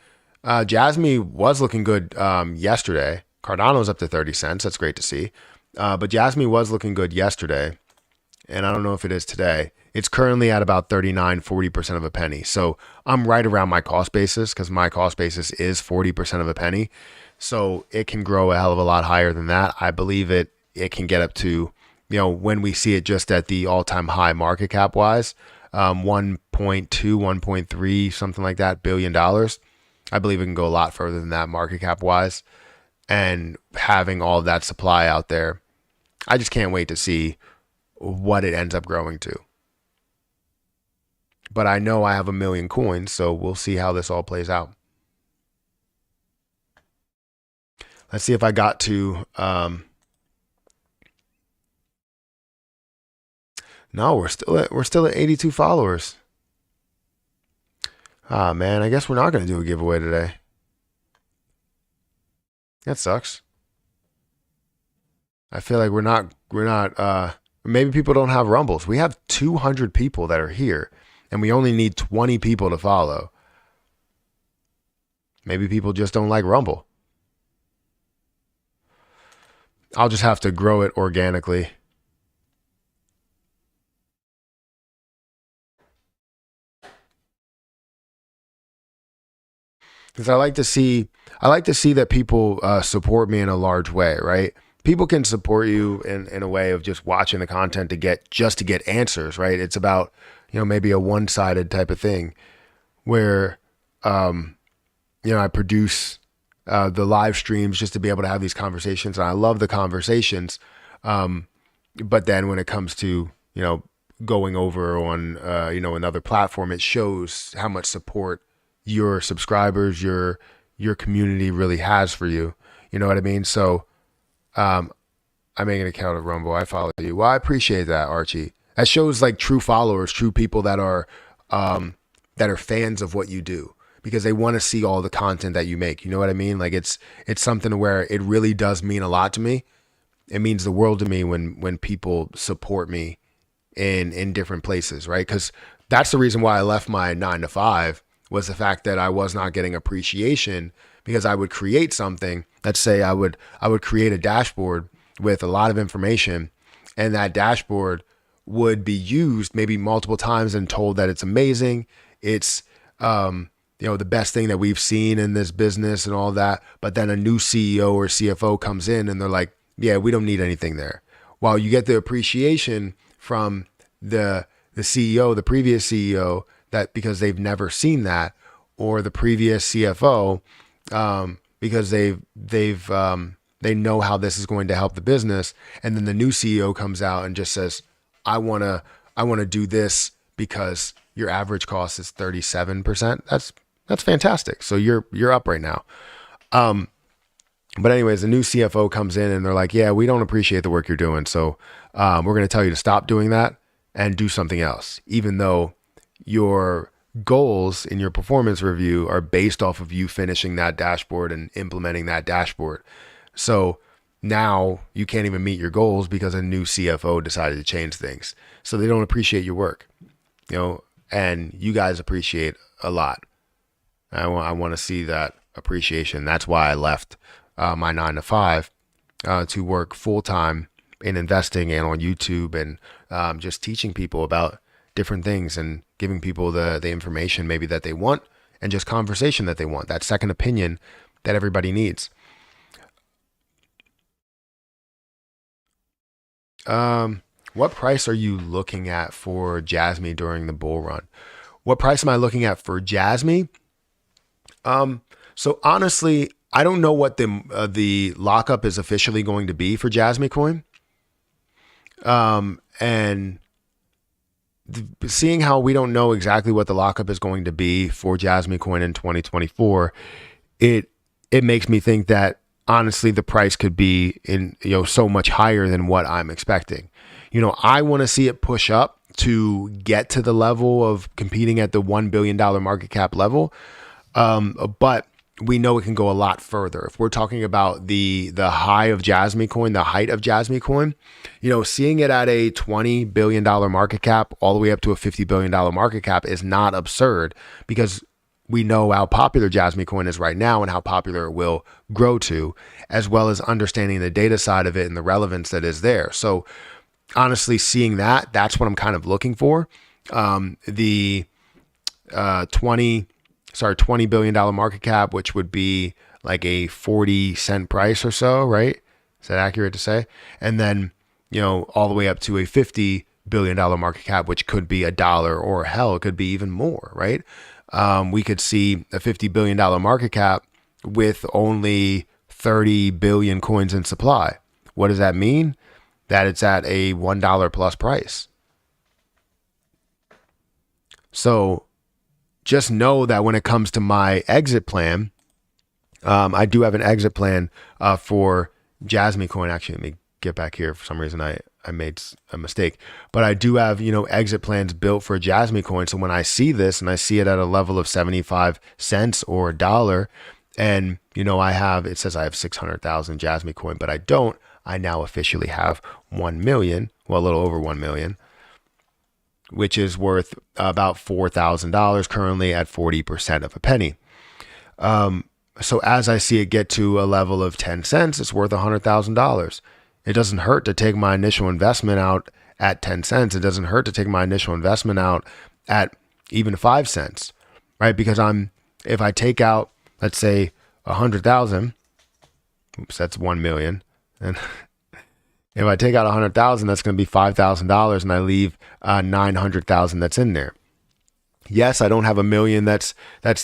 Jasmy was looking good yesterday. Cardano's up to 30 cents. That's great to see. But Jasmy was looking good yesterday, and I don't know if it is today. It's currently at about 40% of a penny. So I'm right around my cost basis, because my cost basis is 40% of a penny. So it can grow a hell of a lot higher than that. I believe it can get up to, when we see it just at the all-time high market cap wise, 1.2, 1.3, something like that, $billion. I believe it can go a lot further than that market cap wise. And having all of that supply out there, I just can't wait to see what it ends up growing to. But I know I have 1 million coins, so we'll see how this all plays out. Let's see if I got to... No, we're still at 82 followers. Ah, man, I guess we're not going to do a giveaway today. That sucks. I feel like we're not, maybe people don't have Rumbles. We have 200 people that are here, and we only need 20 people to follow. Maybe people just don't like Rumble. I'll just have to grow it organically. Because I like to see that people support me in a large way, right? People can support you in a way of just watching the content to get answers, right? It's about, maybe a one-sided type of thing where, I produce the live streams just to be able to have these conversations. And I love the conversations. But then when it comes to, going over on, another platform, it shows how much support your subscribers, your community really has for you. You know what I mean? So I make an account of Rumble. I follow you. Well, I appreciate that, Archie. That shows like true followers, true people that are fans of what you do, because they want to see all the content that you make. You know what I mean? Like it's something where it really does mean a lot to me. It means the world to me when people support me in different places, right? Because that's the reason why I left my 9 to 5, was the fact that I was not getting appreciation, because I would create something. Let's say I would create a dashboard with a lot of information, and that dashboard would be used maybe multiple times and told that it's amazing. It's the best thing that we've seen in this business and all that. But then a new CEO or CFO comes in and they're like, yeah, we don't need anything there. While you get the appreciation from the CEO, the previous CEO, that because they've never seen that, or the previous CFO, because they know how this is going to help the business, and then the new CEO comes out and just says, I wanna do this because your average cost is 37%. That's fantastic. So you're up right now. But anyways, the new CFO comes in and they're like, yeah, we don't appreciate the work you're doing. So we're going to tell you to stop doing that and do something else, even though your goals in your performance review are based off of you finishing that dashboard and implementing that dashboard. So now you can't even meet your goals because a new CFO decided to change things. So they don't appreciate your work, and you guys appreciate a lot. I want to see that appreciation. That's why I left my 9 to 5 to work full time in investing and on YouTube and just teaching people about different things and giving people the information maybe that they want and just conversation that they want, that second opinion that everybody needs. What price are you looking at for Jasmy during the bull run? What price am I looking at for Jasmy? So honestly, I don't know what the lockup is officially going to be for Jasmy Coin. And seeing how we don't know exactly what the lockup is going to be for Jasmy Coin in 2024, it makes me think that honestly the price could be in so much higher than what I'm expecting. I want to see it push up to get to the level of competing at the $1 billion market cap level. But we know it can go a lot further. If we're talking about the high of Jasmy Coin, the height of Jasmy Coin, seeing it at a $20 billion market cap all the way up to a $50 billion market cap is not absurd, because we know how popular Jasmy Coin is right now and how popular it will grow to, as well as understanding the data side of it and the relevance that is there. So honestly, seeing that's what I'm kind of looking for. The $20 billion market cap, which would be like a 40-cent price or so, right? Is that accurate to say? And then, all the way up to a $50 billion market cap, which could be $1, or hell, it could be even more, right? We could see a $50 billion market cap with only 30 billion coins in supply. What does that mean? That it's at a $1 plus price. So just know that when it comes to my exit plan, I do have an exit plan for Jasmy Coin. Actually, let me get back here. For some reason, I made a mistake. But I do have, exit plans built for Jasmy Coin. So when I see this and I see it at a level of 75 cents or $1, and, it says I have 600,000 Jasmy Coin, but I don't. I now officially have 1 million, well, a little over 1 million, which is worth about $4,000 currently at 40% of a penny. So as I see it get to a level of 10 cents, it's worth $100,000. It doesn't hurt to take my initial investment out at 10 cents. It doesn't hurt to take my initial investment out at even 5 cents, right? Because if I take out, let's say 100,000, oops, that's 1 million. And if I take out 100,000, that's going to be $5,000, and I leave 900,000 that's in there. Yes, I don't have 1 million that's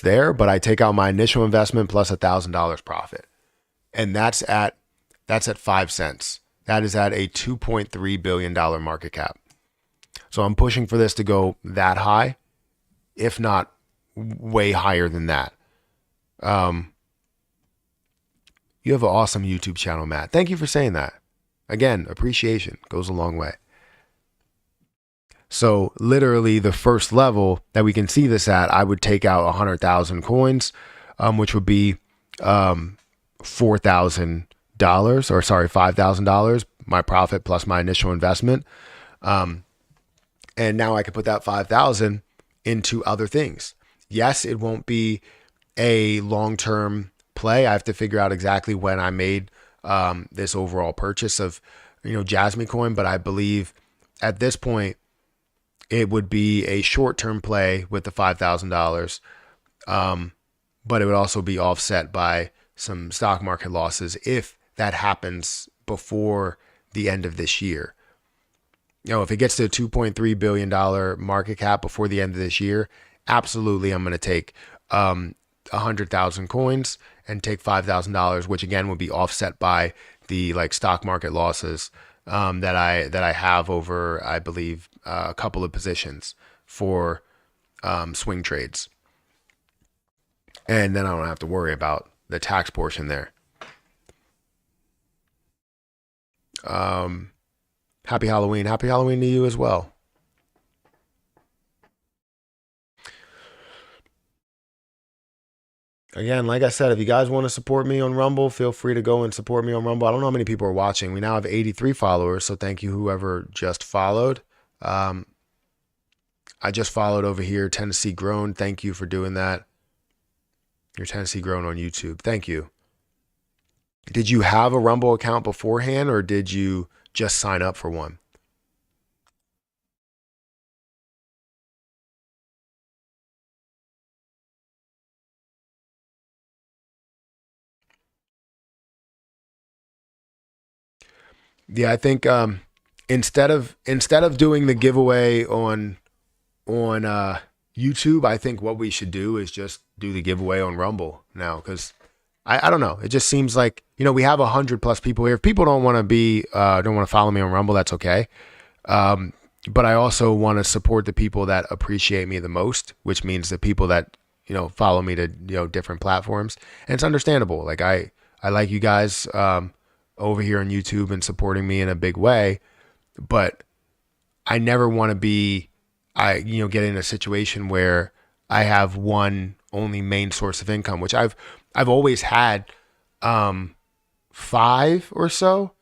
there, but I take out my initial investment plus $1,000 profit, and that's at 5 cents. That is at a $2.3 billion market cap. So I'm pushing for this to go that high, if not way higher than that. You have an awesome YouTube channel, Matt. Thank you for saying that. Again, appreciation goes a long way. So literally the first level that we can see this at, I would take out 100,000 coins, which would be $5,000, my profit plus my initial investment. And now I can put that 5,000 into other things. Yes, it won't be a long-term play. I have to figure out exactly when I made this overall purchase of, Jasmy Coin, but I believe at this point it would be a short-term play with the $5,000 but it would also be offset by some stock market losses if that happens before the end of this year. If it gets to a $2.3 billion market cap before the end of this year, absolutely, I'm going to take 100,000 coins and take $5,000, which again would be offset by the like stock market losses that I have over, I believe, a couple of positions for swing trades, and then I don't have to worry about the tax portion there. Um, Happy Halloween! Happy Halloween to you as well. Again, like I said, if you guys want to support me on Rumble, feel free to go and support me on Rumble. I don't know how many people are watching. We now have 83 followers, so thank you whoever just followed. Um, I just followed over here, Tennessee Grown. Thank you for doing that. You're Tennessee Grown on YouTube. Thank you. Did you have a Rumble account beforehand, or did you just sign up for one? Yeah, I think instead of doing the giveaway on YouTube, I think what we should do is just do the giveaway on Rumble now, because I don't know. It just seems like, we have 100+ people here. If people don't want to don't want to follow me on Rumble, that's okay. But I also want to support the people that appreciate me the most, which means the people that, follow me to, different platforms. And it's understandable. Like I like you guys over here on YouTube and supporting me in a big way, but I never want to get in a situation where I have one only main source of income, which I've always had five or so,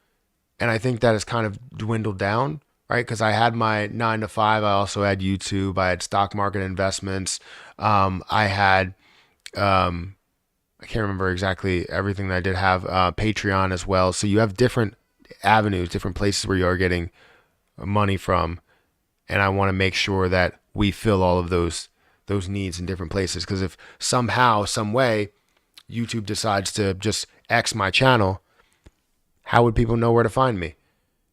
and I think that has kind of dwindled down, right? Because I had my 9 to 5. I also had YouTube. I had stock market investments. I had I can't remember exactly everything that I did have. Patreon as well. So you have different avenues, different places where you are getting money from, and I want to make sure that we fill all of those needs in different places. Because if somehow, some way, YouTube decides to just X my channel, how would people know where to find me?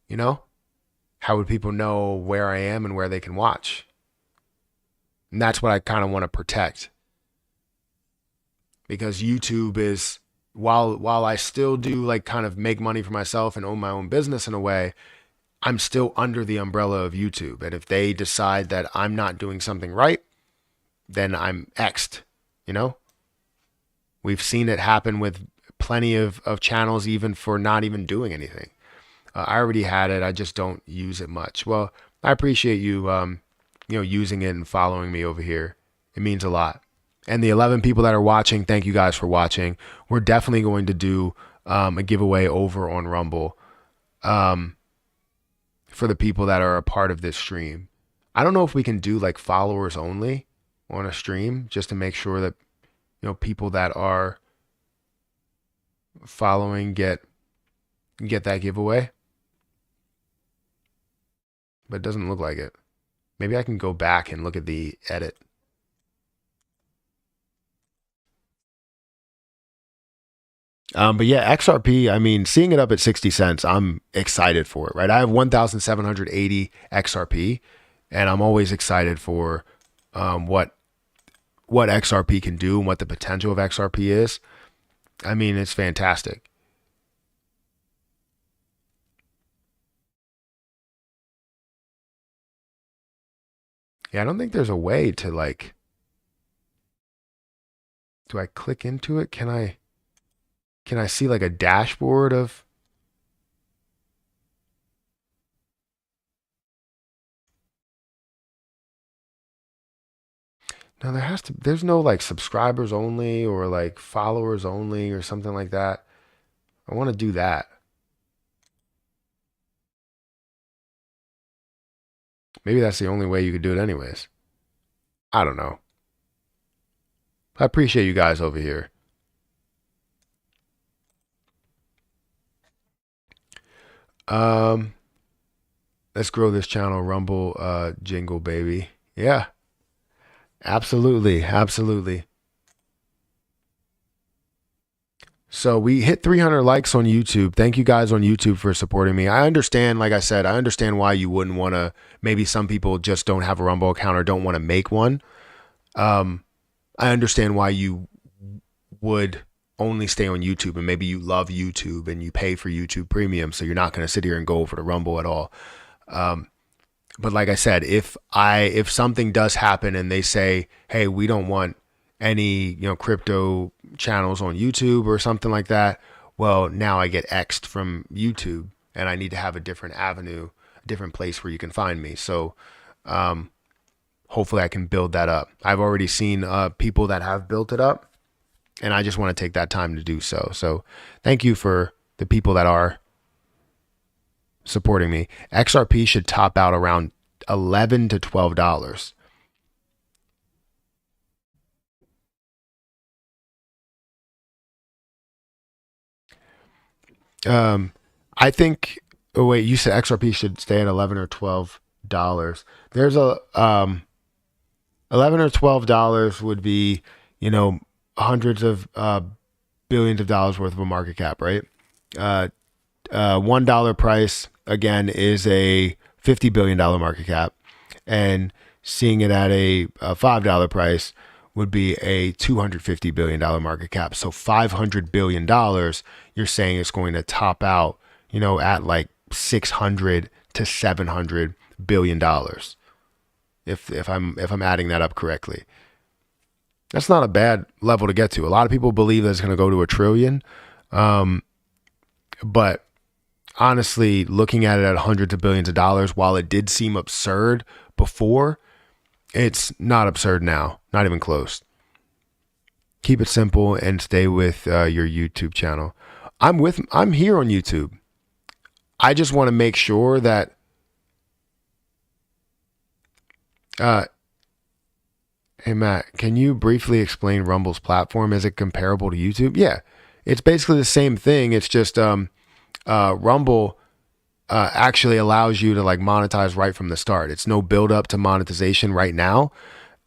You know, how would people know where I am and where they can watch? And that's what I kind of want to protect, because YouTube is, while I still do like kind of make money for myself and own my own business in a way, I'm still under the umbrella of YouTube. And if they decide that I'm not doing something right, then I'm X'd, you know? We've seen it happen with plenty of channels, even for not even doing anything. I already had it. I just don't use it much. Well, I appreciate you, using it and following me over here. It means a lot. And the 11 people that are watching, thank you guys for watching. We're definitely going to do a giveaway over on Rumble for the people that are a part of this stream. I don't know if we can do like followers only on a stream, just to make sure that people that are following get that giveaway. But it doesn't look like it. Maybe I can go back and look at the edit. But yeah, XRP, I mean, seeing it up at 60 cents, I'm excited for it, right? I have 1,780 XRP, and I'm always excited for what XRP can do and what the potential of XRP is. I mean, it's fantastic. Yeah, I don't think there's a way to like, do I click into it? Can I see like a dashboard of? No, there's no like subscribers only or like followers only or something like that. I want to do that. Maybe that's the only way you could do it anyways. I don't know. I appreciate you guys over here. Um, let's grow this channel, Rumble jingle baby. Yeah, absolutely, absolutely. So we hit 300 likes on YouTube. Thank you guys on YouTube for supporting me. I understand, like I said, I understand why you wouldn't want to. Maybe some people just don't have a Rumble account or don't want to make one. I understand why you would only stay on YouTube, and maybe you love YouTube and you pay for YouTube Premium, so you're not going to sit here and go over to Rumble at all. But like I said, if something does happen and they say, hey, we don't want any crypto channels on YouTube or something like that, well, now I get X'd from YouTube and I need to have a different avenue, a different place where you can find me. So hopefully I can build that up. I've already seen people that have built it up, and I just want to take that time to do so. So thank you for the people that are supporting me. XRP should top out around $11 to $12. I think. Oh wait, you said XRP should stay at $11 or $12. There's a $11 or $12 would be hundreds of billions of dollars worth of a market cap, right? $1 price again is a $50 billion market cap, and seeing it at a $5 price would be a $250 billion market cap. So $500 billion, you're saying it's going to top out, at like $600 to $700 billion. If I'm adding that up correctly. That's not a bad level to get to. A lot of people believe that it's going to go to $1 trillion. But honestly, looking at it at hundreds of billions of dollars, while it did seem absurd before, it's not absurd now. Not even close. Keep it simple and stay with your YouTube channel. I'm here on YouTube. I just want to make sure that hey Matt, can you briefly explain Rumble's platform? Is it comparable to YouTube? Yeah, it's basically the same thing. It's just Rumble actually allows you to like monetize right from the start. It's no build up to monetization right now,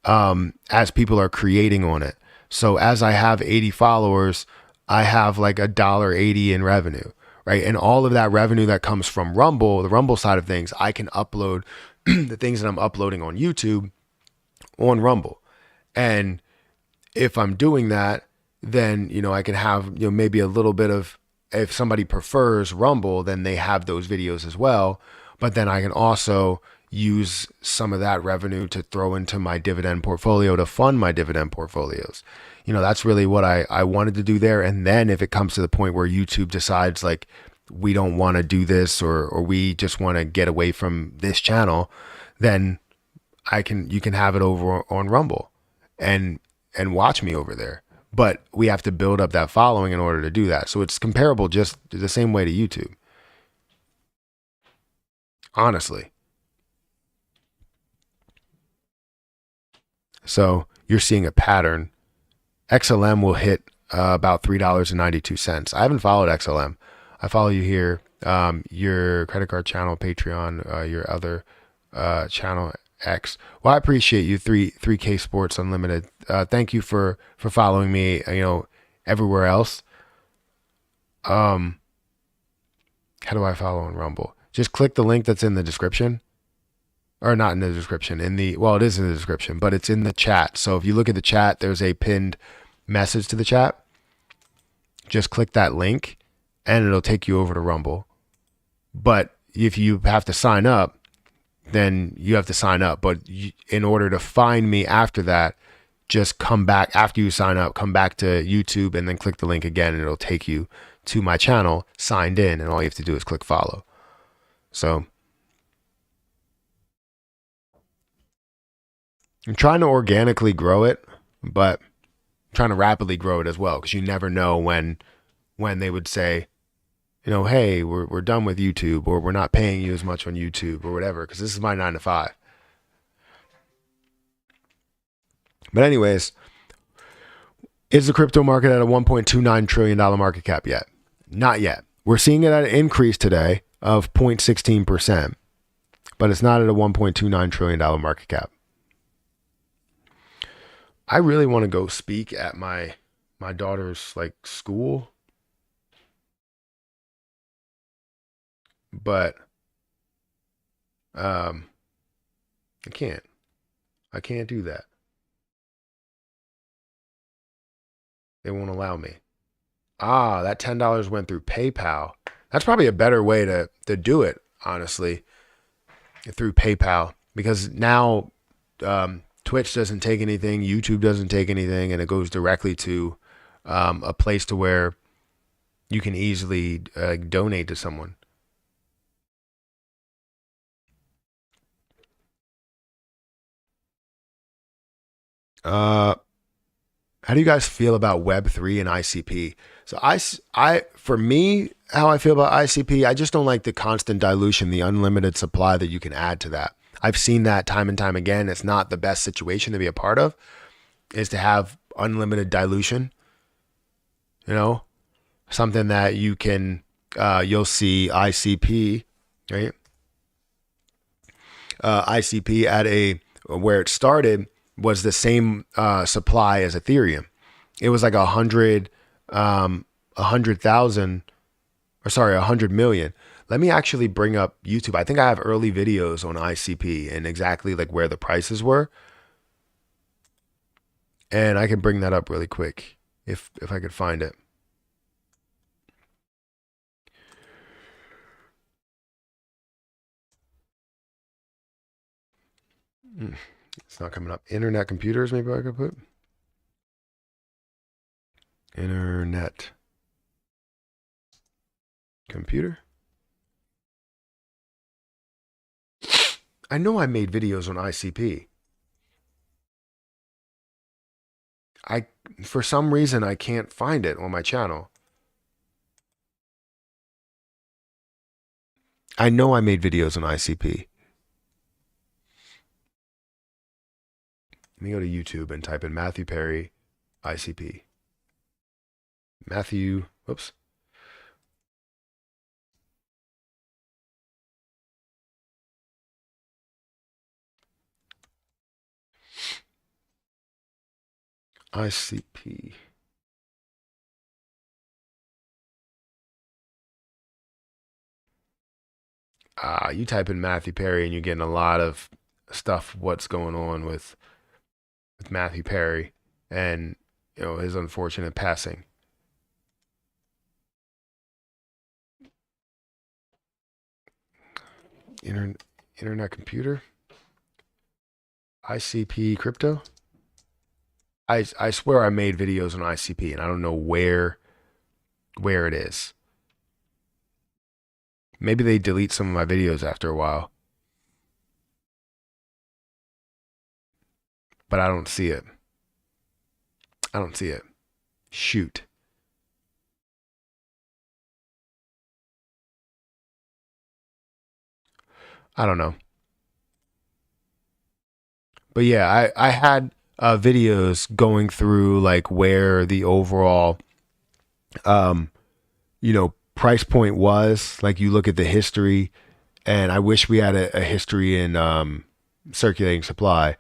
as people are creating on it. So as I have 80 followers, I have like $1.80 in revenue, right? And all of that revenue that comes from Rumble, the Rumble side of things, I can upload the things that I'm uploading on YouTube on Rumble. And if I'm doing that, then, I can have, maybe a little bit of, if somebody prefers Rumble, then they have those videos as well. But then I can also use some of that revenue to throw into my dividend portfolio to fund my dividend portfolios. That's really what I wanted to do there. And then if it comes to the point where YouTube decides like, we don't want to do this, or we just want to get away from this channel, then you can have it over on Rumble and watch me over there. But we have to build up that following in order to do that. So it's comparable just the same way to YouTube. Honestly. So you're seeing a pattern. XLM will hit about $3.92. I haven't followed XLM. I follow you here. Your credit card channel, Patreon, your other channel, X. Well, I appreciate you, 3K Sports Unlimited. Thank you for following me, everywhere else. How do I follow on Rumble? Just click the link that's in the description. Or not in the description, it is in the description, but it's in the chat. So if you look at the chat, there's a pinned message to the chat. Just click that link and it'll take you over to Rumble. But if you have to sign up, then you have to sign up. But in order to find me after that, just come back after you sign up, come back to YouTube and then click the link again and it'll take you to my channel signed in, and all you have to do is click follow. So I'm trying to organically grow it, but I'm trying to rapidly grow it as well, because you never know when they would say, hey, we're done with YouTube, or we're not paying you as much on YouTube, or whatever, because this is my 9 to 5. But anyways, is the crypto market at a $1.29 trillion market cap yet? Not yet. We're seeing it at an increase today of 0.16%, but it's not at a $1.29 trillion market cap. I really want to go speak at my daughter's like school but um, I can't. I can't do that. They won't allow me. Ah, that $10 went through PayPal. That's probably a better way to do it, honestly, through PayPal, because now Twitch doesn't take anything, YouTube doesn't take anything, and it goes directly to a place to where you can easily donate to someone. Uh, how do you guys feel about Web3 and ICP? So for me, how I feel about ICP, I just don't like the constant dilution, the unlimited supply that you can add to that. I've seen that time and time again. It's not the best situation to be a part of, is to have unlimited dilution. You know, something that you can, you'll see ICP, right? ICP at where it started was the same supply as Ethereum. It was like 100,000, or sorry, 100 million. Let me actually bring up YouTube. I think I have early videos on ICP and exactly like where the prices were, and I can bring that up really quick if I could find it. It's not coming up. Internet computers, maybe I could put internet computer. I know I made videos on ICP. I For some reason I can't find it on my channel. I know I made videos on ICP. Let me go to YouTube and type in Matthew Perry ICP. Matthew, whoops. ICP. You type in Matthew Perry and you're getting a lot of stuff. What's going on with Matthew Perry and his unfortunate passing. Internet computer. ICP crypto. I swear I made videos on ICP and I don't know where it is. Maybe they delete some of my videos after a while, but I don't see it. I don't see it. Shoot. I don't know. But yeah, I had videos going through like where the overall price point was. Like you look at the history, and I wish we had a history in circulating supply,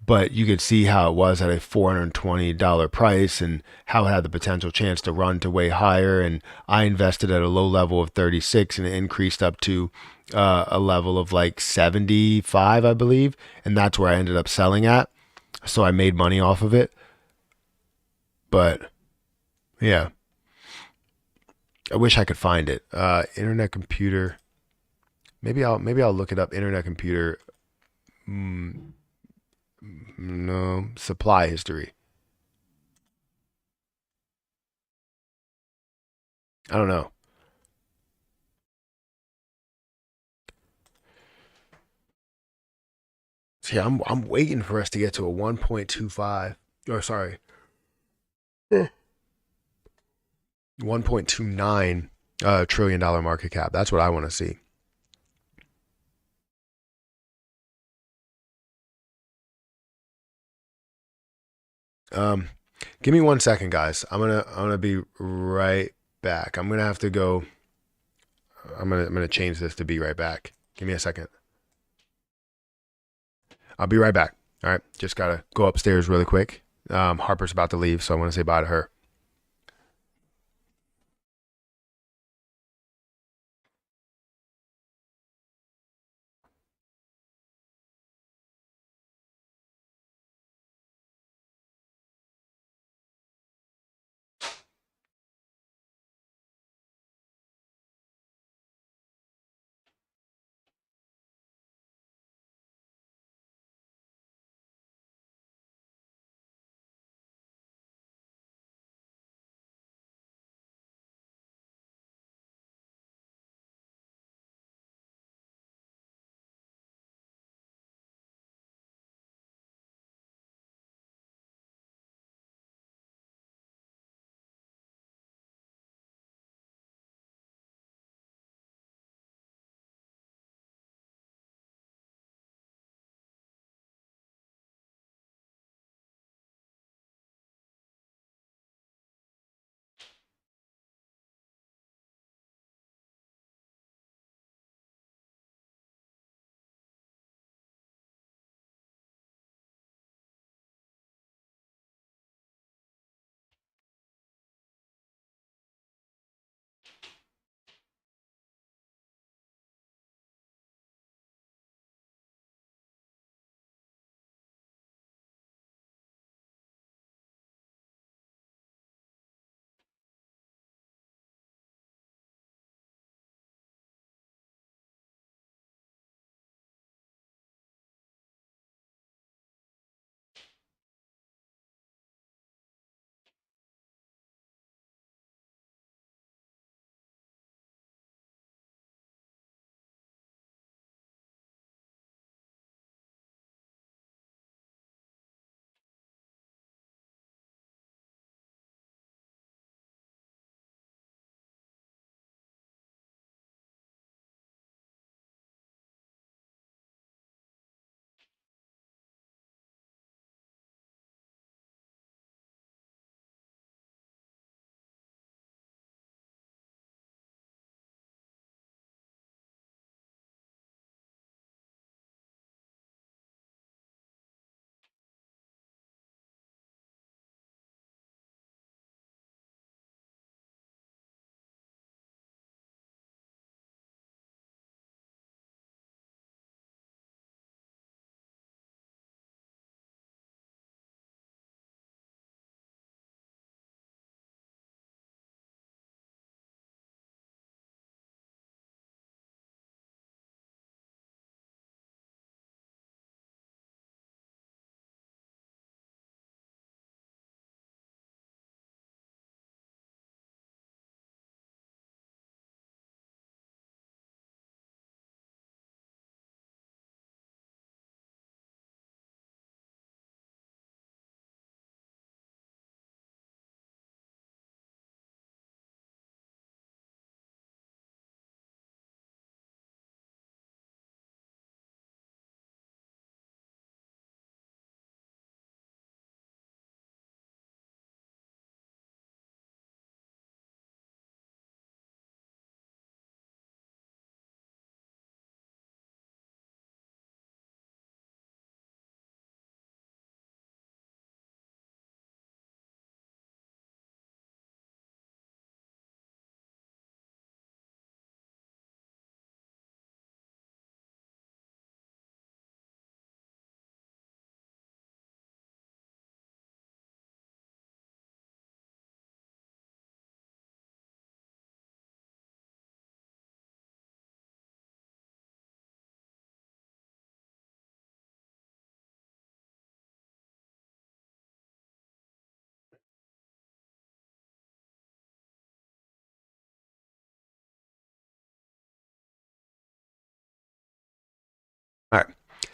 but you could see how it was at a $420 price and how it had the potential chance to run to way higher. And I invested at a low level of 36 and it increased up to a level of like 75, I believe. And that's where I ended up selling at. So I made money off of it. But yeah, I wish I could find it. Internet computer. Maybe I'll look it up. Internet computer. No, supply history. I don't know. See, I'm waiting for us to get to a 1.25, or sorry, 1.29 $1 trillion market cap. That's what I want to see. Give me 1 second, guys. I'm gonna be right back. I'm gonna have to go. I'm gonna change this to be right back. Give me a second. I'll be right back. All right. Just gotta go upstairs really quick. Harper's about to leave, so I want to say bye to her.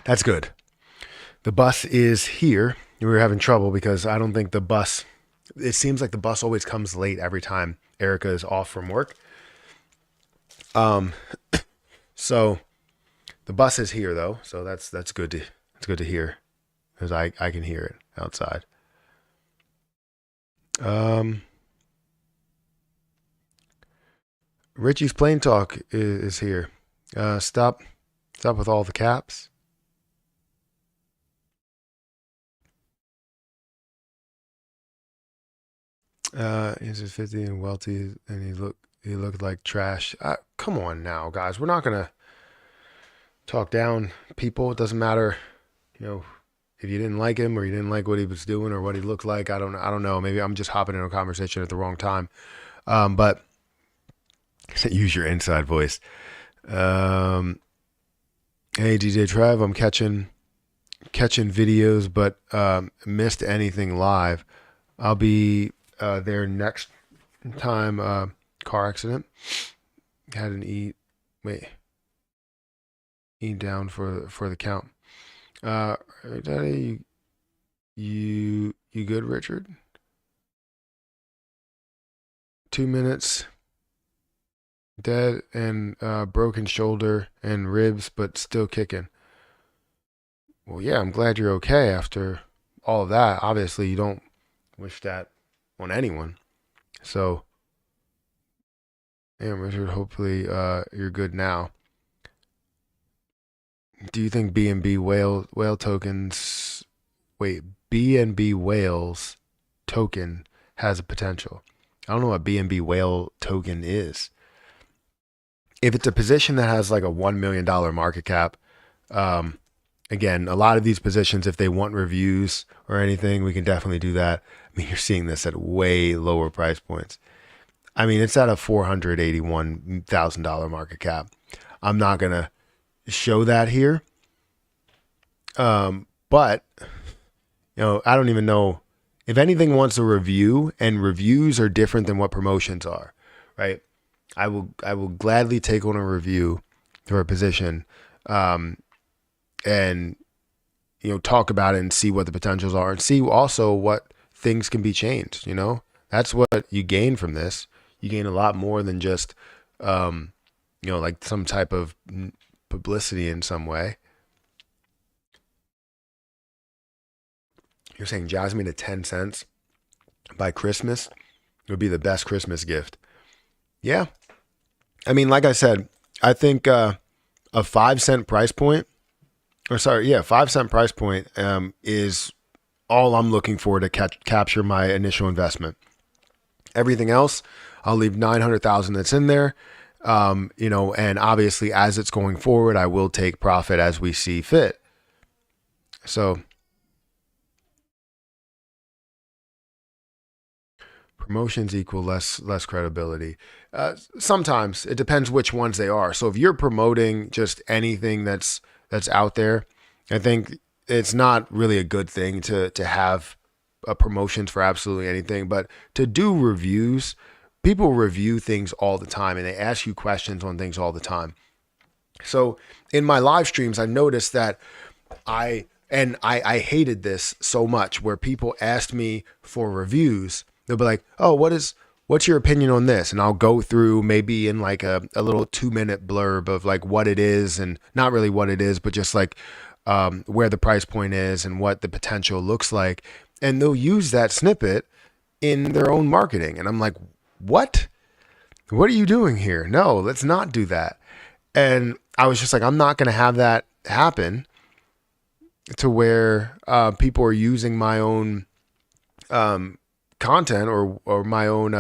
That's good. The bus is here. We were having trouble because I don't think the bus, it seems like the bus always comes late every time Erica is off from work. So the bus is here though. So that's good to hear because I can hear it outside. Um, Richie's Plain Talk is here. Stop with all the caps. He's just 50 and wealthy, and he looked like trash. Come on now, guys. We're not gonna talk down people. It doesn't matter, you know, if you didn't like him or you didn't like what he was doing or what he looked like. I don't know. Maybe I'm just hopping into a conversation at the wrong time. But use your inside voice. Hey DJ Trev, I'm catching videos, but missed anything live. I'll be there next time. Car accident. Had an eat down for the count. Daddy, you good, Richard? 2 minutes. Dead and broken shoulder and ribs, but still kicking. Well, yeah, I'm glad you're okay after all of that. Obviously, you don't wish that on anyone. So, yeah, Richard, hopefully you're good now. Do you think BNB whale tokens? Wait, BNB whales token has a potential. I don't know what BNB whale token is. If it's a position that has like a $1 million market cap, again, a lot of these positions, if they want reviews or anything, we can definitely do that. I mean, you're seeing this at way lower price points. I mean, it's at a $481,000 market cap. I'm not going to show that here. But, I don't even know if anything wants a review, and reviews are different than what promotions are, right? I will gladly take on a review for a position, and talk about it and see what the potentials are and see also what things can be changed. That's what you gain from this. You gain a lot more than just like some type of publicity in some way. You're saying Jasmine at 10 cents by Christmas would be the best Christmas gift. Yeah. I mean, like I said, I think a 5 cent price point, 5 cent price point is all I'm looking for to capture my initial investment. Everything else, I'll leave 900,000 that's in there. And obviously as it's going forward, I will take profit as we see fit. So promotions equal less credibility. Sometimes it depends which ones they are. So if you're promoting just anything that's out there, I think it's not really a good thing to have promotions for absolutely anything. But to do reviews, people review things all the time and they ask you questions on things all the time. So in my live streams, I noticed that I hated this so much where people asked me for reviews. They'll be like, oh, what's your opinion on this? And I'll go through maybe in like a little 2-minute blurb of like what it is, and not really what it is, but just like where the price point is and what the potential looks like. And they'll use that snippet in their own marketing. And I'm like, what are you doing here? No, let's not do that. And I was just like, I'm not going to have that happen to where people are using my own content or my own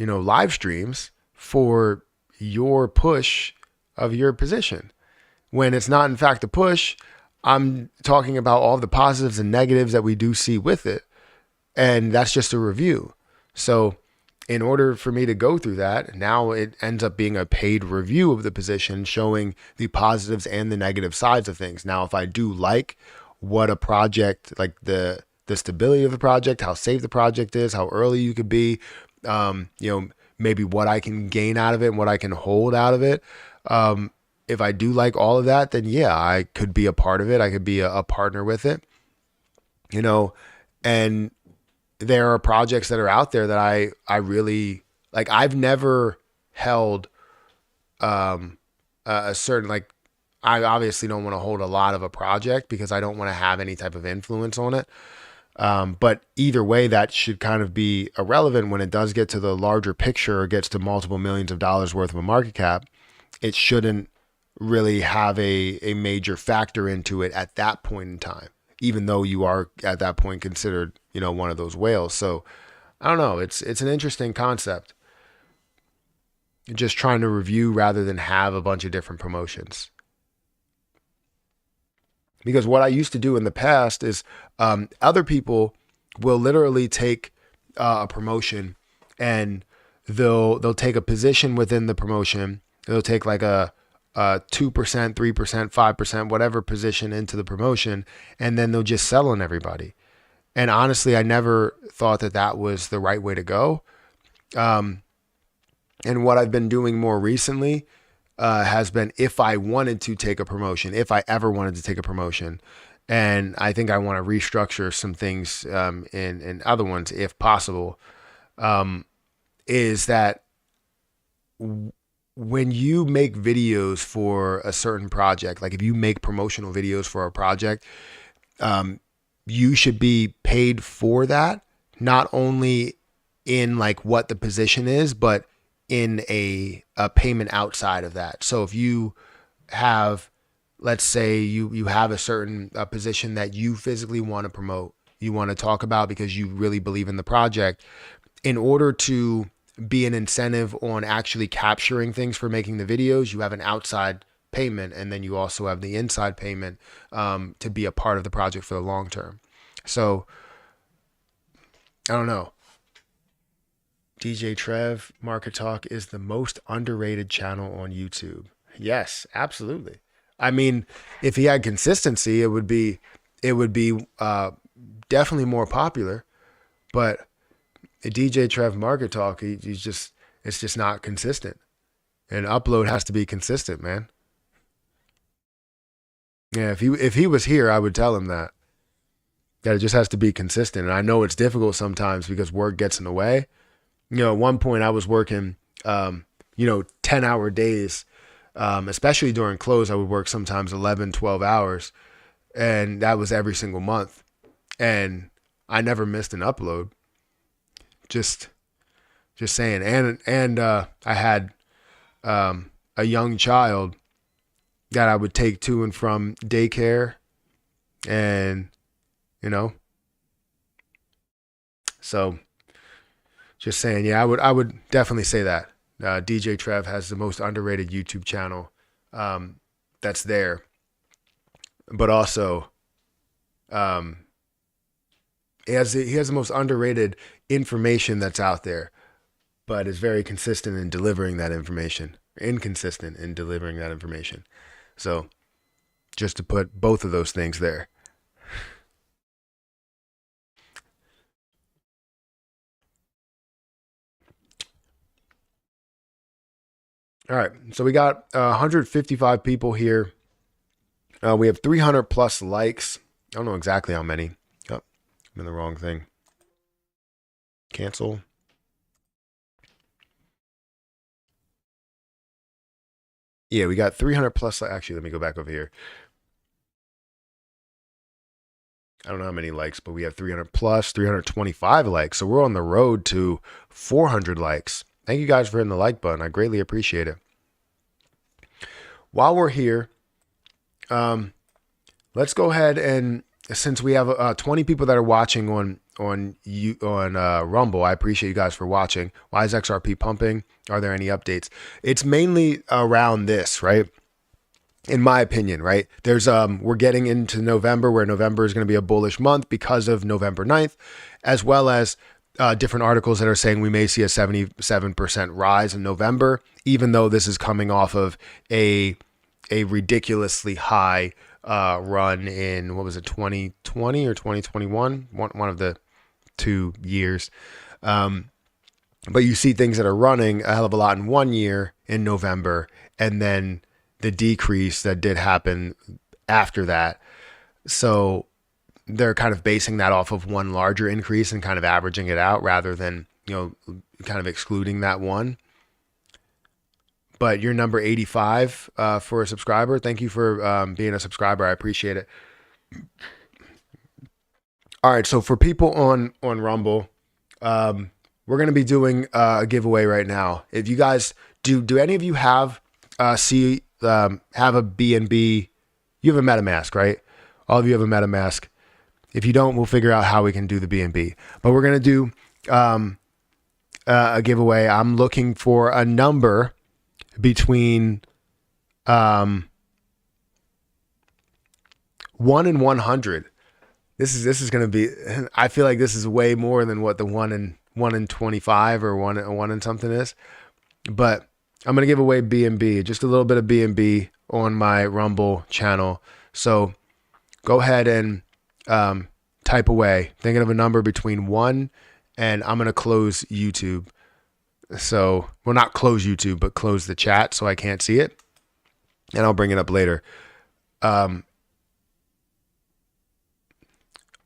live streams for your push of your position, when it's not in fact a push. I'm talking about all the positives and negatives that we do see with it, and that's just a review. So in order for me to go through that, now it ends up being a paid review of the position, showing the positives and the negative sides of things. Now, if I do like what a project, like the stability of the project, how safe the project is, how early you could be, maybe what I can gain out of it and what I can hold out of it, if I do like all of that, then yeah, I could be a part of it. I could be a partner with it, you know, and there are projects that are out there that I really like. I've never held a certain, like, I obviously don't want to hold a lot of a project because I don't want to have any type of influence on it. But either way, that should kind of be irrelevant when it does get to the larger picture or gets to multiple millions of dollars worth of a market cap. It shouldn't really have a major factor into it at that point in time, even though you are at that point considered, you know, one of those whales. So I don't know. It's an interesting concept. Just trying to review rather than have a bunch of different promotions. Because what I used to do in the past is other people will literally take a promotion and they'll take a position within the promotion. They'll take like a 2%, 3%, 5%, whatever position into the promotion, and then they'll just sell on everybody. And honestly, I never thought that that was the right way to go. And what I've been doing more recently has been, if I wanted to take a promotion, if I ever wanted to take a promotion, and I think I want to restructure some things in other ones if possible, is that when you make videos for a certain project, like if you make promotional videos for a project, you should be paid for that, not only in like what the position is, but in a payment outside of that. So if you have, let's say you have a certain position that you physically want to promote, you want to talk about because you really believe in the project, in order to be an incentive on actually capturing things for making the videos, you have an outside payment, and then you also have the inside payment to be a part of the project for the long term. So I don't know. DJ Trev, Market Talk is the most underrated channel on YouTube. Yes, absolutely. I mean, if he had consistency, it would be definitely more popular. But DJ Trev Market Talk, it's just not consistent. And upload has to be consistent, man. Yeah, if he was here, I would tell him that it just has to be consistent. And I know it's difficult sometimes because work gets in the way. You know, at one point I was working, 10-hour days, especially during close. I would work sometimes 11, 12 hours, and that was every single month. And I never missed an upload. Just saying. And I had a young child that I would take to and from daycare, and, so just saying, yeah, I would definitely say that. DJ Trev has the most underrated YouTube channel that's there, but also he has the most underrated information that's out there, but is very consistent in delivering that information. Inconsistent in delivering that information. So just to put both of those things there. All right, so we got 155 people here. We have 300 plus likes. I don't know exactly how many. Oh, I'm in the wrong thing. Cancel. Yeah, we got 300 plus. Actually, let me go back over here. I don't know how many likes, but we have 300 plus, 325 likes. So we're on the road to 400 likes. Thank you guys for hitting the like button. I greatly appreciate it. While we're here, let's go ahead and, since we have 20 people that are watching on Rumble, I appreciate you guys for watching. Why is XRP pumping? Are there any updates? It's mainly around this, right? In my opinion, right? There's we're getting into November, where November is going to be a bullish month because of November 9th, as well as different articles that are saying we may see a 77% rise in November, even though this is coming off of a ridiculously high run in, what was it, 2020 or 2021? One of the 2 years. But you see things that are running a hell of a lot in 1 year in November, and then the decrease that did happen after that. So they're kind of basing that off of one larger increase and kind of averaging it out rather than, kind of excluding that one. But you're number 85 for a subscriber. Thank you for being a subscriber. I appreciate it. All right. So for people on Rumble, we're going to be doing a giveaway right now. If you guys do any of you have have a BNB? You have a MetaMask, right? All of you have a MetaMask. If you don't, we'll figure out how we can do the BNB. But we're going to do a giveaway. I'm looking for a number between 1 and 100. This is going to be, I feel like this is way more than what the 1 and 25 or 1 and something is. But I'm going to give away BNB, just a little bit of BNB on my Rumble channel. So go ahead and type away, thinking of a number between 1 and I'm going to close YouTube. So, well, not close YouTube, but close the chat so I can't see it. And I'll bring it up later. But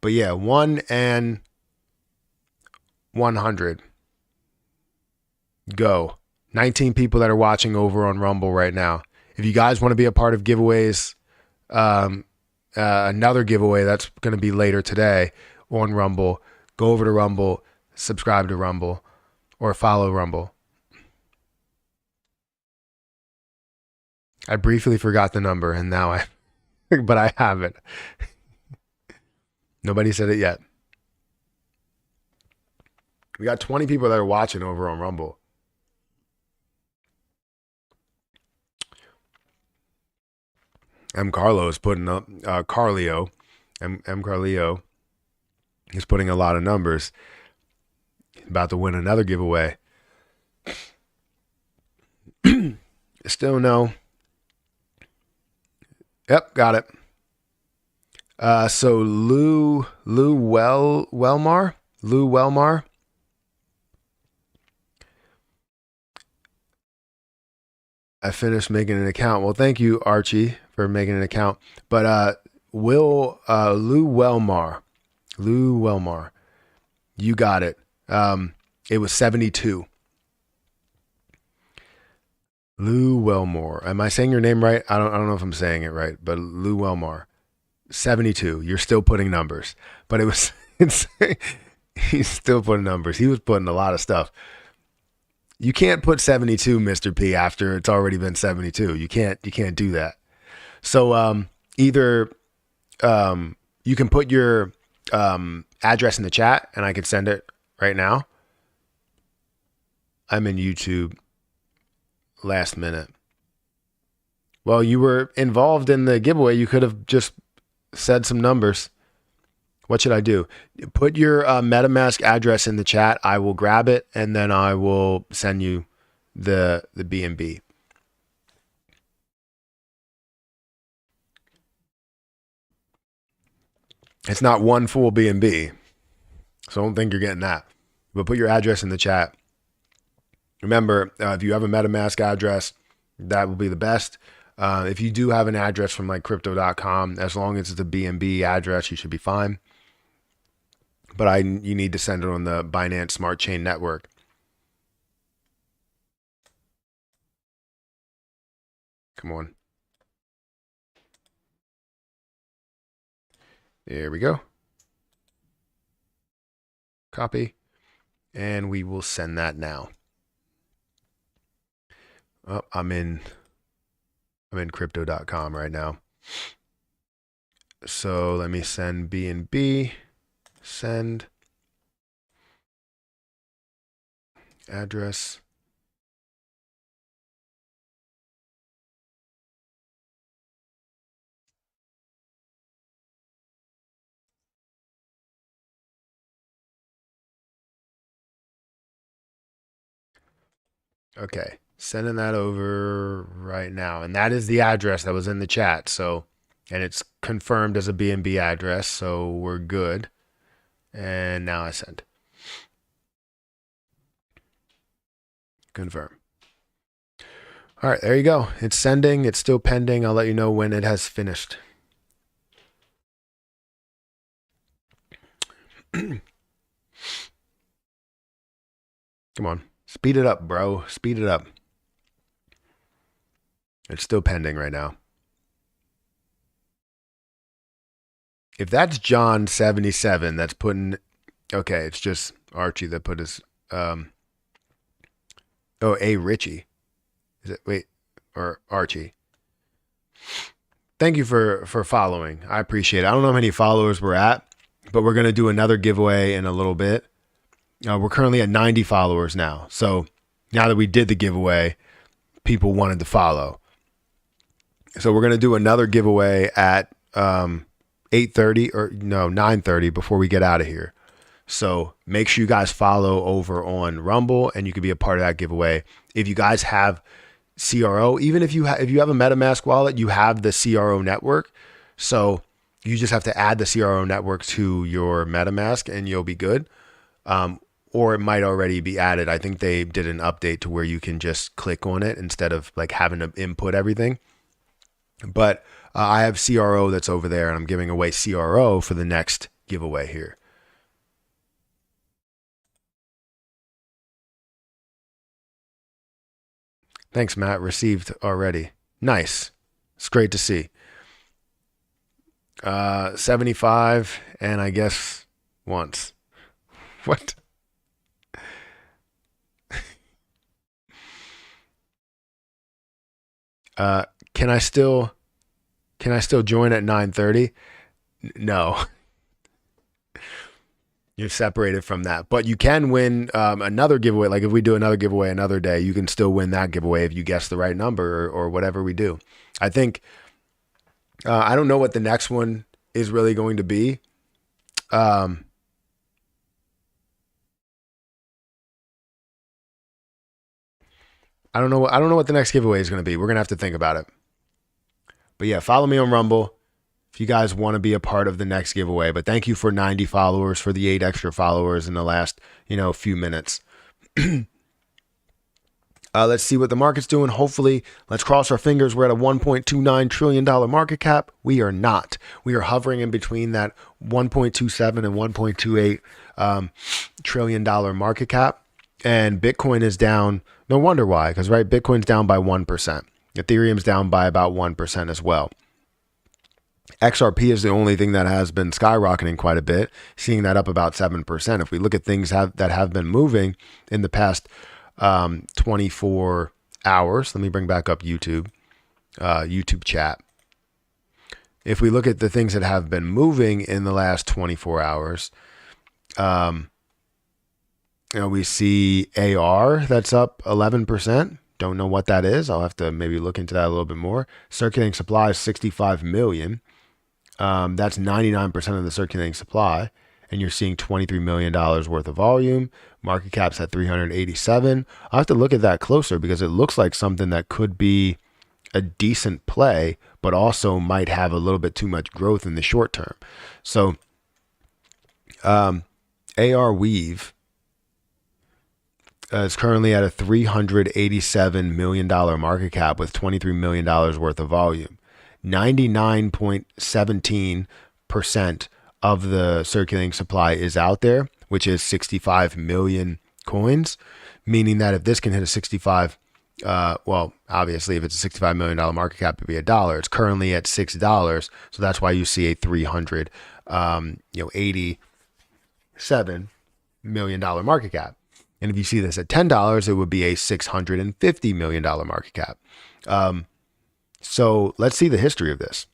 yeah, 1 and 100. Go. 19 people that are watching over on Rumble right now. If you guys want to be a part of giveaways, another giveaway that's going to be later today on Rumble, go over to Rumble, subscribe to Rumble, or follow Rumble. I briefly forgot the number and now but I have it. Nobody said it yet. We got 20 people that are watching over on Rumble. M. Carlo is putting up, Carlio is putting a lot of numbers. He's about to win another giveaway. Still no. Yep, got it. So Lou Wellmar. I finished making an account. Well, thank you, Archie, for making an account. But Lou Wellmar, you got it. It was 72. Lou Wellmore. Am I saying your name right? I don't know if I'm saying it right, but Lou Wellmar. 72. You're still putting numbers. But he's still putting numbers. He was putting a lot of stuff. You can't put 72, Mr. P, after it's already been 72. You can't do that. So either you can put your address in the chat and I could send it right now. I'm in YouTube last minute. Well, you were involved in the giveaway. You could have just said some numbers. What should I do? Put your MetaMask address in the chat. I will grab it and then I will send you the BNB. It's not one full BNB, so I don't think you're getting that. But put your address in the chat. Remember, if you have a MetaMask address, that will be the best. If you do have an address from like crypto.com, as long as it's a BNB address, you should be fine. But you need to send it on the Binance Smart Chain Network. Come on. There we go. Copy. And we will send that now. Oh, I'm in crypto.com right now. So let me send BNB. Send address. Okay, sending that over right now. And that is the address that was in the chat. So, and it's confirmed as a BNB address. So we're good. And now I send. Confirm. All right, there you go. It's sending. It's still pending. I'll let you know when it has finished. Come on. Speed it up, bro. Speed it up. It's still pending right now. If that's John 77, that's putting. Okay, it's just Archie that put his. A Richie. Is it? Wait. Or Archie. Thank you for following. I appreciate it. I don't know how many followers we're at, but we're going to do another giveaway in a little bit. We're currently at 90 followers now. So now that we did the giveaway, people wanted to follow. So we're going to do another giveaway at 8:30 or no, 9:30 before we get out of here. So make sure you guys follow over on Rumble and you can be a part of that giveaway. If you guys have CRO, even if you have a MetaMask wallet, you have the CRO network. So you just have to add the CRO network to your MetaMask and you'll be good. Or it might already be added. I think they did an update to where you can just click on it instead of like having to input everything. But I have CRO that's over there and I'm giving away CRO for the next giveaway here. Thanks, Matt. Received already. Nice. It's great to see. 75 and I guess once. What? Can I still join at 9:30? No. You're separated from that, but you can win another giveaway. Like if we do another giveaway another day, you can still win that giveaway if you guess the right number or whatever we do. I think I don't know what the next one is really going to be. I don't know. I don't know what the next giveaway is going to be. We're going to have to think about it. But yeah, follow me on Rumble if you guys want to be a part of the next giveaway. But thank you for 90 followers, for the 8 extra followers in the last, few minutes. Let's see what the market's doing. Hopefully, let's cross our fingers. We're at a $1.29 trillion market cap. We are not. We are hovering in between that 1.27 and 1.28 trillion dollar market cap. And Bitcoin is down. No wonder why, because right, Bitcoin's down by 1%. Ethereum's down by about 1% as well. XRP is the only thing that has been skyrocketing quite a bit, seeing that up about 7%. If we look at things that have been moving in the past 24 hours, let me bring back up YouTube chat. If we look at the things that have been moving in the last 24 hours, we see AR that's up 11%. Don't know what that is. I'll have to maybe look into that a little bit more. Circulating supply is 65 million. That's 99% of the circulating supply. And you're seeing $23 million worth of volume. Market cap's at 387. I'll have to look at that closer because it looks like something that could be a decent play, but also might have a little bit too much growth in the short term. So AR Weave is currently at a $387 million market cap with $23 million worth of volume. 99.17% of the circulating supply is out there, which is 65 million coins, meaning that if this can hit a 65, obviously if it's a $65 million market cap, it'd be $1. It's currently at $6. So that's why you see a $387 million market cap. And if you see this at $10, it would be a $650 million market cap. So let's see the history of this.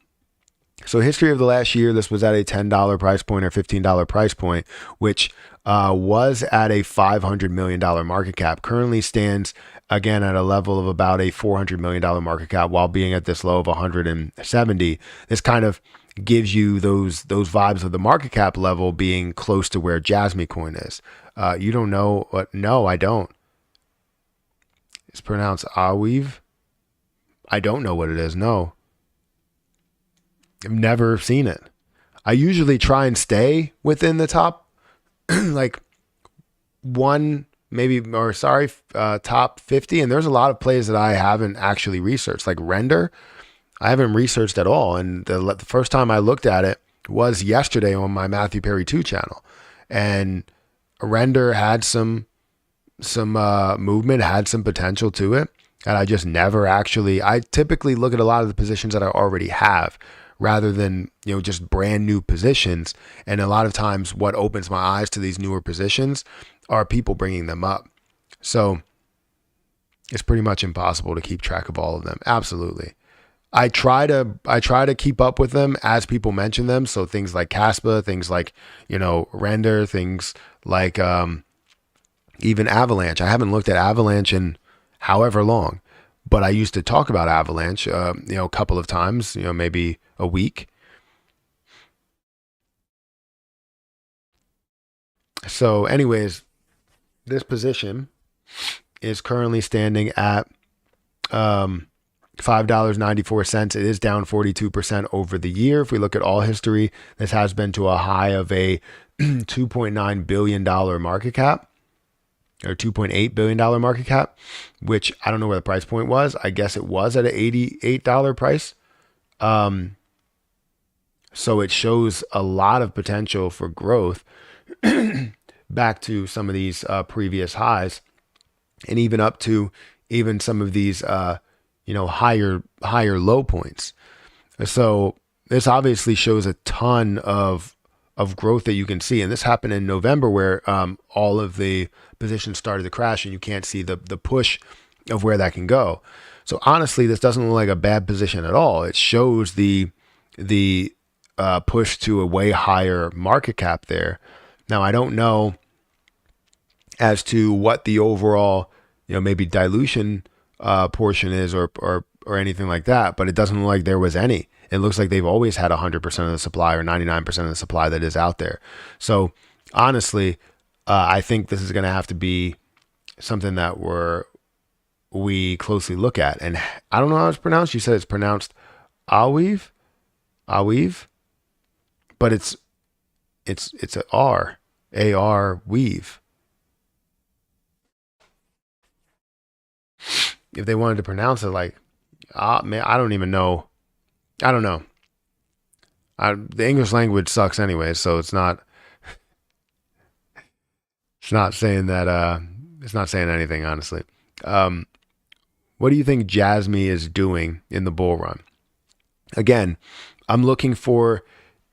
So history of the last year, this was at a $10 price point or $15 price point, which was at a $500 million market cap. Currently stands again at a level of about a $400 million market cap while being at this low of 170. This kind of gives you those vibes of the market cap level being close to where Jasmy Coin is. You don't know what? No, I don't. It's pronounced Aweave. I don't know what it is. No. I've never seen it. I usually try and stay within the top like 1 maybe, or sorry, top 50. And there's a lot of plays that I haven't actually researched, like Render. I haven't researched at all. And the first time I looked at it was yesterday on my Matthew Perry 2 channel. And Render had some movement, had some potential to it. And I just never actually, I typically look at a lot of the positions that I already have rather than, just brand new positions. And a lot of times what opens my eyes to these newer positions are people bringing them up. So it's pretty much impossible to keep track of all of them. Absolutely. I try to keep up with them as people mention them. So things like Caspa, things like, Render, things like even Avalanche. I haven't looked at Avalanche in however long, but I used to talk about Avalanche, a couple of times, maybe a week. So, anyways, this position is currently standing at $5.94. It is down 42% over the year. If we look at all history, this has been to a high of a $2.9 billion market cap, or $2.8 billion market cap, which I don't know where the price point was. I guess it was at an $88 price. So it shows a lot of potential for growth back to some of these previous highs, and even up to even some of these higher low points. So this obviously shows a ton of growth that you can see, and this happened in November where all of the positions started to crash, and you can't see the push of where that can go. So honestly, this doesn't look like a bad position at all. It shows the push to a way higher market cap there. Now I don't know as to what the overall, maybe dilution portion is, or anything like that, but it doesn't look like there was any. It looks like they've always had 100% of the supply, or 99% of the supply that is out there. So honestly, I think this is going to have to be something that we closely look at. And I don't know how it's pronounced. You said it's pronounced Awiv, but it's a R weave. If they wanted to pronounce it like, man, I don't even know. I don't know. The English language sucks anyway, so it's not. It's not saying that. It's not saying anything, honestly. Um, what do you think Jasmine is doing in the bull run? Again, I'm looking for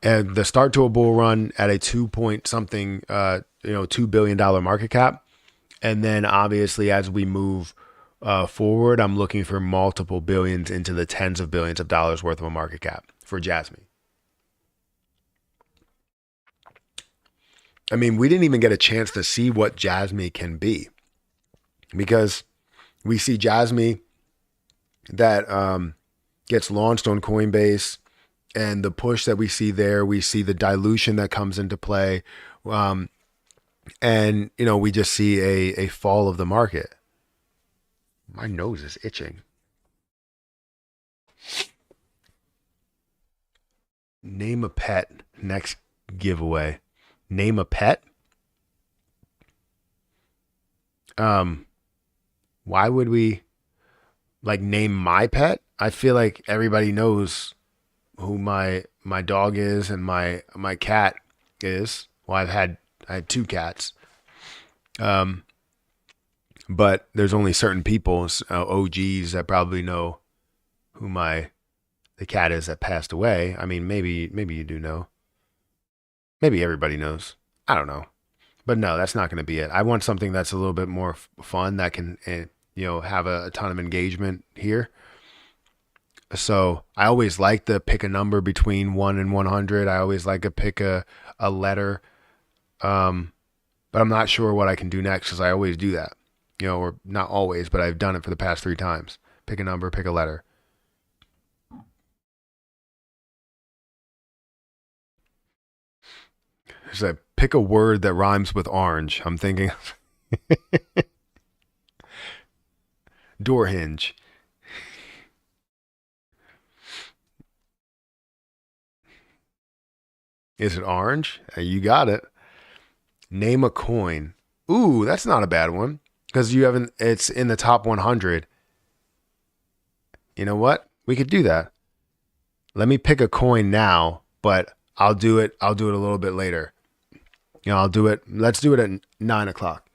the start to a bull run at a 2 point something, $2 billion market cap, and then obviously as we move forward, I'm looking for multiple billions into the tens of billions of dollars worth of a market cap for Jasmine. I mean, we didn't even get a chance to see what Jasmine can be, because we see Jasmine that gets launched on Coinbase, and the push that we see there, we see the dilution that comes into play. And, we just see a fall of the market. My nose is itching. Name a pet. Next giveaway. Name a pet. Why would we name my pet? I feel like everybody knows who my dog is and my cat is. Well, I had two cats. But there's only certain people, OGs, that probably know who the cat is that passed away. I mean, maybe you do know. Maybe everybody knows. I don't know. But no, that's not going to be it. I want something that's a little bit more fun, that can, have a ton of engagement here. So I always like to pick a number between 1 and 100. I always like to pick a letter. But I'm not sure what I can do next, because I always do that. Or not always, but I've done it for the past 3 times. Pick a number, pick a letter. It's like, pick a word that rhymes with orange. I'm thinking door hinge. Is it orange? You got it. Name a coin. Ooh, that's not a bad one because you haven't. It's in the top 100. You know what? We could do that. Let me pick a coin now, but I'll do it. I'll do it a little bit later. I'll do it. Let's do it at 9 o'clock.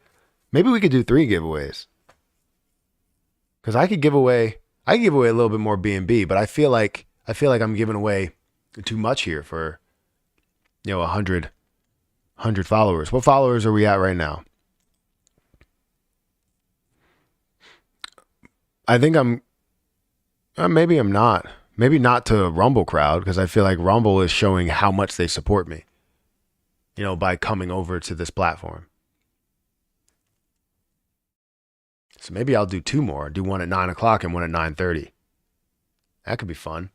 Maybe we could do 3 giveaways because I could give away. I could give away a little bit more B&B, but I feel like I'm giving away too much here for 100 followers. What followers are we at right now? I think I'm. Maybe I'm not. Maybe not to Rumble crowd because I feel like Rumble is showing how much they support me. By coming over to this platform. So maybe I'll do 2 more. Do one at 9 o'clock and one at 9:30. That could be fun.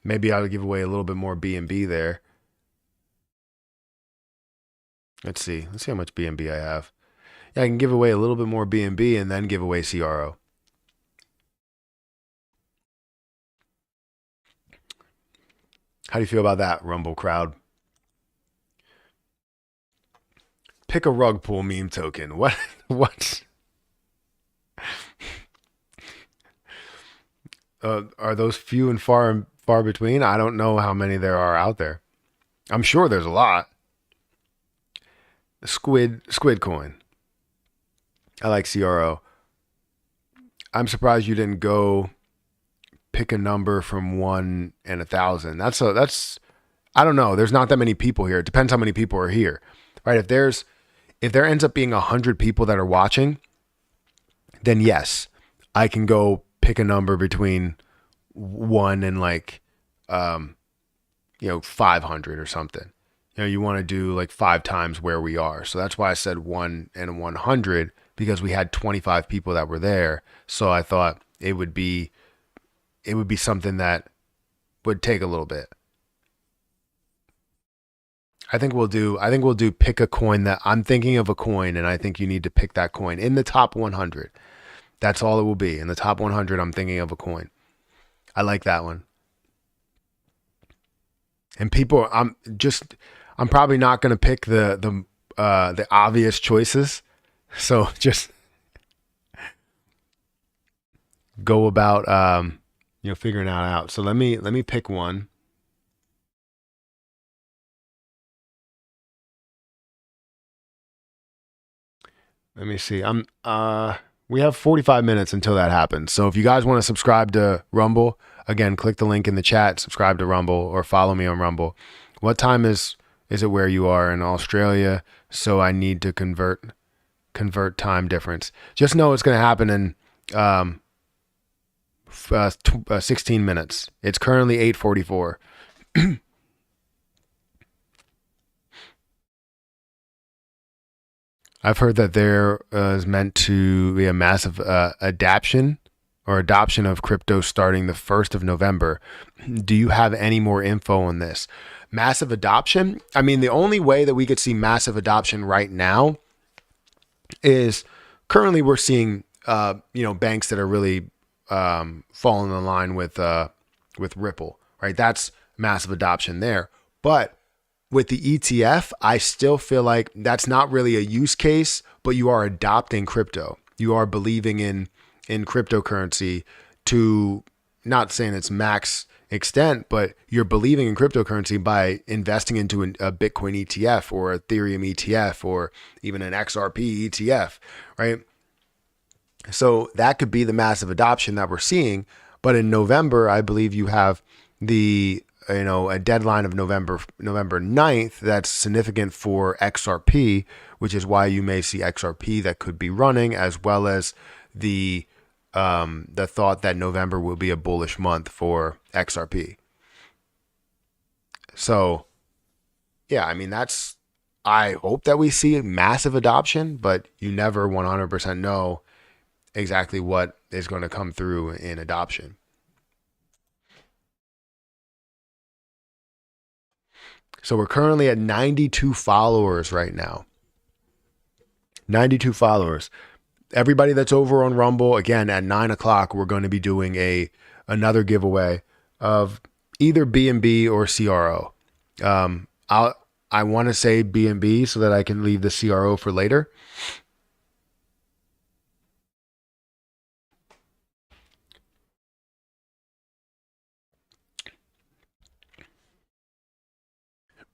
Maybe I'll give away a little bit more B&B there. Let's see. Let's see how much B&B I have. Yeah, I can give away a little bit more B&B and then give away CRO. How do you feel about that, Rumble crowd? Pick a rug pull meme token. What? What? Are those few and far between? I don't know how many there are out there. I'm sure there's a lot. Squid coin. I like CRO. I'm surprised you didn't go pick a number from 1 and 1,000. That's I don't know. There's not that many people here. It depends how many people are here, right? If there ends up being 100 people that are watching, then yes, I can go pick a number between 1 and 500 or something. You want to do like 5 times where we are. So that's why I said 1 and 100 because we had 25 people that were there. So I thought it would be something that would take a little bit. I think we'll do pick a coin that I'm thinking of a coin and I think you need to pick that coin in the top 100. That's all it will be. In the top 100, I'm thinking of a coin. I like that one. And people, I'm probably not going to pick the obvious choices. So just go about figuring that out. So let me pick one. Let me see. We have 45 minutes until that happens. So if you guys want to subscribe to Rumble, again, click the link in the chat, subscribe to Rumble or follow me on Rumble. What time is it where you are in Australia? So I need to convert time difference. Just know it's going to happen in 16 minutes. It's currently 8:44. I've heard that there is meant to be a massive adoption of crypto starting the 1st of November. Do you have any more info on this? Massive adoption? I mean, the only way that we could see massive adoption right now is currently we're seeing, banks that are really falling in line with Ripple, right? That's massive adoption there. But with the ETF, I still feel like that's not really a use case, but you are adopting crypto. You are believing in cryptocurrency to, not saying it's max extent, but you're believing in cryptocurrency by investing into a Bitcoin ETF or Ethereum ETF or even an XRP ETF, right? So that could be the massive adoption that we're seeing. But in November, I believe you have a deadline of November 9th that's significant for XRP, which is why you may see XRP that could be running, as well as the thought that November will be a bullish month for XRP. So, yeah, I mean, I hope that we see massive adoption, but you never 100% know exactly what is going to come through in adoption. So we're currently at 92 followers right now. 92 followers. Everybody that's over on Rumble, again, at 9 o'clock, we're going to be doing another giveaway of either B&B or CRO. I want to say B&B so that I can leave the CRO for later.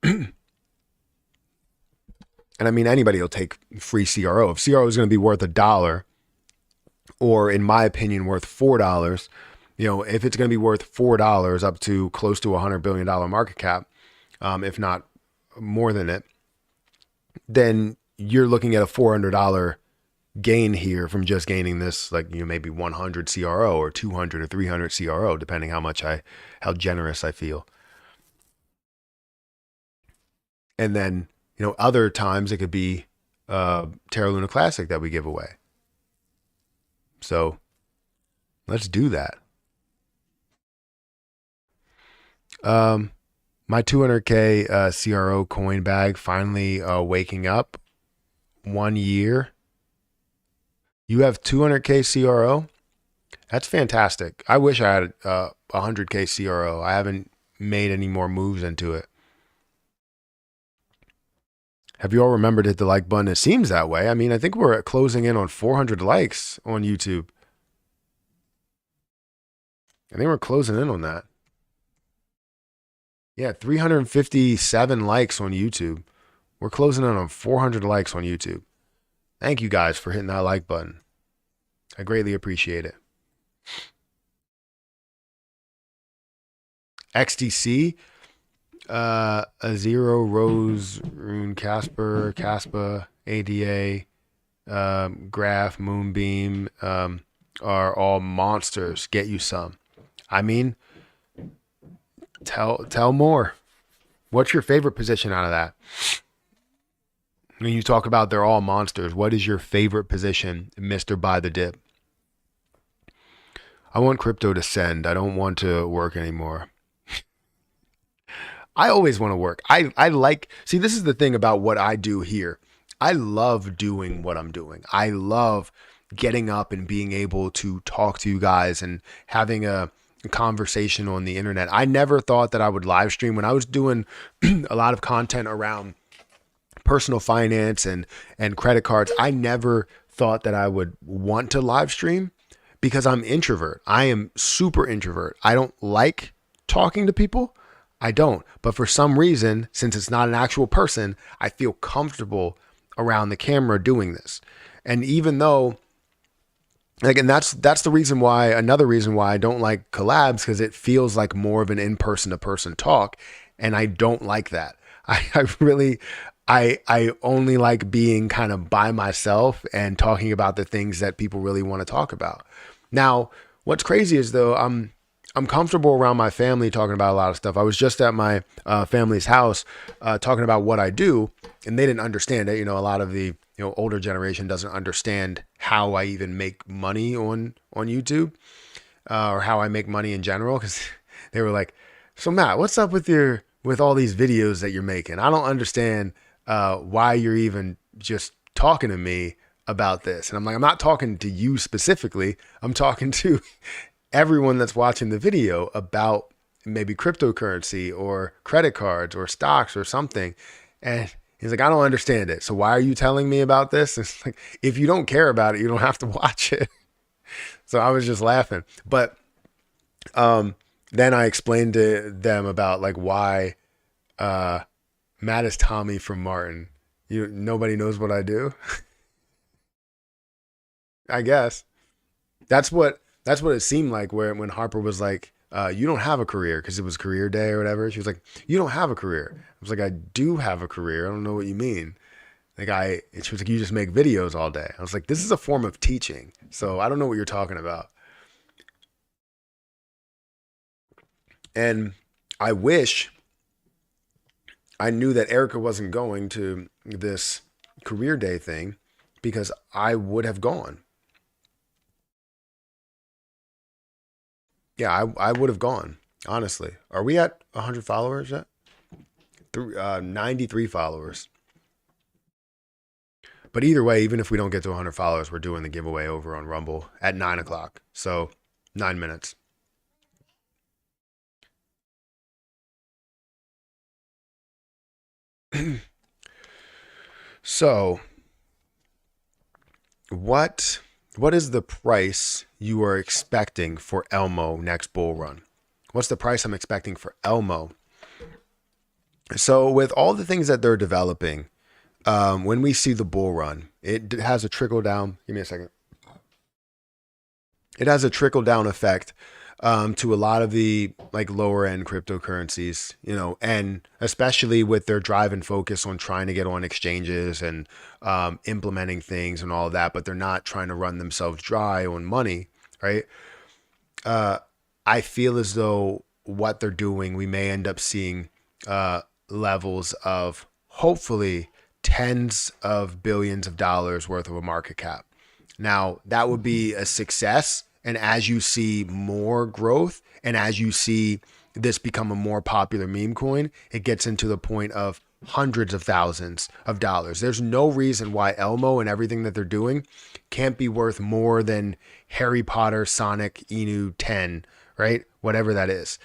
And I mean, anybody will take free CRO. If CRO is going to be worth $1, or in my opinion, worth $4, if it's going to be worth $4 up to close to $100 billion market cap, if not more than it, then you're looking at a $400 gain here from just gaining this, like, maybe 100 CRO or 200 or 300 CRO, depending how generous I feel. And then, other times it could be Terra Luna Classic that we give away. So let's do that. My 200K CRO coin bag finally waking up 1 year. You have 200K CRO? That's fantastic. I wish I had 100K CRO. I haven't made any more moves into it. Have you all remembered to hit the like button? It seems that way. I mean, I think we're closing in on 400 likes on YouTube. I think we're closing in on that. Yeah, 357 likes on YouTube. We're closing in on 400 likes on YouTube. Thank you guys for hitting that like button. I greatly appreciate it. XDC, a Zero, Rose, Rune, Casper, Caspa, ADA, Graph, Moonbeam, are all monsters. Get you some. I mean, tell more. What's your favorite position out of that? When you talk about they're all monsters, what is your favorite position, Mr. Buy the Dip? I want crypto to send. I don't want to work anymore. I always want to work. See, this is the thing about what I do here. I love doing what I'm doing. I love getting up and being able to talk to you guys and having a conversation on the internet. I never thought that I would live stream when I was doing a lot of content around personal finance and credit cards. I never thought that I would want to live stream because I'm introvert. I am super introvert. I don't like talking to people. I don't. But for some reason, since it's not an actual person, I feel comfortable around the camera doing this. And even though, and that's the reason why, another reason why I don't like collabs, because it feels like more of an in-person to person talk. And I don't like that. I only like being kind of by myself and talking about the things that people really want to talk about. Now, what's crazy is though, I'm comfortable around my family talking about a lot of stuff. I was just at my family's house talking about what I do, and they didn't understand it. A lot of the older generation doesn't understand how I even make money on YouTube or how I make money in general, because they were like, "So Matt, what's up with all these videos that you're making? I don't understand why you're even just talking to me about this." And I'm like, I'm not talking to you specifically. I'm talking to everyone that's watching the video about maybe cryptocurrency or credit cards or stocks or something. And he's like, I don't understand it. So why are you telling me about this? It's like, if you don't care about it, you don't have to watch it. So I was just laughing. But then I explained to them about like why Matt is Tommy from Martin. Nobody knows what I do. I guess that's what it seemed like when Harper was like, you don't have a career, because it was career day or whatever. She was like, you don't have a career. I was like, I do have a career. I don't know what you mean. She was like, you just make videos all day. I was like, this is a form of teaching. So I don't know what you're talking about. And I wish I knew that Erica wasn't going to this career day thing, because I would have gone. Yeah, I would have gone, honestly. Are we at 100 followers yet? 93 followers. But either way, even if we don't get to 100 followers, we're doing the giveaway over on Rumble at 9 o'clock. So 9 minutes. So, what what is the price you are expecting for Elmo next bull run? What's the price I'm expecting for Elmo? So, with all the things that they're developing, when we see the bull run, it has a trickle down. Give me a second. It has a trickle down effect to a lot of the like lower end cryptocurrencies, and especially with their drive and focus on trying to get on exchanges and implementing things and all of that, but they're not trying to run themselves dry on money, right? I feel as though what they're doing, we may end up seeing levels of hopefully tens of billions of dollars worth of a market cap. Now, that would be a success. And as you see more growth and as you see this become a more popular meme coin, it gets into the point of hundreds of thousands of dollars. There's no reason why Elmo and everything that they're doing can't be worth more than Harry Potter, Sonic, Inu 10, right? Whatever that is.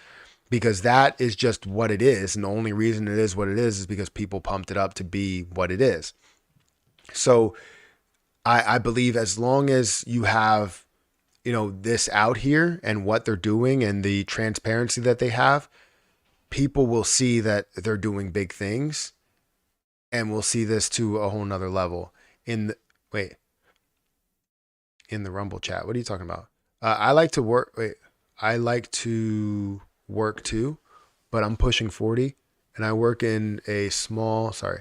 Because that is just what it is. And the only reason it is what it is because people pumped it up to be what it is. So I believe as long as you have, this out here and what they're doing and the transparency that they have, people will see that they're doing big things and we'll see this to a whole nother level in the, wait, in the Rumble chat. What are you talking about? I like to work. Wait, I like to work too, but I'm pushing 40 and I work in a small, sorry,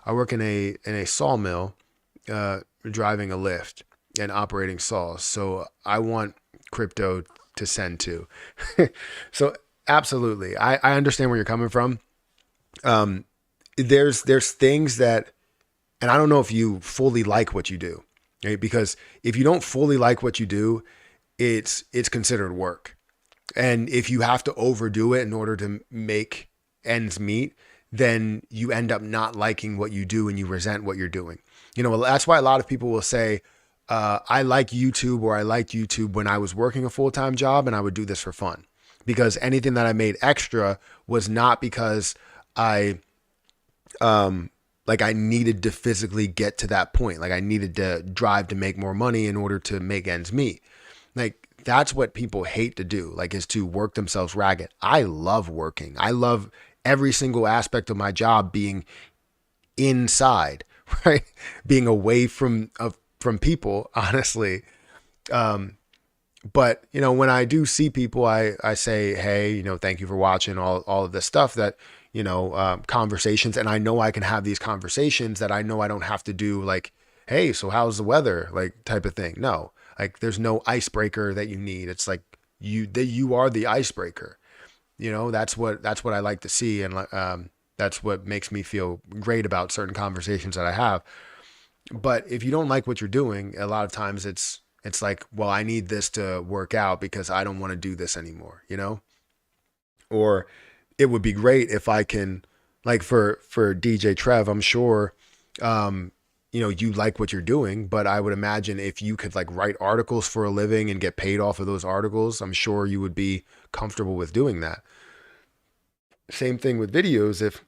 I work in a sawmill, driving a lift and operating saws. So I want crypto to send to. So absolutely, I understand where you're coming from. Um, there's things that, and I don't know if you fully like what you do, right? Because if you don't fully like what you do, it's considered work. And if you have to overdo it in order to make ends meet, then you end up not liking what you do and you resent what you're doing. That's why a lot of people will say, I like YouTube, or I liked YouTube when I was working a full-time job and I would do this for fun. Because anything that I made extra was not because I like I needed to physically get to that point. Like I needed to drive to make more money in order to make ends meet. Like that's what people hate to do, like is to work themselves ragged. I love working. I love every single aspect of my job being inside, right? Being away from people, honestly. But when I do see people, I say, hey, thank you for watching all of this stuff that, conversations. And I know I can have these conversations that I know I don't have to do like, hey, so how's the weather? Like type of thing. No, like there's no icebreaker that you need. It's like you are the icebreaker. That's what I like to see. And that's what makes me feel great about certain conversations that I have. But if you don't like what you're doing, a lot of times it's like, well, I need this to work out because I don't want to do this anymore. Or it would be great if I can, like for DJ Trev, I'm sure, you like what you're doing, but I would imagine if you could like write articles for a living and get paid off of those articles, I'm sure you would be comfortable with doing that. Same thing with videos. If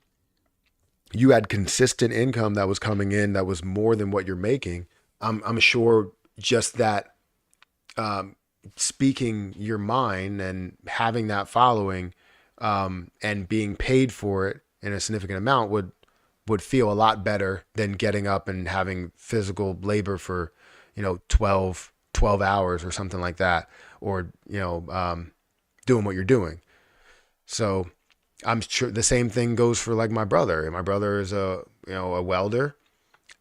you had consistent income that was coming in that was more than what you're making, I'm sure just that speaking your mind and having that following and being paid for it in a significant amount would feel a lot better than getting up and having physical labor for 12 hours or something like that, or doing what you're doing. So I'm sure the same thing goes for like my brother. My brother is a welder,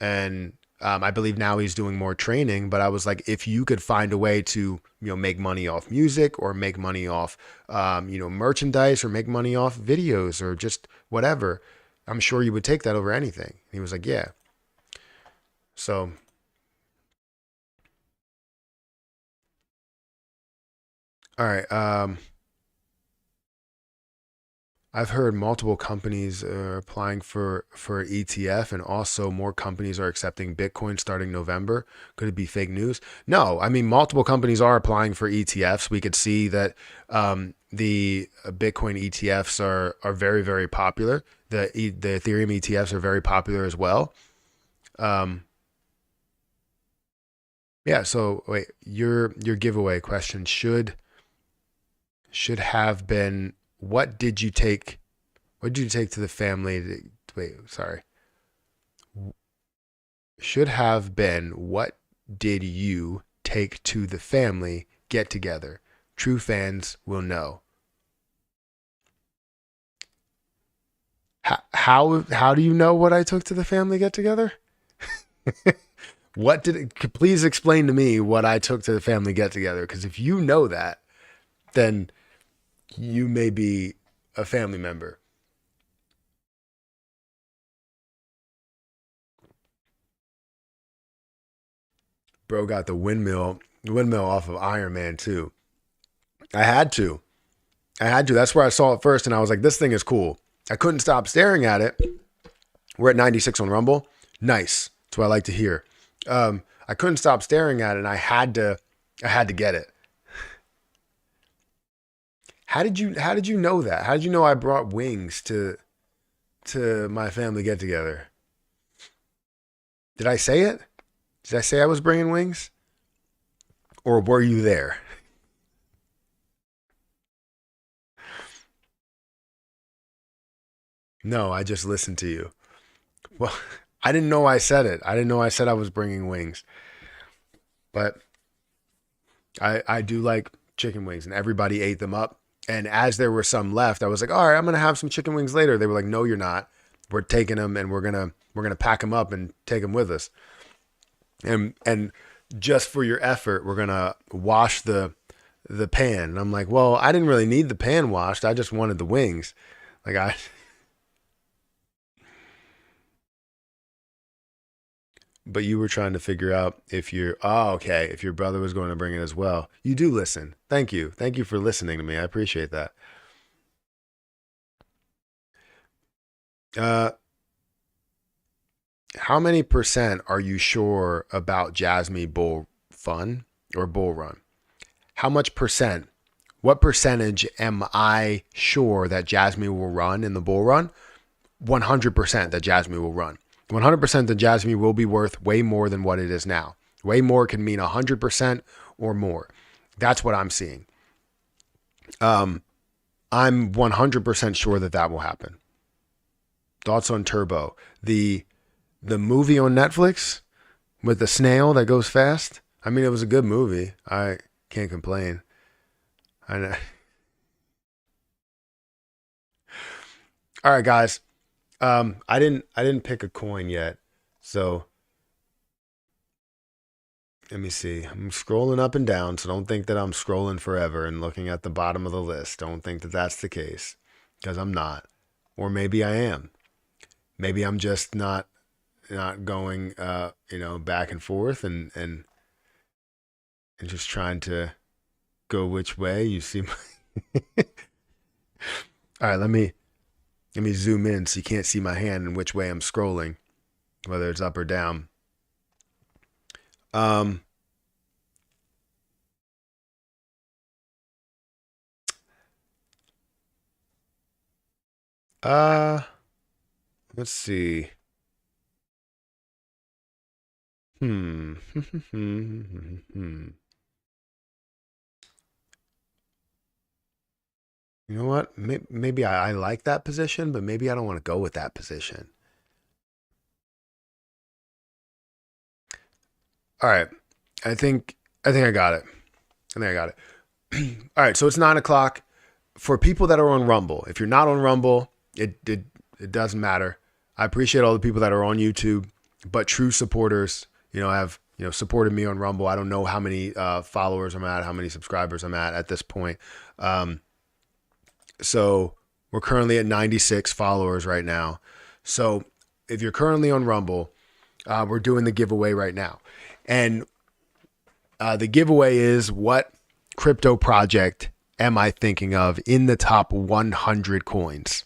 and I believe now he's doing more training. But I was like, if you could find a way to make money off music, or make money off merchandise, or make money off videos, or just whatever, I'm sure you would take that over anything. And he was like, yeah. So all right, I've heard multiple companies are applying for ETF, and also more companies are accepting Bitcoin starting November. Could it be fake news? No, I mean multiple companies are applying for ETFs. We could see that the Bitcoin ETFs are very, very popular. The Ethereum ETFs are very popular as well. Um, yeah. So wait, your giveaway question should have been, what did you take? What did you take to the family? Wait, sorry. Should have been, what did you take to the family get together? True fans will know. How do you know what I took to the family get together? What did it, please explain to me what I took to the family get together? Because if you know that, then you may be a family member. Bro got the windmill off of Iron Man too. I had to. I had to. That's where I saw it first, and I was like, this thing is cool. I couldn't stop staring at it. We're at 96 on Rumble. Nice. That's what I like to hear. I couldn't stop staring at it, and I had to get it. How did you know that? How did you know I brought wings to my family get together? Did I say it? Did I say I was bringing wings? Or were you there? No, I just listened to you. Well, I didn't know I said it. I didn't know I said I was bringing wings. But I do like chicken wings, and everybody ate them up. And as there were some left, I was like, all right, I'm gonna have some chicken wings later. They were like, no, you're not. We're taking them, and we're gonna pack them up and take them with us. And just for your effort, we're gonna wash the pan. And I'm like, well, I didn't really need the pan washed. I just wanted the wings. Like I, but you were trying to figure out if okay, if your brother was going to bring it as well. You do listen. Thank you. Thank you for listening to me. I appreciate that. Uh, how many percent are you sure about Jasmine Bull Fun or Bull Run? How much percent? What percentage am I sure that Jasmine will run in the Bull Run? 100% that Jasmine will run. 100% that Jasmine will be worth way more than what it is now. Way more can mean 100% or more. That's what I'm seeing. Um, I'm 100% sure that that will happen. Thoughts on Turbo? The movie on Netflix with the snail that goes fast. I mean, it was a good movie. I can't complain. I know. All right, guys. I didn't pick a coin yet, so let me see. I'm scrolling up and down, so don't think that I'm scrolling forever and looking at the bottom of the list. Don't think that that's the case, because I'm not, or maybe I am. Maybe I'm just not going, back and forth and just trying to go which way. You see, all right. Let me zoom in so you can't see my hand and which way I'm scrolling, whether it's up or down. Um, uh, let's see. Hmm. You know what? Maybe I like that position, but maybe I don't want to go with that position. All right. I think I got it. I think I got it. All right. So it's 9 o'clock. For people that are on Rumble, if you're not on Rumble, it doesn't matter. I appreciate all the people that are on YouTube, but true supporters, have supported me on Rumble. I don't know how many followers I'm at, how many subscribers I'm at this point. Um, so we're currently at 96 followers right now. So if you're currently on Rumble, we're doing the giveaway right now, and the giveaway is, what crypto project am I thinking of in the top 100 coins?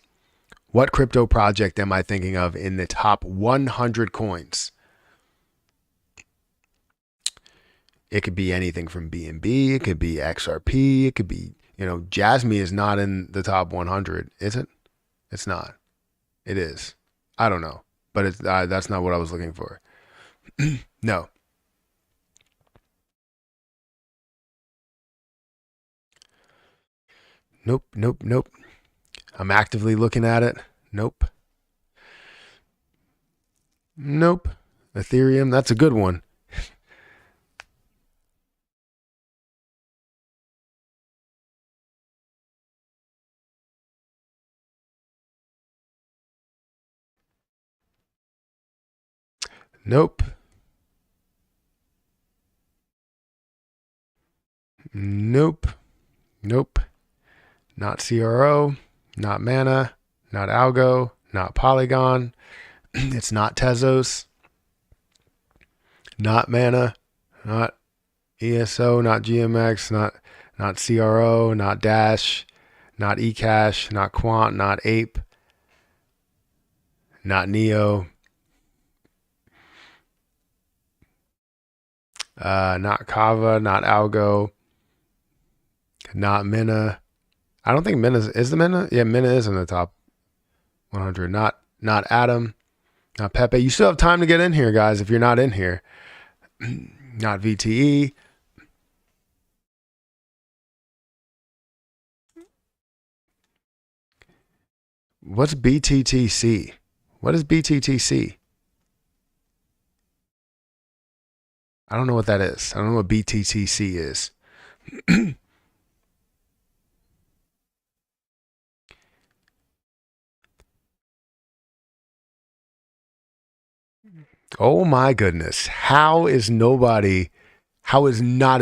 What crypto project am I thinking of in the top 100 coins? It could be anything from BNB. It could be XRP. It could be, Jasmy is not in the top 100, is it? It's not. It is. I don't know, but that's not what I was looking for. No. Nope, nope, nope. I'm actively looking at it. Nope. Nope. Ethereum, that's a good one. Nope. Nope. Nope. Not CRO, not Mana, not Algo, not Polygon. It's not Tezos, not Mana, not ESO, not GMX, not CRO, not Dash, not eCash, not Quant, not Ape, not Neo, not Kava, not Algo, not Mina. I don't think Mina is the Mina. Yeah, Mina is in the top 100. Not Atom, not Pepe. You still have time to get in here, guys. If you're not in here, not VTE. What's BTTC? What is BTTC? I don't know what that is. I don't know what BTTC is. Oh my goodness. How is not a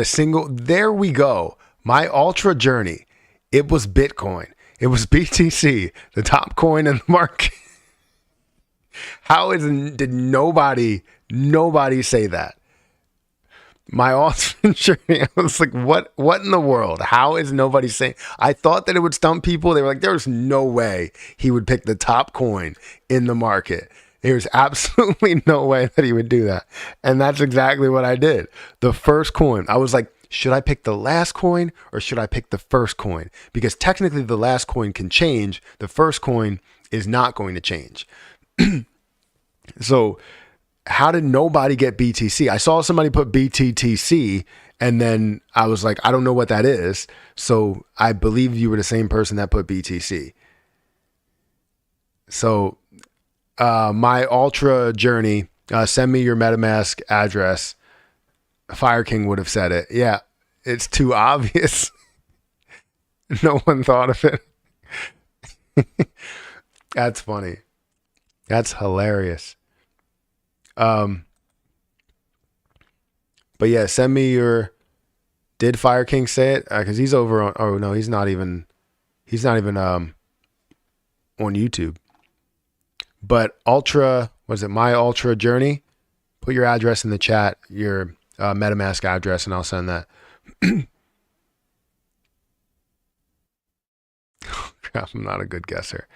single, there we go. My ultra journey. It was Bitcoin. It was BTC, the top coin in the market. Did nobody say that? My ultra journey, I was like, what in the world? How is nobody saying? I thought that it would stump people. They were like, there's no way he would pick the top coin in the market. There's absolutely no way that he would do that. And that's exactly what I did. The first coin, I was like, should I pick the last coin or should I pick the first coin? Because technically the last coin can change. The first coin is not going to change. So how did nobody get BTC? I saw somebody put BTTC and then I was like, I don't know what that is. So I believe you were the same person that put BTC. So my ultra journey, send me your MetaMask address. Fire King would have said it. Yeah, it's too obvious. No one thought of it. That's funny. That's hilarious. But yeah, send me your. Did Fire King say it? Because he's over on. Oh no, he's not even on YouTube. But my ultra journey? Put your address in the chat, your MetaMask address, and I'll send that. I'm not a good guesser.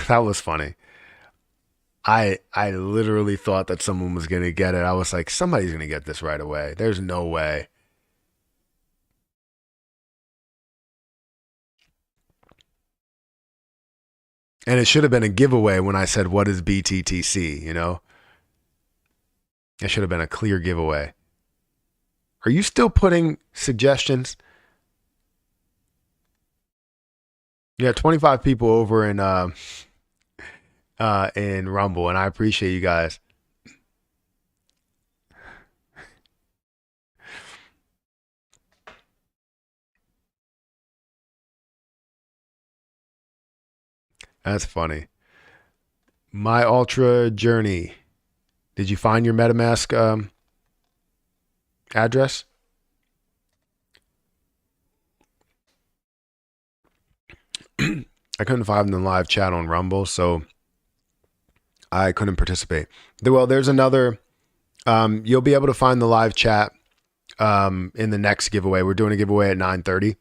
That was funny. I literally thought that someone was gonna get it. I was like, somebody's gonna get this right away. There's no way. And it should have been a giveaway when I said, what is BTTC? It should have been a clear giveaway. Are you still putting suggestions? Yeah, 25 people over in Rumble, and I appreciate you guys. That's funny. My ultra journey. Did you find your MetaMask address? I couldn't find the live chat on Rumble, so I couldn't participate. Well, there's another You'll be able to find the live chat in the next giveaway. We're doing a giveaway at 9:30,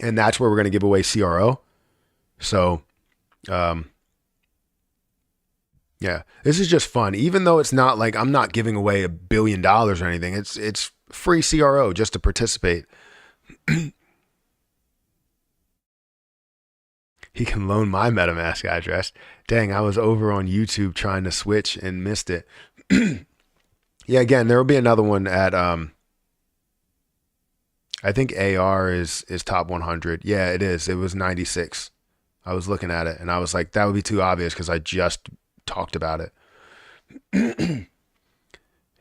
and that's where we're going to give away CRO. So, um, yeah, this is just fun. Even though it's not like I'm not giving away $1 billion or anything. It's free CRO just to participate. He can loan my MetaMask address. Dang, I was over on YouTube trying to switch and missed it. Yeah, again, there will be another one at I think AR is top 100. Yeah, it is. It was 96. I was looking at it and I was like, that would be too obvious because I just talked about it.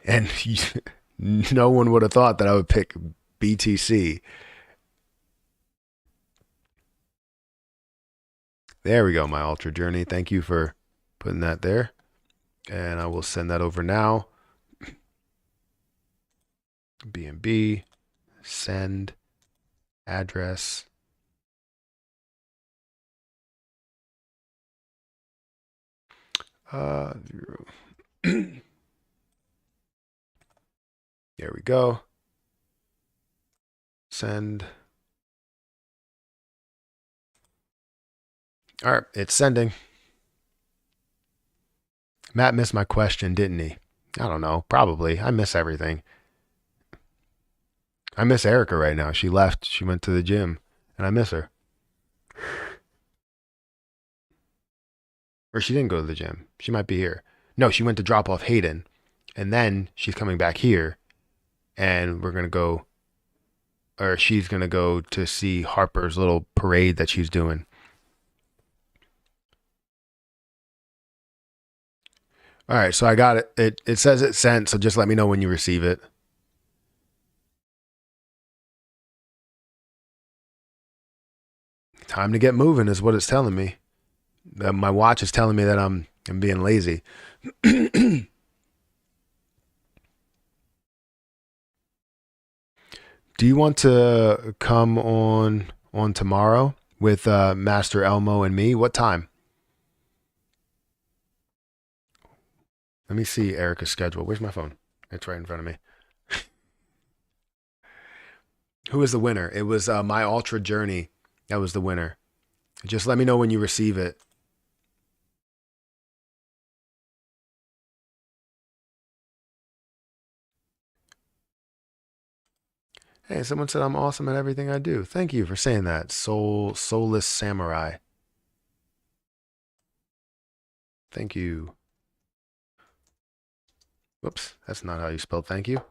And no one would have thought that I would pick BTC. There we go, my Ultra Journey. Thank you for putting that there. And I will send that over now. BNB, send, address. Zero. There we go. Send. All right, it's sending. Matt missed my question, didn't he? I don't know. Probably. I miss everything. I miss Erica right now. She left. She went to the gym, and I miss her. Or she didn't go to the gym. She might be here. No, she went to drop off Hayden, and then she's coming back here, and we're gonna go, or she's gonna go to see Harper's little parade that she's doing. All right, so I got it. It says it's sent, so just let me know when you receive it. Time to get moving is what it's telling me. My watch is telling me that I'm being lazy. Do you want to come on tomorrow with Master Elmo and me? What time? Let me see Erica's schedule. Where's my phone? It's right in front of me. Who is the winner? It was My Ultra Journey. That was the winner. Just let me know when you receive it. Hey, someone said I'm awesome at everything I do. Thank you for saying that. Soulless Samurai. Thank you. Whoops, that's not how you spell thank you.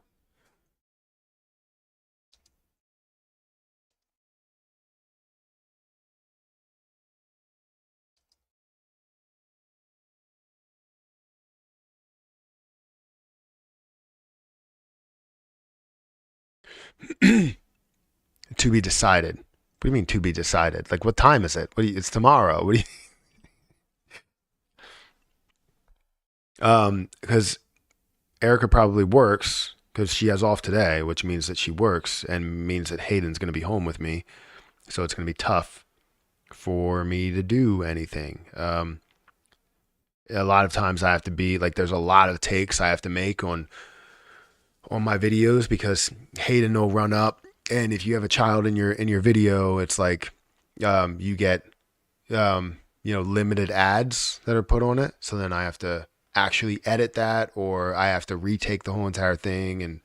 To be decided. What do you mean to be decided? Like what time is it? It's tomorrow. What do you because Erica probably works because she has off today, which means that she works and means that Hayden's going to be home with me. So it's going to be tough for me to do anything. A lot of times I have to be like, there's a lot of takes I have to make on my videos because Hayden will run up, and if you have a child in your video, it's like you get limited ads that are put on it. So then I have to actually edit that, or I have to retake the whole entire thing, and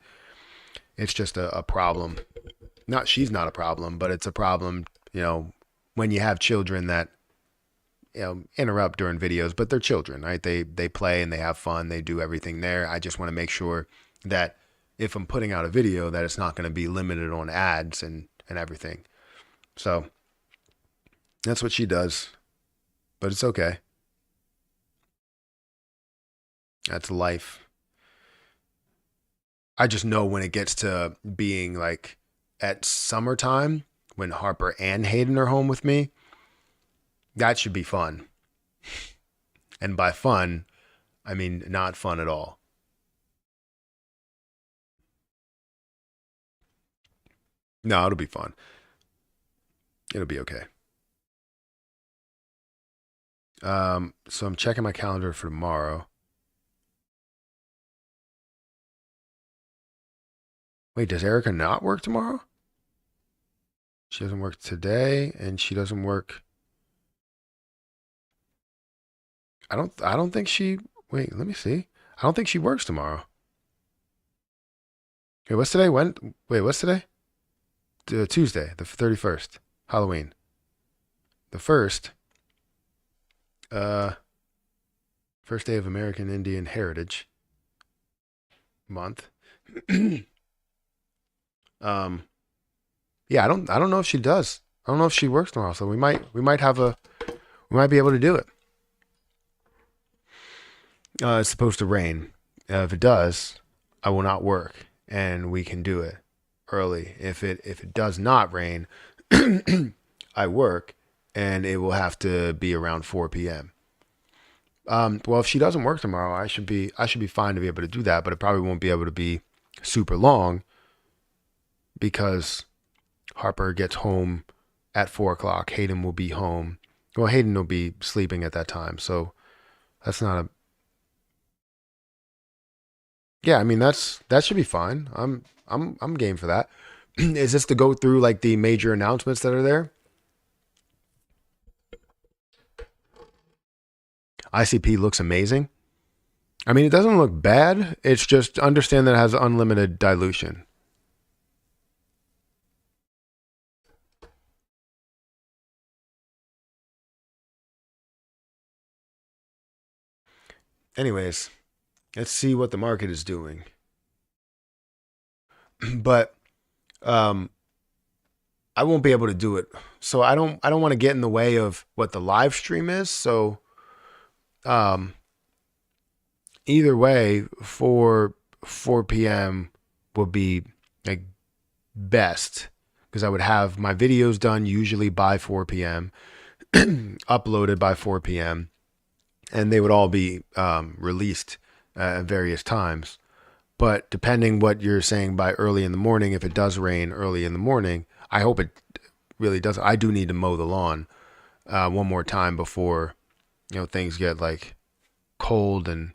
it's just a problem. Not she's not a problem, but it's a problem. When you have children that interrupt during videos, but they're children, right? They play and they have fun. They do everything there. I just want to make sure that if I'm putting out a video, that it's not going to be limited on ads and everything. So that's what she does, but it's okay. That's life. I just know when it gets to being like at summertime when Harper and Hayden are home with me, that should be fun. And by fun, I mean not fun at all. No, it'll be fun. It'll be okay. So I'm checking my calendar for tomorrow. Wait, does Erica not work tomorrow? She doesn't work today, and she doesn't work. I don't think she. Wait, let me see. I don't think she works tomorrow. Wait, what's today? Wait, what's today? Tuesday, the 31st, Halloween. The first, uh, first day of American Indian Heritage Month. um, yeah, I don't know if she does. I don't know if she works tomorrow, so we might be able to do it. It's supposed to rain. If it does, I will not work, and we can do it early. If it does not rain, I work, and it will have to be around 4 p.m. Well, if she doesn't work tomorrow, I should be fine to be able to do that, but it probably won't be able to be super long because Harper gets home at 4 o'clock. Hayden will be home. Well, Hayden will be sleeping at that time, so that's not a. Yeah, I mean that should be fine. I'm game for that. Is this to go through like the major announcements that are there? ICP looks amazing. I mean, it doesn't look bad. It's just understand that it has unlimited dilution. Anyways, let's see what the market is doing. But um, I won't be able to do it. So I don't want to get in the way of what the live stream is. So um, either way, for 4 p.m. would be like best because I would have my videos done usually by 4 p.m. uploaded by 4 p.m. and they would all be released at various times. But depending what you're saying by early in the morning, if it does rain early in the morning, I hope it really does. I do need to mow the lawn one more time before things get like cold and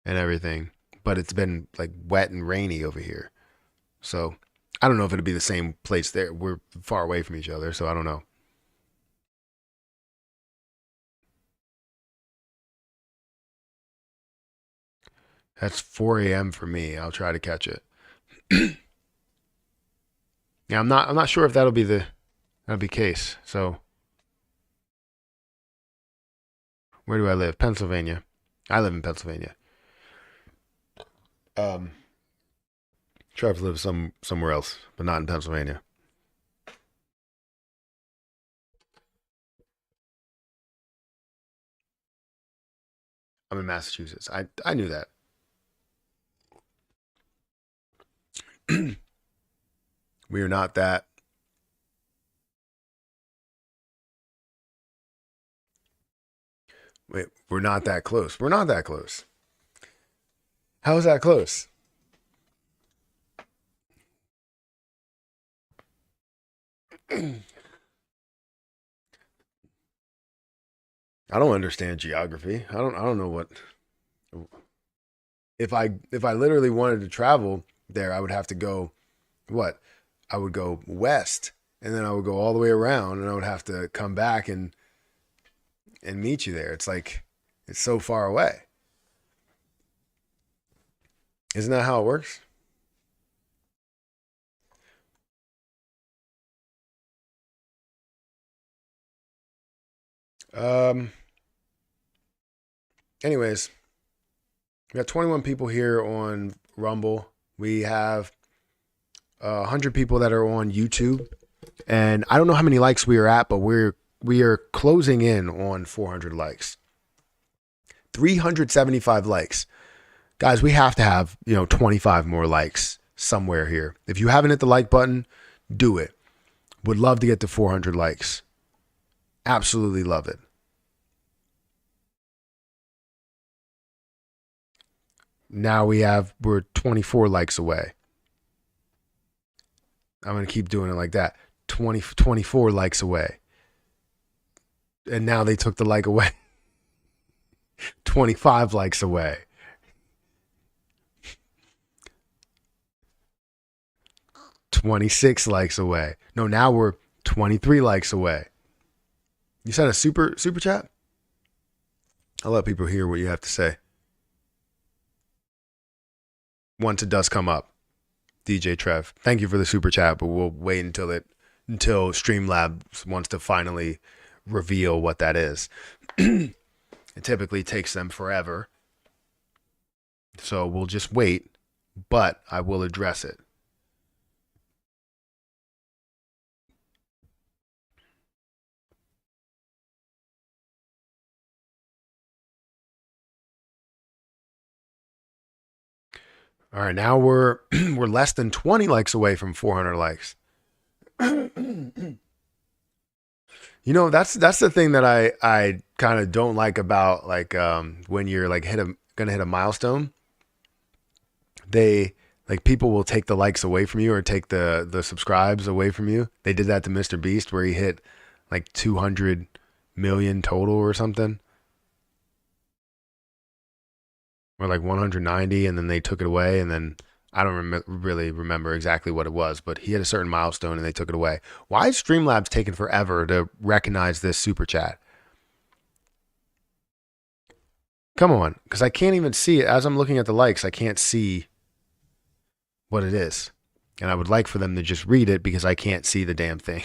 everything. But it's been like wet and rainy over here, so I don't know if it'll be the same place there. We're far away from each other, so I don't know. That's 4 a.m. for me. I'll try to catch it. Yeah, I'm not sure if that'll be case. So where do I live? Pennsylvania. I live in Pennsylvania. Um, Try to live somewhere else, but not in Pennsylvania. I'm in Massachusetts. I knew that. We are not that. Wait, we're not that close. We're not that close. How is that close? I don't understand geography. I don't know what if I literally wanted to travel there, I would have to go what? I would go west and then I would go all the way around and I would have to come back and meet you there. It's like it's so far away. Isn't that how it works? Um Anyways, we got 21 people here on Rumble. We have 100 people that are on YouTube, and I don't know how many likes we are at, but we are closing in on 400 likes. 375 likes. Guys, we have to have, 25 more likes somewhere here. If you haven't hit the like button, do it. Would love to get to 400 likes. Absolutely love it. Now we're 24 likes away. I'm going to keep doing it like that. 24 likes away. And now they took the like away. 25 likes away. 26 likes away. No, now we're 23 likes away. You said a super chat? I'll let people hear what you have to say once it does come up. DJ Trev, thank you for the super chat, but we'll wait until Streamlabs wants to finally reveal what that is. It typically takes them forever. So we'll just wait, but I will address it. All right, now we're less than 20 likes away from 400 likes. You know, that's the thing that I kind of don't like about like when you're like gonna hit a milestone. They like people will take the likes away from you or take the subscribes away from you. They did that to Mr. Beast where he hit like 200 million total or something. Or like 190, and then they took it away, and then I don't really remember exactly what it was, but he had a certain milestone and they took it away. Why is Streamlabs taking forever to recognize this super chat? Come on, because I can't even see it. As I'm looking at the likes, I can't see what it is. And I would like for them to just read it because I can't see the damn thing.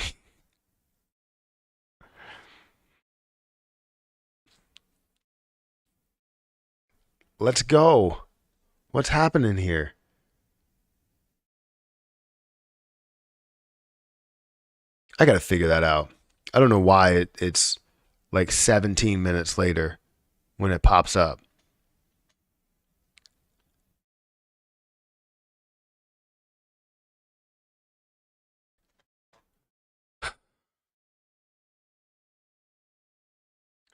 Let's go. What's happening here? I got to figure that out. I don't know why it's like 17 minutes later when it pops up.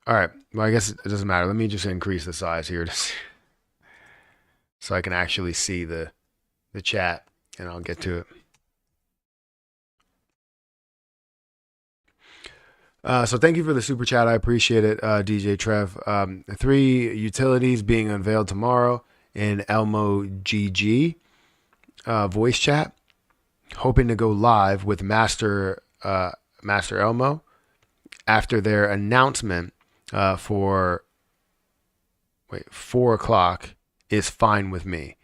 All right. Well, I guess it doesn't matter. Let me just increase the size here so I can actually see the chat, and I'll get to it. So thank you for the super chat. I appreciate it, DJ Trev. 3 utilities being unveiled tomorrow in Elmo GG voice chat. Hoping to go live with Master Elmo after their announcement for 4 o'clock is fine with me.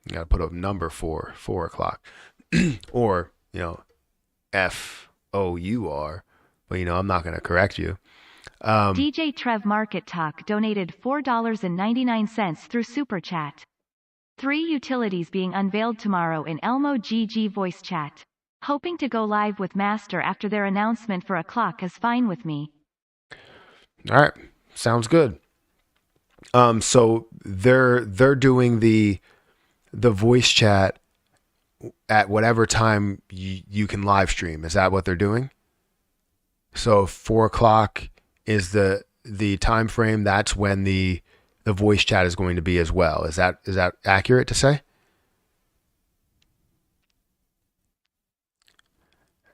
You got to put up number 4 o'clock, or FOUR, but I'm not going to correct you. DJ Trev Market Talk donated $4.99 through Super Chat. 3 utilities being unveiled tomorrow in Elmo GG voice chat. Hoping to go live with Master after their announcement for o'clock is fine with me. All right, sounds good. So they're doing the voice chat at whatever time you can live stream. Is that what they're doing? So 4 o'clock is the time frame. That's when the voice chat is going to be as well. Is that accurate to say?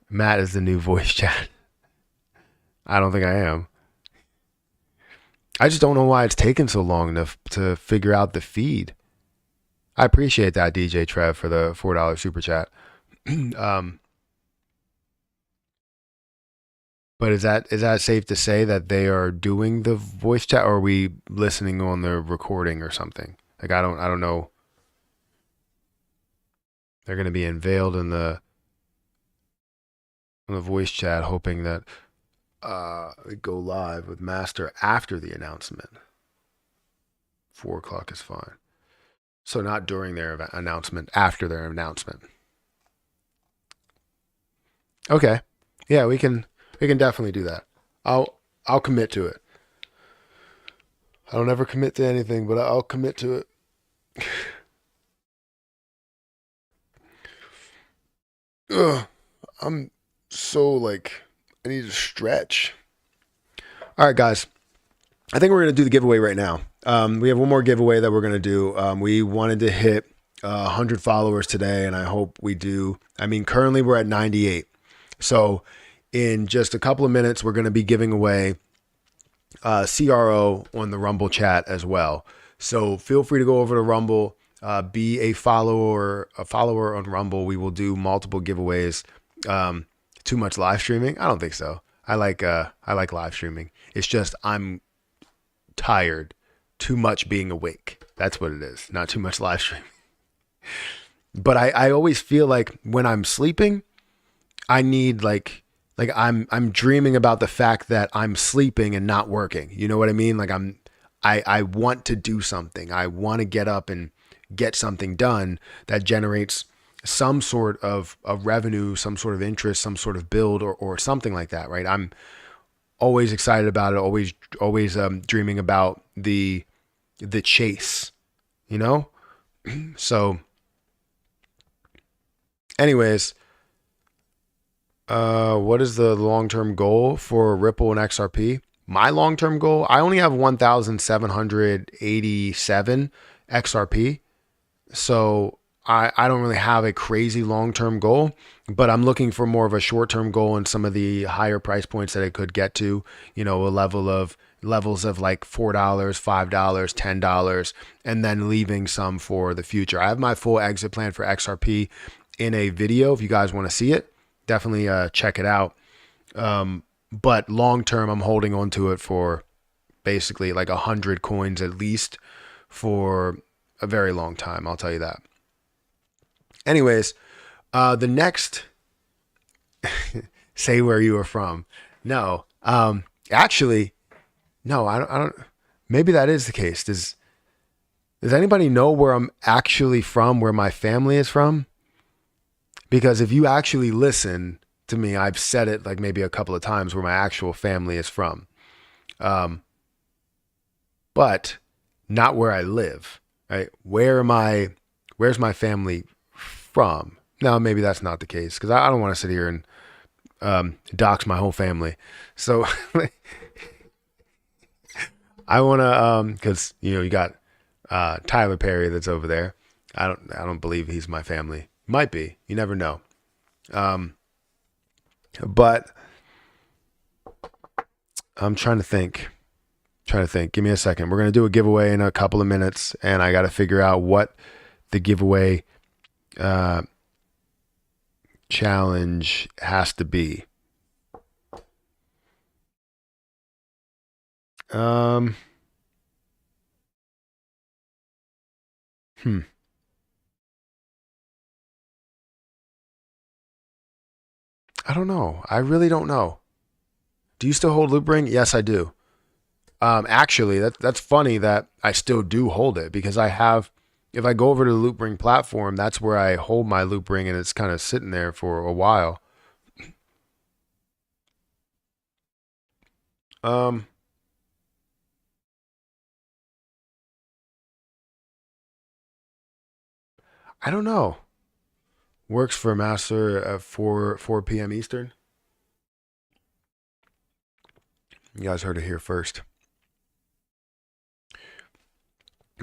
Matt is the new voice chat. I don't think I am. I just don't know why it's taken so long to figure out the feed. I appreciate that, DJ Trev, for the $4 super chat. But is that safe to say that they are doing the voice chat, or are we listening on the recording or something? Like I don't know. They're going to be unveiled in the voice chat, hoping that we go live with Master after the announcement. 4 o'clock is fine. So not during their announcement, after their announcement. Okay. Yeah, we can definitely do that. I'll commit to it. I don't ever commit to anything, but I'll commit to it. Ugh, I'm so I need to stretch. All right, guys. I think we're going to do the giveaway right now. We have one more giveaway that we're going to do. We wanted to hit 100 followers today, and I hope we do. I mean, currently we're at 98. So in just a couple of minutes, we're going to be giving away CRO on the Rumble chat as well. So feel free to go over to Rumble, be a follower on Rumble. We will do multiple giveaways. Too much live streaming? I don't think so. I like live streaming. It's just I'm tired. Too much being awake. That's what it is. Not too much live streaming. But I always feel like when I'm sleeping, I need like I'm dreaming about the fact that I'm sleeping and not working. You know what I mean? Like I want to do something. I want to get up and get something done that generates some sort of revenue, some sort of interest, some sort of build or something like that, right? I'm always excited about it, always dreaming about the chase, you know? So anyways, what is the long-term goal for Ripple and XRP? My long-term goal, I only have 1,787 XRP. So I don't really have a crazy long-term goal, but I'm looking for more of a short-term goal in some of the higher price points that it could get to, a levels of like $4, $5, $10, and then leaving some for the future. I have my full exit plan for XRP in a video. If you guys want to see it, definitely check it out. But long term, I'm holding on to it for basically like 100 coins at least for a very long time. I'll tell you that. Anyways, the next, say where you are from. No, actually, no, I don't. Maybe that is the case. Does anybody know where I'm actually from? Where my family is from? Because if you actually listen to me, I've said it like maybe a couple of times where my actual family is from, um, but not where I live. Right? Where's my family from? Now maybe that's not the case because I don't want to sit here and dox my whole family. So I want to because you got Tyler Perry that's over there. I don't believe he's my family. Might be. You never know. But I'm trying to think. Give me a second. We're gonna do a giveaway in a couple of minutes, and I got to figure out what the giveaway challenge has to be. Um. Hmm. I don't know. I really don't know. Do you still hold Loop Ring? Yes, I do. Actually, that's funny that I still do hold it because I have. If I go over to the Loop Ring platform, that's where I hold my Loop Ring, and it's kind of sitting there for a while. Um, I don't know. Works for Master at 4 p.m. Eastern. You guys heard it here first.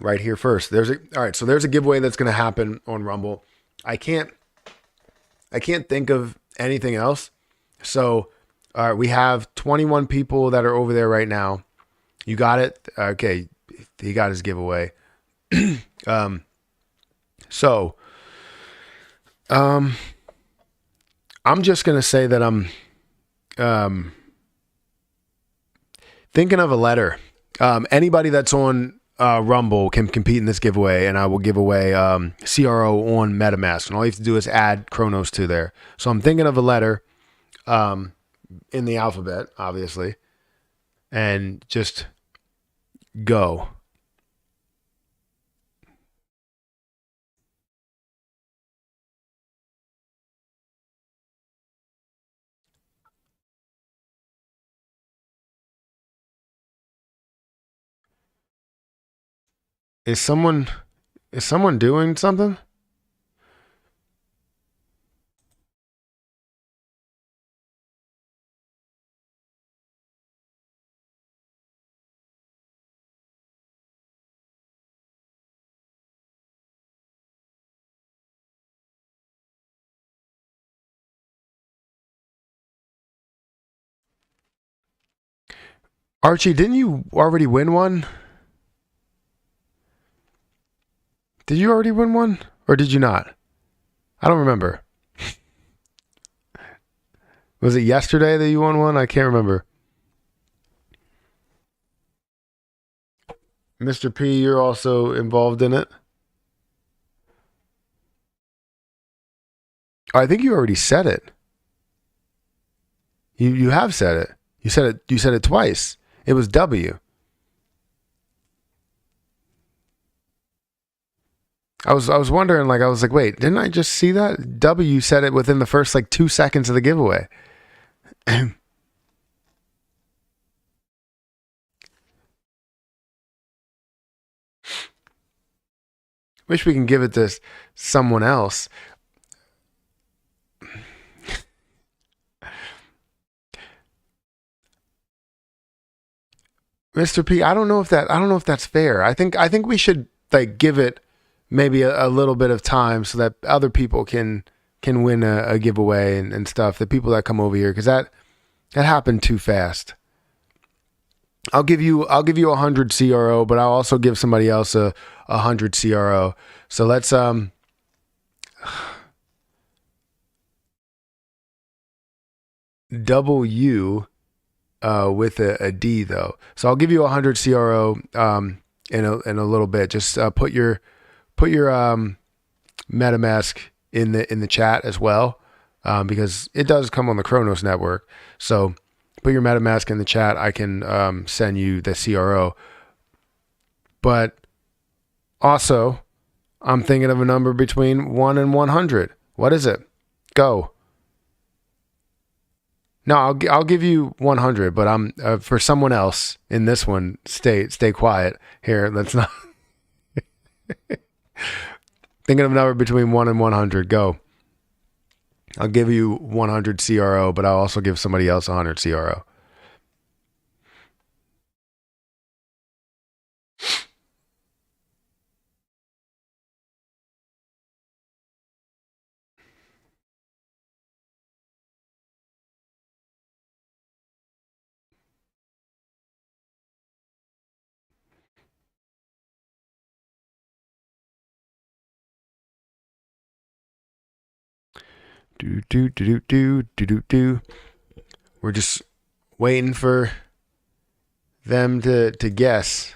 Right here first. All right. So there's a giveaway that's going to happen on Rumble. I can't think of anything else. So, all right, we have 21 people that are over there right now. You got it. Okay, he got his giveaway. um, so, um, I'm just gonna say that I'm um thinking of a letter. Anybody that's on Rumble can compete in this giveaway, and I will give away CRO on MetaMask. And all you have to do is add Chronos to there. So I'm thinking of a letter in the alphabet, obviously, and just go. Is someone doing something? Archie, didn't you already win one? Did you already win one? Or did you not? I don't remember. Was it yesterday that you won one? I can't remember. Mr. P, you're also involved in it. Oh, I think you already said it. You have said it. You said it twice. It was W. I was wondering, like, I was like, wait, didn't I just see that? W said it within the first like 2 seconds of the giveaway. Wish we can give it to someone else. Mr. P, I don't know if that's fair. I think we should like give it maybe a little bit of time so that other people can win a giveaway and stuff. The people that come over here, because that happened too fast. I'll give you 100 CRO, but I'll also give somebody else a 100 CRO. So let's W with a D though. So I'll give you 100 CRO in a little bit. Just put your MetaMask in the chat as well, because it does come on the Kronos network. So put your MetaMask in the chat. I can send you the CRO. But also, I'm thinking of a number between 1 and 100. What is it? Go. No, I'll give you 100, but I'm for someone else in this one. Stay quiet here. Let's not. Thinking of a number between 1 and 100. Go. I'll give you 100 CRO, but I'll also give somebody else 100 CRO. Do. We're just waiting for them to guess.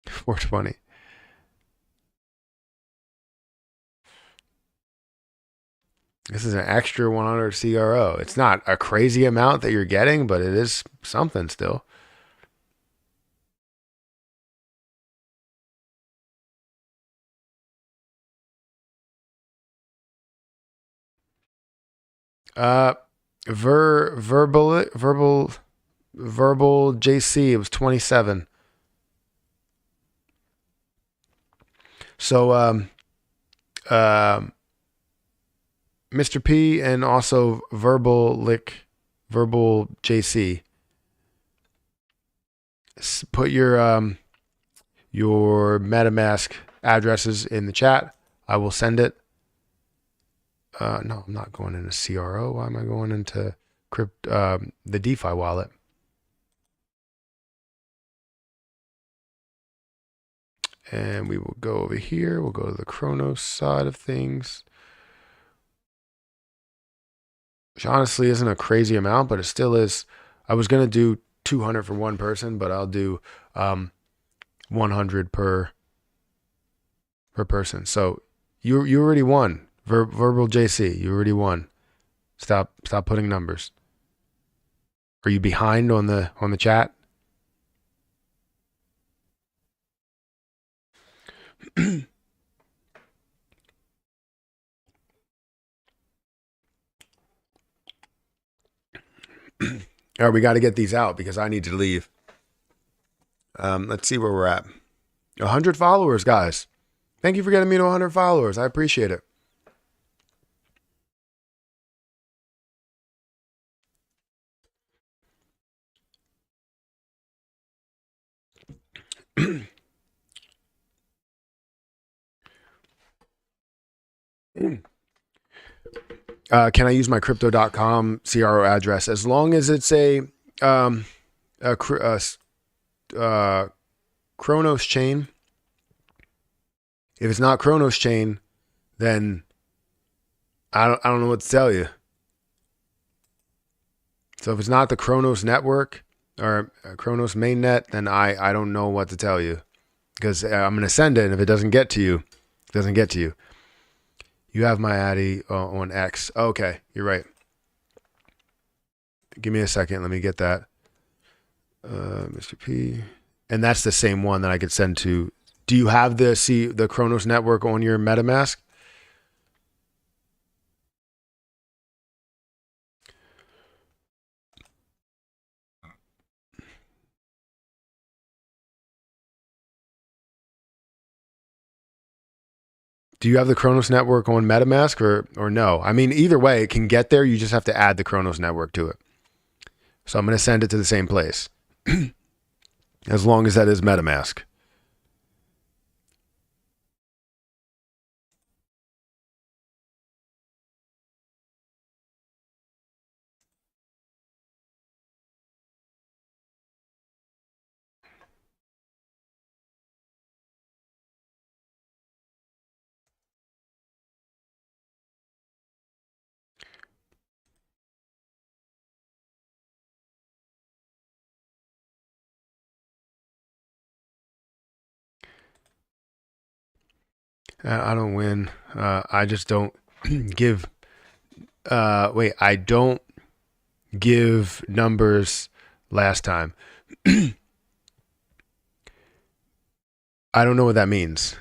$420. This is an extra 100 CRO. It's not a crazy amount that you're getting, but it is something still. Uh, verbal JC. It was 27. So Mr. P and also verbal JC. Put your MetaMask addresses in the chat. I will send it. No, I'm not going into CRO. Why am I going into the DeFi wallet? And we will go over here. We'll go to the Kronos side of things. Which honestly isn't a crazy amount, but it still is. I was going to do 200 for one person, but I'll do 100 per person. So you already won. Verbal JC, you already won. Stop putting numbers. Are you behind on the chat? All right, we got to get these out because I need to leave. Let's see where we're at. 100 followers, guys. Thank you for getting me to 100 followers. I appreciate it. Can I use my crypto.com CRO address as long as it's a Chronos chain. If it's not Chronos chain, then I don't know what to tell you. So if it's not the Chronos network or Chronos mainnet, then I don't know what to tell you, because I'm going to send it, and if it doesn't get to you, it doesn't get to you. You have my Addy on X. Okay, you're right. Give me a second. Let me get that. Mr. P. And that's the same one that I could send to. Do you have the Chronos network on your MetaMask? Do you have the Chronos network on MetaMask or no? I mean, either way, it can get there. You just have to add the Chronos network to it. So I'm going to send it to the same place, as long as that is MetaMask. I don't win. I just don't give. Wait, I don't give numbers last time. I don't know what that means.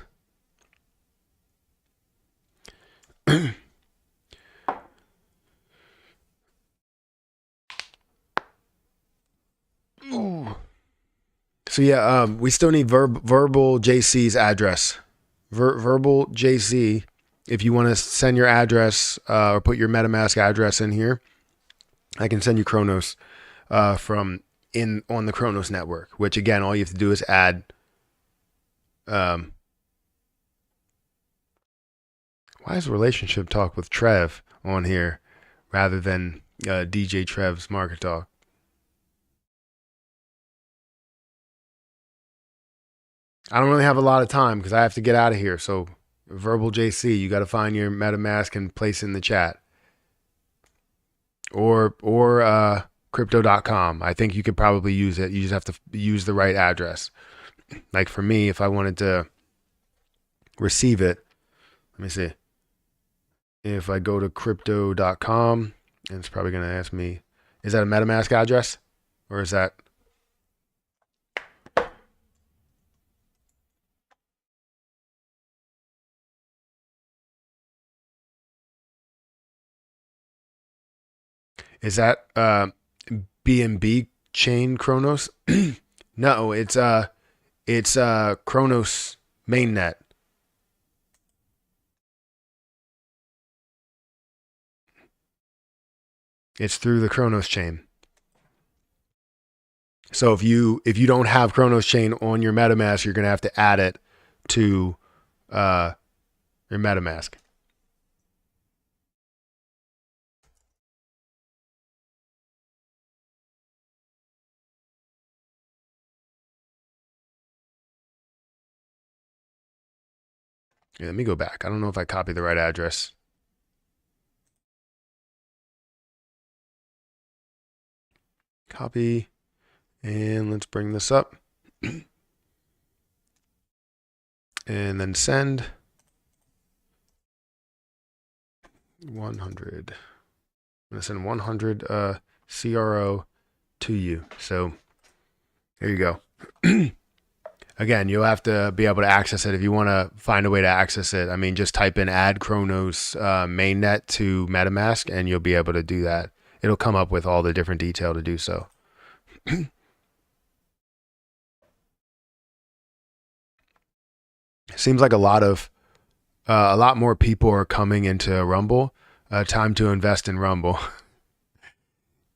Ooh. So yeah, we still need verbal JC's address. Verbal JC. If you want to send your address or put your MetaMask address in here, I can send you Chronos from in on the Chronos network. Which again, all you have to do is add. Why is relationship talk with Trev on here rather than DJ Trev's market talk? I don't really have a lot of time because I have to get out of here. So, verbal JC, you got to find your MetaMask and place it in the chat, or crypto.com. I think you could probably use it. You just have to use the right address. Like for me, if I wanted to receive it, let me see. If I go to crypto.com, and it's probably going to ask me, is that a MetaMask address, or is that? Is that BNB chain Chronos? No, it's Chronos mainnet. It's through the Chronos chain. So if you don't have Chronos chain on your MetaMask, you're gonna have to add it to your MetaMask. Yeah, let me go back. I don't know if I copied the right address. Copy, and let's bring this up. And then send 100. I'm going to send 100 CRO to you. So there you go. Again, you'll have to be able to access it if you want to find a way to access it. I mean, just type in add Chronos mainnet to MetaMask and you'll be able to do that. It'll come up with all the different detail to do so. Seems like a lot more people are coming into Rumble. Time to invest in Rumble.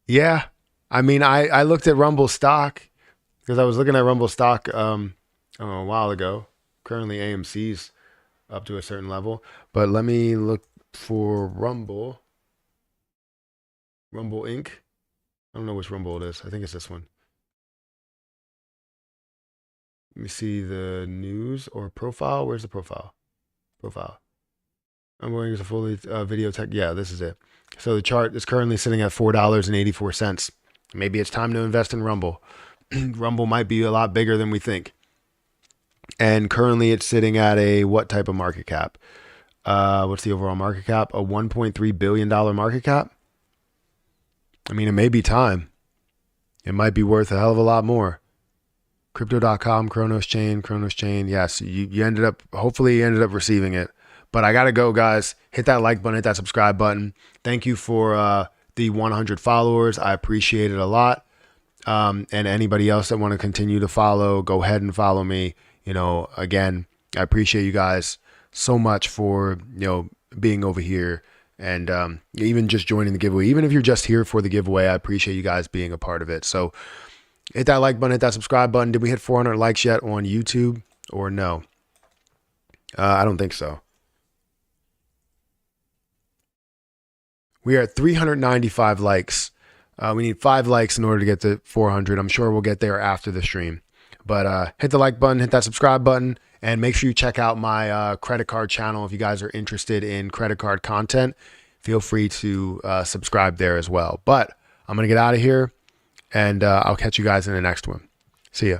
Yeah, I mean, I looked at Rumble stock because I was looking at Rumble stock I don't know, a while ago. Currently, AMC's up to a certain level, but let me look for Rumble. Rumble Inc. I don't know which Rumble it is. I think it's this one. Let me see the news or profile. Where's the profile? Profile. I'm going to fully video tech. Yeah, this is it. So the chart is currently sitting at $4.84. Maybe it's time to invest in Rumble. Rumble might be a lot bigger than we think. And currently it's sitting at a what type of market cap? What's the overall market cap? A $1.3 billion market cap? I mean, it may be time. It might be worth a hell of a lot more. Crypto.com, Kronos Chain. Yes, you ended up, hopefully you ended up receiving it. But I got to go, guys. Hit that like button, hit that subscribe button. Thank you for the 100 followers. I appreciate it a lot. And anybody else that want to continue to follow, go ahead and follow me. Again, I appreciate you guys so much for, being over here and even just joining the giveaway. Even if you're just here for the giveaway, I appreciate you guys being a part of it. So hit that like button, hit that subscribe button. Did we hit 400 likes yet on YouTube or no? I don't think so. We are at 395 likes. We need 5 likes in order to get to 400. I'm sure we'll get there after the stream. But hit the like button, hit that subscribe button, and make sure you check out my credit card channel if you guys are interested in credit card content. Feel free to subscribe there as well. But I'm going to get out of here, and I'll catch you guys in the next one. See ya.